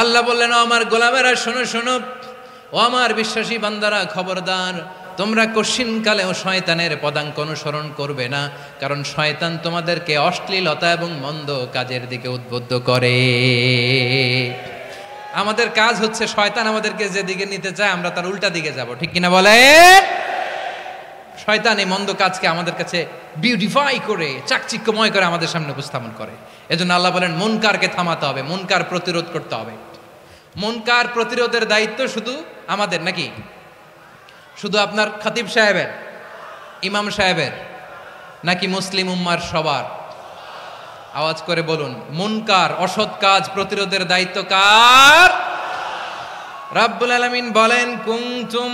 আল্লাহ বললেন, আমার গোলামেরা শোনো শোনো, ও আমার বিশ্বাসী বান্দারা খবরদার, তোমরা কশিনকালেও শয়তানের পদাঙ্ক অনুসরণ করবে না, কারণ শয়তান তোমাদেরকে অশ্লীলতা এবং মন্দ কাজের দিকে উদ্বুদ্ধ করে। আমাদের কাজ হচ্ছে শয়তান আমাদেরকে যেদিকে নিতে চায় আমরা তার উল্টা দিকে যাব, ঠিক কিনা বলে? শয়তান এই মন্দ কাজকে আমাদের কাছে বিউটিফাই করে, চাকচিক্যময় করে আমাদের সামনে উপস্থাপন করে। এজন্য আল্লাহ বলেন, মুনকারকে থামাতে হবে, মুনকার প্রতিরোধ করতে হবে। মুনকার প্রতিরোধের দায়িত্ব শুধু আমাদের নাকি? শুধু আপনার খতিব সাহেবের, ইমাম সাহেবের, নাকি মুসলিম উম্মার সবার? আওয়াজ করে বলুন, মুনকার, অসৎ কাজ প্রতিরোধের দায়িত্ব কার? রাব্বুল আলামিন বলেন, কুনতুম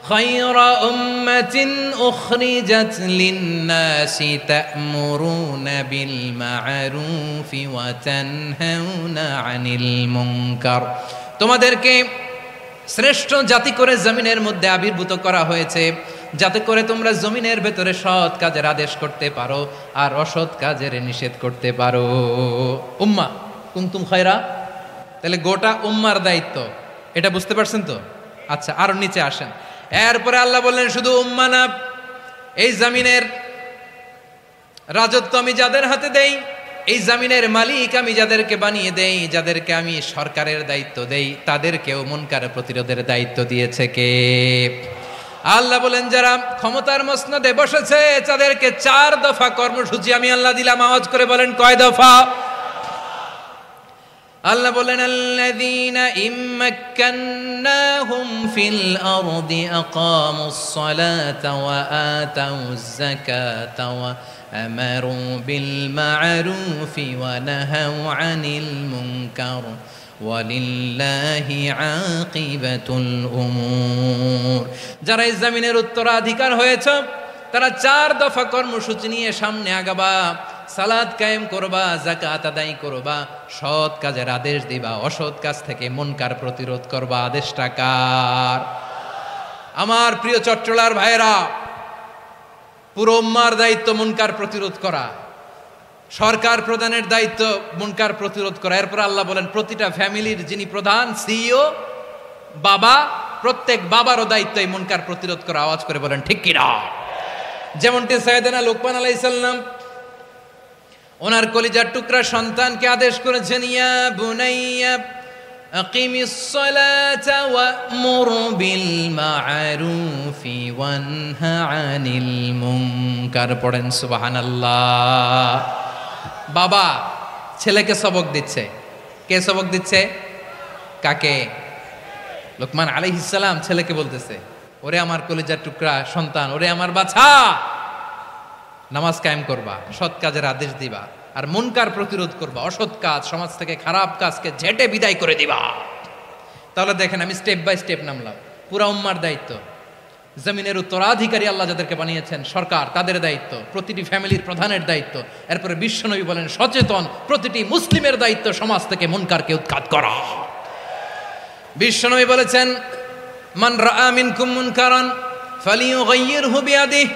খায়রা উম্মাতিন উখরিজাত লিন-নাসি তা'মুরুনা বিল মা'রুফি ওয়া তানহাউনা আনিল মুনকার। তোমাদেরকে শ্রেষ্ঠ জাতি করে জমিনের মধ্যে আবির্ভূত করা হয়েছে, যাতে করে তোমরা জমিনের ভেতরে সৎ কাজের আদেশ করতে পারো আর অসৎ কাজের নিষেধ করতে পারো। উম্মা, কুনতুম খায়রা, তাহলে গোটা উম্মার দায়িত্ব, এটা বুঝতে পারছেন তো? আচ্ছা, আরো নিচে আসেন। এরপরে আল্লাহ বললেন, শুধু উম্মা না, এই জমিনের রাজত্ব আমি যাদের হাতে দেই, এই জমিনের মালিক আমি যাদেরকে বানিয়ে দেই, যাদেরকে আমি সরকারের দায়িত্ব দেই, তাদেরকেও মুনকার প্রতিরোধের দায়িত্ব দিয়েছে কে? আল্লাহ বলেন, যারা ক্ষমতার মসনদে বসেছে তাদেরকে 4 দফা কর্মসূচি আমি আল্লাহ দিলাম। আওয়াজ করে বলেন, কয় দফা? আল্লাহ বলেন, আল্লাযীনা ইম্মাক্কান্নাহুম ফিল আরদি আকামুস সালাতা ওয়া আতাউয যাকাতা ওয়া আমারু বিল মা'রুফি ওয়া নাহাউ আনিল মুনকার ওয়ালিল্লাহি আকিবাতুল উমুর। যারা এই জমিনের উত্তরাধিকার হয়েছে তারা 4 দফা কর্মসূচি নিয়ে সামনে আগাবা। সালাত কায়েম করবা, যাকাত আদায় করবা, সৎ কাজের আদেশ দিবা, অসৎ কাজ থেকে মুনকার প্রতিরোধ করবা। আদেশটা কার? আমার প্রিয় চট্টলার ভাইয়েরা, পুরো উম্মার দায়িত্ব মুনকার প্রতিরোধ করা, সরকার প্রধানের দায়িত্ব মুনকার প্রতিরোধ করা। এরপর আল্লাহ বলেন, প্রতিটা ফ্যামিলির যিনি প্রধান, সিইও, বাবা, প্রত্যেক বাবারও দায়িত্ব এই মুনকার প্রতিরোধ করা। আওয়াজ করে বলেন, ঠিক কিনা? যেমনটি সাইয়েদনা লুকমান আলাইহিস সালাম ওনার কলিজার টুকরা সন্তানকে আদেশ করেছেন, ইয়া বুনাইয়া আকিমিস সালাতা ওয়া'মুর বিল মা'রুফি ওয়ানহা আনিল মুনকার। পড়েন সুবহানাল্লাহ। বাবা ছেলেকে সবক দিচ্ছে। কে সবক দিচ্ছে? কাকে? লুকমান আলাইহিস সালাম ছেলেকে বলতেছে, ওরে আমার কলিজার টুকরা সন্তান, ওরে আমার বাছা, নামাজ কায়েম করবা, সৎ কাজের আদেশ দিবা, আর মুনকার প্রতিরোধ করবা, অসৎ কাজ, সমাজ থেকে খারাপ কাজকে ঝেঁটে বিদায় করে দিবা। তাহলে দেখেন, আমি স্টেপ বাই স্টেপ নামলাম। পুরা উম্মার দায়িত্ব, জমিনের উত্তরাধিকারী আল্লাহ যাদেরকে বানিয়েছেন সরকার, তাদের দায়িত্ব, প্রতিটি ফ্যামিলির প্রধানের দায়িত্ব। এরপরে বিশ্বনবী বলেন সচেতন প্রতিটি মুসলিমের দায়িত্ব সমাজ থেকে মুনকারকে উৎখাত করা। বিশ্বনবী বলেছেন মান রাআ মিনকুম মুনকারান ফালিয়ুগাইয়িরহু বিয়াদিহি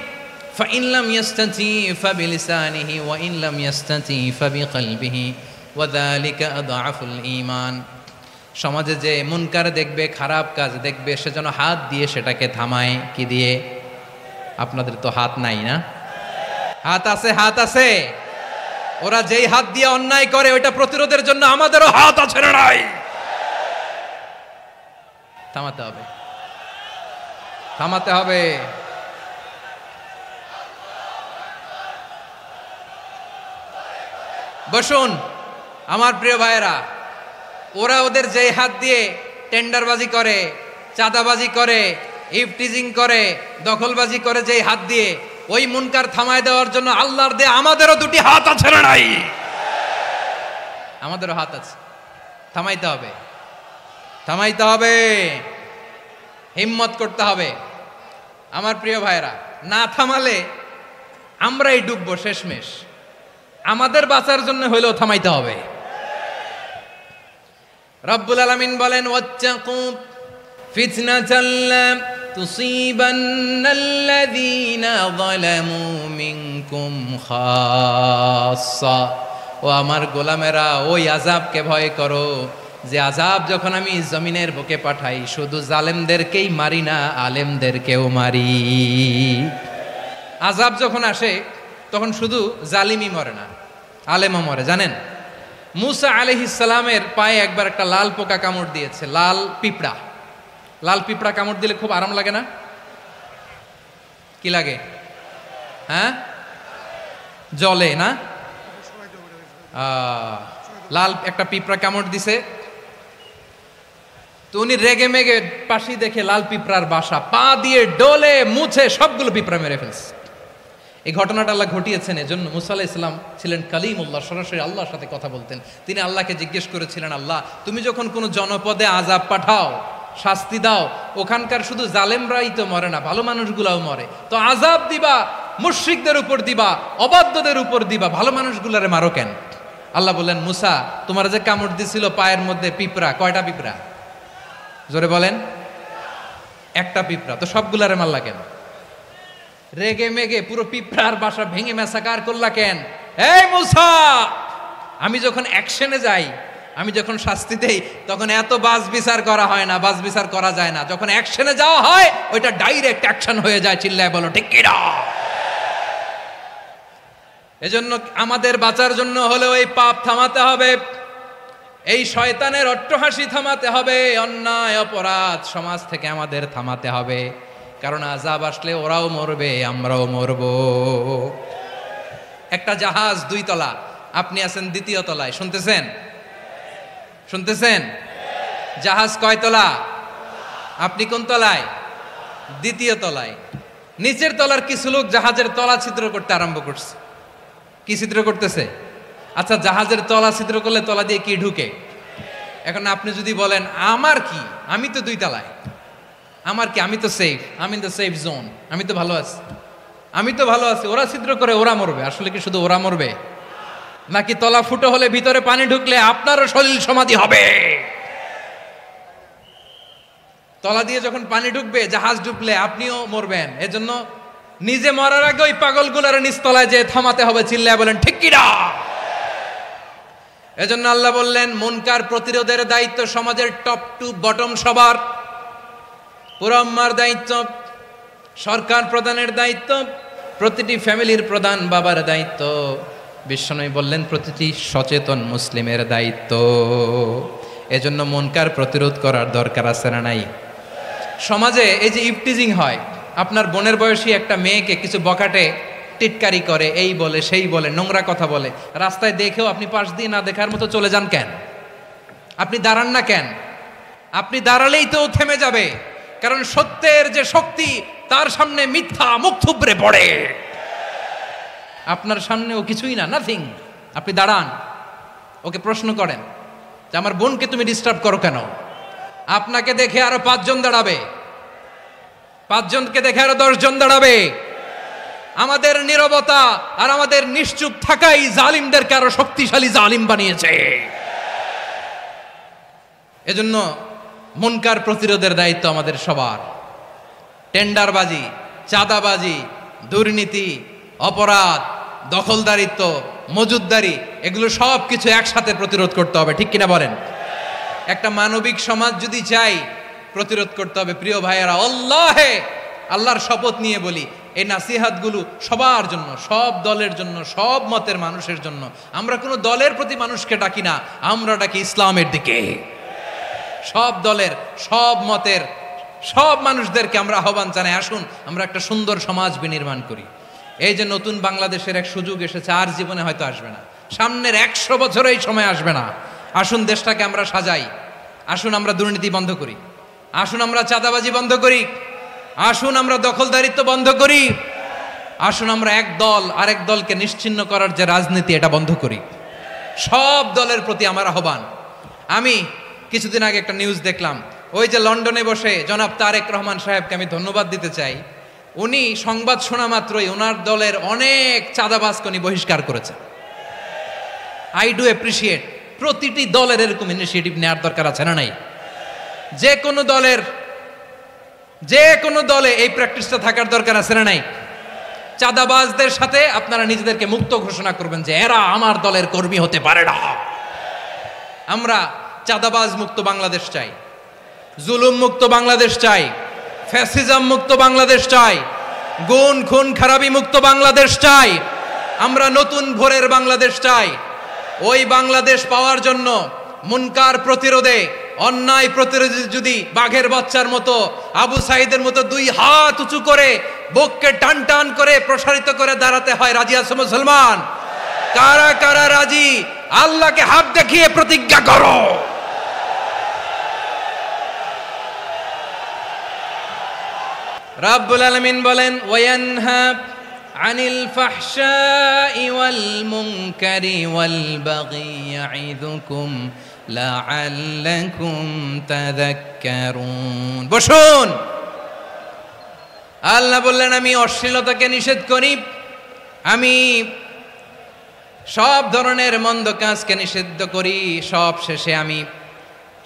ফাইন লাম ইয়াস্তাতি ফাবিলিসানিহি ওয়া ইন লাম ইয়াস্তাতি ফাবিকলবিহি ওয়া যালিকা আযআফুল ঈমান। সমাজে যে মুনকার দেখবে, খারাপ কাজ দেখবে, সে যেন হাত দিয়ে সেটাকে থামায়। কি দিয়ে? আপনাদের তো হাত নাই না? হাত আছে, হাত আছে। ওরা যেই হাত দিয়ে অন্যায় করে ওইটা প্রতিরোধের জন্য আমাদেরও হাত আছে না নাই? থামাতে হবে, থামাতে হবে। বসুন আমার প্রিয় ভাইয়েরা, ওরা ওদের যেই হাত দিয়ে টেন্ডারবাজি করে, চাঁদাবাজি করে, ইফটিজিং করে, দখলবাজি করে, যেই হাত দিয়ে, ওই মুনকার থামায় দেওয়ার জন্য আল্লাহর দেয়া আমাদেরও দুটি হাত আছে না নাই? আমাদেরও হাত আছে। থামাইতে হবে, থামাইতে হবে, হিম্মত করতে হবে। আমার প্রিয় ভাইয়েরা, না থামালে আমরাই ডুববো শেষমেশ। আমাদের বাঁচার জন্য হইলেও থামাইতে হবে। রব্বুল আলামিন বলেন ওয়াত্তাকু ফিতনাতাল লা তুসিবান্নাল্লাযীনা যালামু মিনকুম খাসসা। ও আমার গোলামেরা, ওই আযাবকে ভয় করো যে আযাব যখন আমি জমিনের বুকে পাঠাই শুধু জালেমদেরকেই মারি না, আলেমদেরকেও মারি। আযাব যখন আসে তখন শুধু জালিমই মরে না, আলেমও মরে। জানেন মুসা আলাইহিস সালামের পায়ে একবার একটা লাল পোকা কামড় দিয়েছে, লাল পিঁপড়া। লাল পিঁপড়া কামড় দিলে খুব আরাম লাগে না? কি লাগে? হ্যাঁ, জলে না? লাল একটা পিঁপড়া কামড় দিছে, তো উনি রেগে মেগে পাশি দেখে লাল পিঁপড়ার বাসা, পা দিয়ে ডলে মুছে সবগুলো পিঁপড়া মেরে ফেলছে। এই ঘটনাটা আল্লাহ ঘটিয়েছেন। এজন্য মুসা আলাইহিস সালাম ছিলেন কালিমুল্লাহ, সরাসরি আল্লাহর সাথে কথা বলতেন। তিনি আল্লাহকে জিজ্ঞেস করেছিলেন, আল্লাহ তুমি যখন কোনো জনপদে আযাব পাঠাও, শাস্তি দাও, ওখানকার শুধু জালেমরাই তো মরে না, ভালো মানুষগুলাও মরে, তো আযাব দিবা মুশরিকদের উপর দিবা, অবাধ্যদের উপর দিবা, ভালো মানুষগুলারে মারো কেন? আল্লাহ বললেন, মুসা তোমার যে কামড় দিছিল পায়ের মধ্যে পিঁপড়া, কয়টা পিঁপড়া? জোরে বলেন। একটা পিঁপড়া, তো সবগুলারে মারলা কেন? রেগে মেগে পুরো পিঁপড়ার বাসা ভেঙে মেসাকার করলা কেন? এই মুসা, আমি যখন অ্যাকশনে যাই, আমি যখন শাস্তি দেই, তখন এত বাস বিচার করা হয় না, বাস বিচার করা যায় না। যখন অ্যাকশনে যাওয়া হয় ওইটা ডাইরেক্ট অ্যাকশন হয়ে যায়। চিল্লায় বলো ঠিক কি না? এজন্য আমাদের বাঁচার জন্য হলেও এই পাপ থামাতে হবে, এই শয়তানের অট্টহাসি থামাতে হবে, অন্যায় অপরাধ সমাজ থেকে আমাদের থামাতে হবে। কারণ আযাব আসলে ওরাও মরবে, আমরাও মরব। একটা জাহাজ 2 তলা, আপনি আছেন 2য় তলায়, শুনতেছেন? শুনতেছেন? জাহাজ কয় তলা? আপনি কোন তলায়? 2য় তলায়। নিচের তলার কিছু লোক জাহাজের তলা ছিদ্র করতে আরম্ভ করছে। কি ছিদ্র করতেছে? আচ্ছা, জাহাজের তলা ছিদ্র করলে তলা দিয়ে কি ঢুকে? এখন আপনি যদি বলেন আমার কি, আমি তো 2 তলায়, আমার কি, আমি তো সেফ, আমি ইন দ্য সেফ জোন, আমি তো ভালো আছি, আমি তো ভালো আছি, ওরা ছিদ্র করে ওরা মরবে। আসলে কি শুধু ওরা মরবে? নাকি তলা ফুটো হলে ভিতরে পানি ঢুকলে আপনারও শরীর সমাধি হবে? তলা দিয়ে যখন পানি ঢুকবে, জাহাজ ডুবলে আপনিও মরবেন। এজন্য নিজে মরার আগে ওই পাগলগুলোর নিচতলায় যে থামাতে হবে। চিল্লায় বলেন ঠিক কি না? এজন্য আল্লাহ বললেন মুনকার প্রতিরোধের দায়িত্ব সমাজের টপ টু বটম সবার। পুরো উম্মার দায়িত্ব, সরকার প্রধানের দায়িত্ব, প্রতিটি ফ্যামিলির প্রধান বাবার দায়িত্ব। বিশ্বনবী বললেন প্রতিটি সচেতন মুসলিমের দায়িত্ব। এজন্য মুনকার প্রতিরোধ করার দরকার আছে না নাই? সমাজে এই যে ইফটিজিং হয়, আপনার বোনের বয়সী একটা মেয়েকে কিছু বকাটে টিটকারি করে, এই বলে সেই বলে, নোংরা কথা বলে, রাস্তায় দেখেও আপনি পাশ দিয়ে না দেখার মতো চলে যান কেন? আপনি দাঁড়ান না কেন? আপনি দাঁড়ালেই তো থেমে যাবে। কারণ সত্যের যে শক্তি, তার সামনে মিথ্যা মুখ থুবড়ে পড়ে। আপনার সামনে ও কিছুই না, নাথিং। আপনি দাঁড়ান, ওকে প্রশ্ন করেন যে আমার বোনকে তুমি ডিস্টার্ব করো কেন? আপনাকে দেখে আরো 5 জন দাঁড়াবে। পাঁচজনকে দেখে আরো 10 জন দাঁড়াবে। আমাদের নীরবতা আর আমাদের নিশ্চুপ থাকাই জালিমদেরকে আরো শক্তিশালী জালিম বানিয়েছে। এজন্য মুনকার প্রতিরোধের দায়িত্ব আমাদের সবার। টেন্ডারবাজি, চাঁদাবাজি, দুর্নীতি, অপরাধ, দখলদারিত্ব, মজুদদারি, এগুলো সব কিছু একসাথে প্রতিরোধ করতে হবে, ঠিক কিনা বলেন? একটা মানবিক সমাজ যদি চাই, প্রতিরোধ করতে হবে। প্রিয় ভাইয়েরা, আল্লাহর শপথ নিয়ে বলি, এই নাসিহাতগুলো সবার জন্য, সব দলের জন্য, সব মতের মানুষের জন্য। আমরা কোনো দলের প্রতি মানুষকে ডাকি না, আমরা ডাকি ইসলামের দিকে। সব দলের, সব মতের, সব মানুষদেরকে আমরা আহ্বান জানাই, আসুন আমরা একটা সুন্দর সমাজ বিনির্মাণ করি। এই যে নতুন বাংলাদেশের এক সুযোগ এসেছে, আর জীবনে হয়তো আসবে না, সামনের 100 বছর এই সময় আসবে না। আসুন দেশটাকে আমরা সাজাই, আসুন আমরা দুর্নীতি বন্ধ করি, আসুন আমরা চাঁদাবাজি বন্ধ করি, আসুন আমরা দখলদারিত্ব বন্ধ করি, আসুন আমরা এক দল আরেক দলকে নিশ্চিহ্ন করার যে রাজনীতি, এটা বন্ধ করি। সব দলের প্রতি আমার আহ্বান। আমি কিছুদিন আগে একটা নিউজ দেখলাম, ওই যে লন্ডনে বসে জনাব তারেক রহমান সাহেবকে আমি ধন্যবাদ দিতে চাই। উনি সংবাদ শোনা মাত্রই ওনার দলের অনেক চাঁদাবাজকে উনি বহিষ্কার করেছেন। I do appreciate. প্রতিটি দলের এরকম ইনিশিয়েটিভ নেওয়ার দরকার আছে না নাই? যে কোনো দলে এই প্র্যাকটিসটা থাকার দরকার আছে না নাই? চাঁদাবাজদের সাথে আপনারা নিজেদেরকে মুক্ত ঘোষণা করবেন যে এরা আমার দলের কর্মী হতে পারে না। আমরা চাঁদাবাজ মুক্ত বাংলাদেশ চাই, জুলুম মুক্ত বাংলাদেশ চাই, ফ্যাসিজম মুক্ত বাংলাদেশ চাই, গুণ খুন খারাপি মুক্ত বাংলাদেশ চাই। আমরা নতুন ভোরের বাংলাদেশ চাই। ওই বাংলাদেশ পাওয়ার জন্য মুনকার প্রতিরোধে, অন্যায় প্রতিরোধে যদি বাঘের বাচ্চার মতো, আবু সাইদের মতো 2 হাত উঁচু করে বুককে টান টান করে প্রসারিত করে দাঁড়াতে হয়, রাজি আছো মুসলমান? কারা কারা রাজি? আল্লাহকে হাত দেখিয়ে প্রতিজ্ঞা করো। রাব্বুল আলামিন বলেন, ওয়ায়ানহা আনিল ফাহশাই ওয়াল মুনকারি ওয়াল বাগি ইয়াইযুকুম লাআল্লাকুম তাযাক্কারুন। বসুন। আল্লাহ বললেন, আমি অশ্লীলতাকে নিষেধ করি, আমি সব ধরনের মন্দ কাজকে নিষিদ্ধ করি, সব শেষে আমি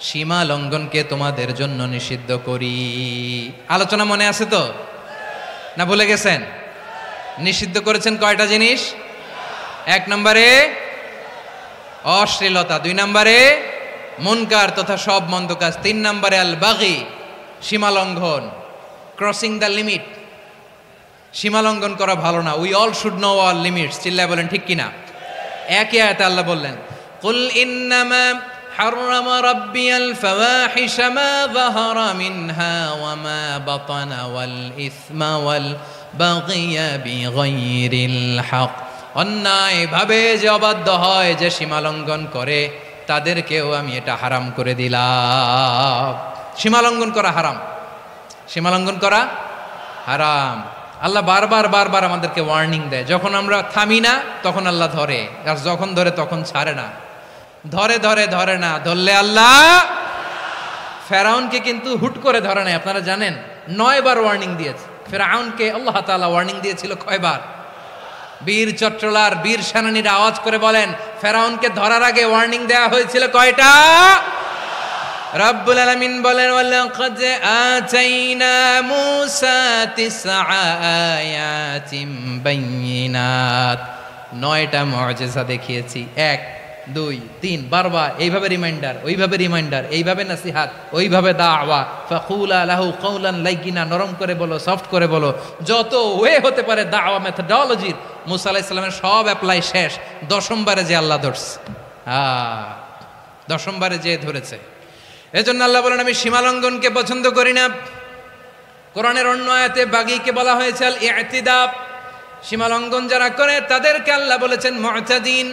সীমা লঙ্ঘনকে তোমাদের জন্য নিষিদ্ধ করি। আলোচনা মনে আছে তো? না ভুলে গেছেন? নিষিদ্ধ করেছেন কয়টা জিনিস? 1 নম্বরে অশ্লীলতা, 2 নম্বরে মুনকার তথা সব মন্দ কাজ, 3 নম্বরে আল বাগি, সীমা লঙ্ঘন, ক্রসিং দ্য লিমিট। সীমা লঙ্ঘন করা ভালো না। We all should know our limits. চিল্লায় বলেন ঠিক কিনা? একই আয়াতে আল্লাহ বললেন, কুল ইন্নামা حرم ربي الفواحش ما ظهر منها وما بطن والإثم والبغي بغير الحق। অন্যায় ভাবে যে অবাধ্য হয়, যে সীমা লঙ্ঘন করে, তাদেরকেও আমি এটা হারাম করে দিলাম। সীমা লঙ্ঘন করা হারাম, সীমা লঙ্ঘন করা হারাম। আল্লাহ বারবার আমাদেরকে ওয়ার্নিং দেয়। যখন আমরা থামি না তখন আল্লাহ ধরে, আর যখন ধরে তখন ছাড়ে না। ধরে না, ধরলে আল্লাহ। ফেরাউনকে কিন্তু হুট করে ধরে নাই, আপনারা জানেন 9 বার ওয়ার্নিং দিয়েছে। ফেরাউনকে আল্লাহ তাআলা ওয়ার্নিং দিয়েছিল কয়বার? বীর চট্টলার, বীর সেনানীরা আওয়াজ করে বলেন, ফেরাউনকে ধরার আগে ওয়ার্নিং দেওয়া হয়েছিল কয়টা? রব্বুল আলামিন বলেন, ওয়ালাকাদ আতাইনা মূসা 9 আয়াতিন বাইয়িনাত। 9টা মুআজিজা দেখিয়েছি। 1 2 3 বারবার এইভাবে রিমাইন্ডার, ওইভাবে রিমাইন্ডার, এইভাবে নাসিহাত, ওইভাবে দাওয়া। ফাকুলা লাহু কাওলান লাইয়িনা, নরম করে বলো, সফট করে বলো, যত ওয়ে হতে পারে দাওয়া মেথডোলজির। মুসা আলাইহিস সালামের সব অ্যাপ্লাই শেষ। 10ম বারে যে আল্লাহ ধরছে, 10ম বারে যে ধরেছে। এজন্য আল্লাহ বলেন, আমি সীমা লঙ্ঘনকে পছন্দ করি না। কোরআনের অন্য আয়াতে বাগীকে বলা হয়েছে আল ইতিদা। সীমা লঙ্ঘন যারা করে তাদেরকে আল্লাহ বলেছেন মুতাদিন।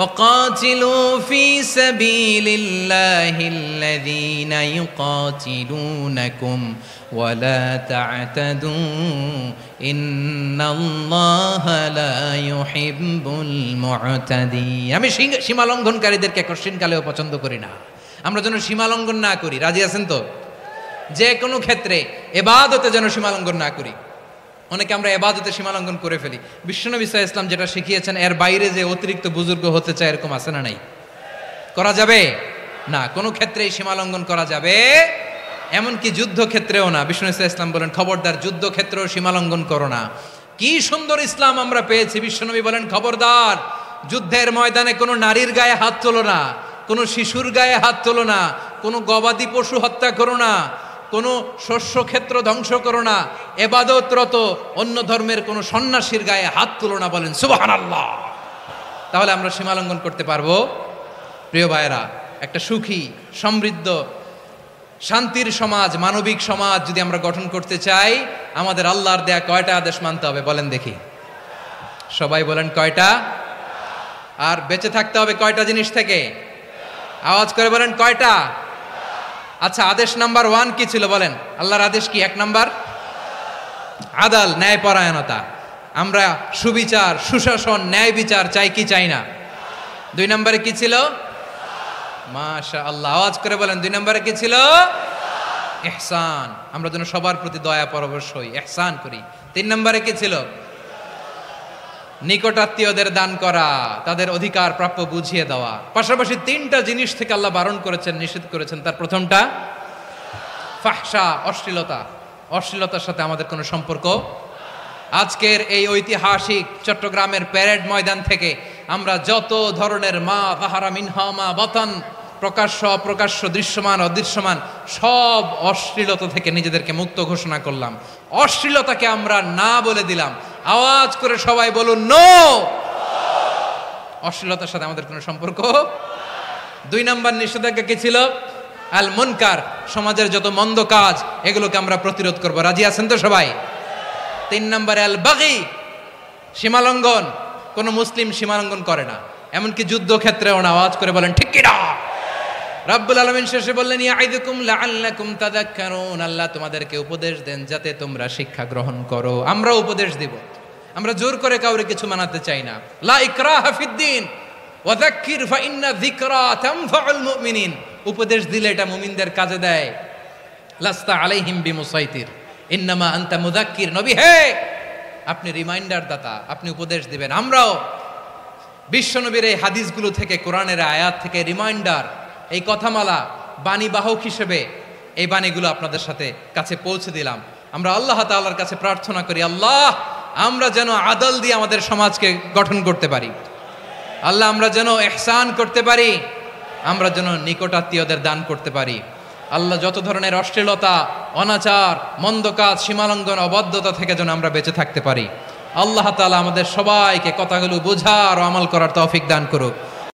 وقاتلوا في سبيل الله الذين يقاتلونكم ولا تعتدوا إن الله لا يحب المعتدين। আমি সীমা লঙ্ঘনকারীদেরকে কোশ্চিন কালেও পছন্দ করি না। আমরা যেন সীমা লঙ্ঘন না করি। রাজি আছেন তো? যে কোনো ক্ষেত্রে ইবাদতে যেন সীমালঙ্ঘন না করি। অনেকে আমরা ইবাদতে সীমালঙ্ঘন করে ফেলি। বিশ্বনবী সাল্লাল্লাহু আলাইহি ওয়াসাল্লাম যেটা শিখিয়েছেন এর বাইরে যে অতিরিক্ত বুজুর্গ হতে চায় এরকম আছে না নাই? করা যাবে না, কোনো ক্ষেত্রেই সীমালঙ্ঘন করা যাবে, এমনকি যুদ্ধক্ষেত্রেও না। বিশ্বনবী সাল্লাল্লাহু আলাইহি ওয়াসাল্লাম বলেন খবরদার যুদ্ধক্ষেত্রেও সীমালঙ্ঘন করো না। কি সুন্দর ইসলাম আমরা পেয়েছি। বিশ্বনবী বলেন খবরদার যুদ্ধের ময়দানে কোনো নারীর গায়ে হাত তোলো না, কোনো শিশুর গায়ে হাত তোলো না, কোনো গবাদি পশু হত্যা করো না, কোনো শস্য ক্ষেত্র ধ্বংস করো না, ইবাদতরত অন্য ধর্মের কোনো সন্ন্যাসীর গায়ে হাত তোলো না। বলেন সুবহানাল্লাহ। তাহলে আমরা সীমালঙ্ঘন করতে পারবো? প্রিয় ভাইরা, একটা সুখী সমৃদ্ধ শান্তির সমাজ, মানবিক সমাজ যদি আমরা গঠন করতে চাই, আমাদের আল্লাহর দেয়া কয়টা আদেশ মানতে হবে বলেন দেখি? সবাই বলেন কয়টা? আর বেঁচে থাকতে হবে কয়টা জিনিস থেকে? আওয়াজ করে বলেন কয়টা? আচ্ছা, আদেশ নাম্বার 1 কি ছিল বলেন? আল্লাহর আদেশ কি? 1 নাম্বার আদাল, ন্যায়পরায়ণতা। আমরা সুবিচার, সুশাসন, ন্যায় বিচার চাই কি চাই না? 2 নম্বরে কি ছিল? মাশাআল্লাহ, আওয়াজ করে বলেন 2 নম্বরে কি ছিল? ইহসান। আমরা যেন সবার প্রতি দয়া পরবশ হই, ইহসান করি। 3 নম্বরে কি ছিল? নিকটাত্মীয়দের দান করা, তাদের অধিকার প্রাপ্য বুঝিয়ে দেওয়া। পাশাপাশি 3টা জিনিস থেকে আল্লাহ বারণ করেছেন, নিষেধ করেছেন। তার প্রথমটা ফাহশা, অশ্লীলতা। অশ্লীলতার সাথে আমাদের কোনো সম্পর্ক। আজকের এই ঐতিহাসিক চট্টগ্রামের প্যারেড ময়দান থেকে আমরা যত ধরনের মা যাহারা মিনহা মা বাতান, প্রকাশ্য অপ্রকাশ্য, দৃশ্যমান অদৃশ্যমান, সব অশ্লীলতা থেকে নিজেদেরকে মুক্ত ঘোষণা করলাম। অশ্লীলতাকে আমরা না বলে দিলাম। আওয়াজ করে সবাই বলুন নো। অশ্লীলতার সাথে আমাদের কোনো সম্পর্ক। 2 নম্বর নিষেধাজ্ঞা কি ছিল? আল মুনকার, সমাজের যত মন্দ কাজ এগুলোকে আমরা প্রতিরোধ করব। রাজি আছেন তো সবাই? 3 নম্বরে আল বাগি, সীমালঙ্ঘন। কোন মুসলিম সীমালঙ্ঘন করে না, এমনকি যুদ্ধক্ষেত্রেও না। আওয়াজ করে বলেন ঠিক কিনা? রব্বুল আলামিন শেষে বললেন ইয়াইদুকুম লাআল্লাকুম তাযাক্কারুন, আল্লাহ তোমাদেরকে উপদেশ দেন যাতে তোমরা শিক্ষা গ্রহণ করো। আমরা উপদেশ দিব, আমরা জোর করে কাউরে কিছু মানাতে চাই না। লা ইকরাহা ফিদ্দিন ওয়া যাক্কির ফাইন্না যিকরা তানফাউল মুমিনিন। উপদেশ দিলে এটা মুমিনদের কাজে দেয়। লাস্তা আলাইহিম বিমুসাইতির ইন্নামা আনতা মুযাক্কির। নবী হে, আপনি রিমাইন্ডার দাতা, আপনি উপদেশ দিবেন। আমরাও বিশ্বনবীর এই হাদিসগুলো থেকে, কোরআনের আয়াত থেকে রিমাইন্ডার, এই কথামালা, বাণী বাহক হিসেবে এই বাণীগুলো আপনাদের সাথে কাছে পৌঁছে দিলাম। আমরা আল্লাহ তাআলার কাছে প্রার্থনা করি, আল্লাহ আমরা যেন আদল দিয়ে আমাদের সমাজকে গঠন করতে পারি। আল্লাহ আমরা যেন ইহসান করতে পারি, আমরা যেন নিকটাত্মীয়দের দান করতে পারি। আল্লাহ যত ধরনের অশ্লীলতা, অনাচার, মন্দ কাজ, সীমালঙ্ঘন, অবাধ্যতা থেকে যেন আমরা বেঁচে থাকতে পারি। আল্লাহ তাআলা আমাদের সবাইকে কথাগুলো বোঝার ও আমল করার তৌফিক দান করুক।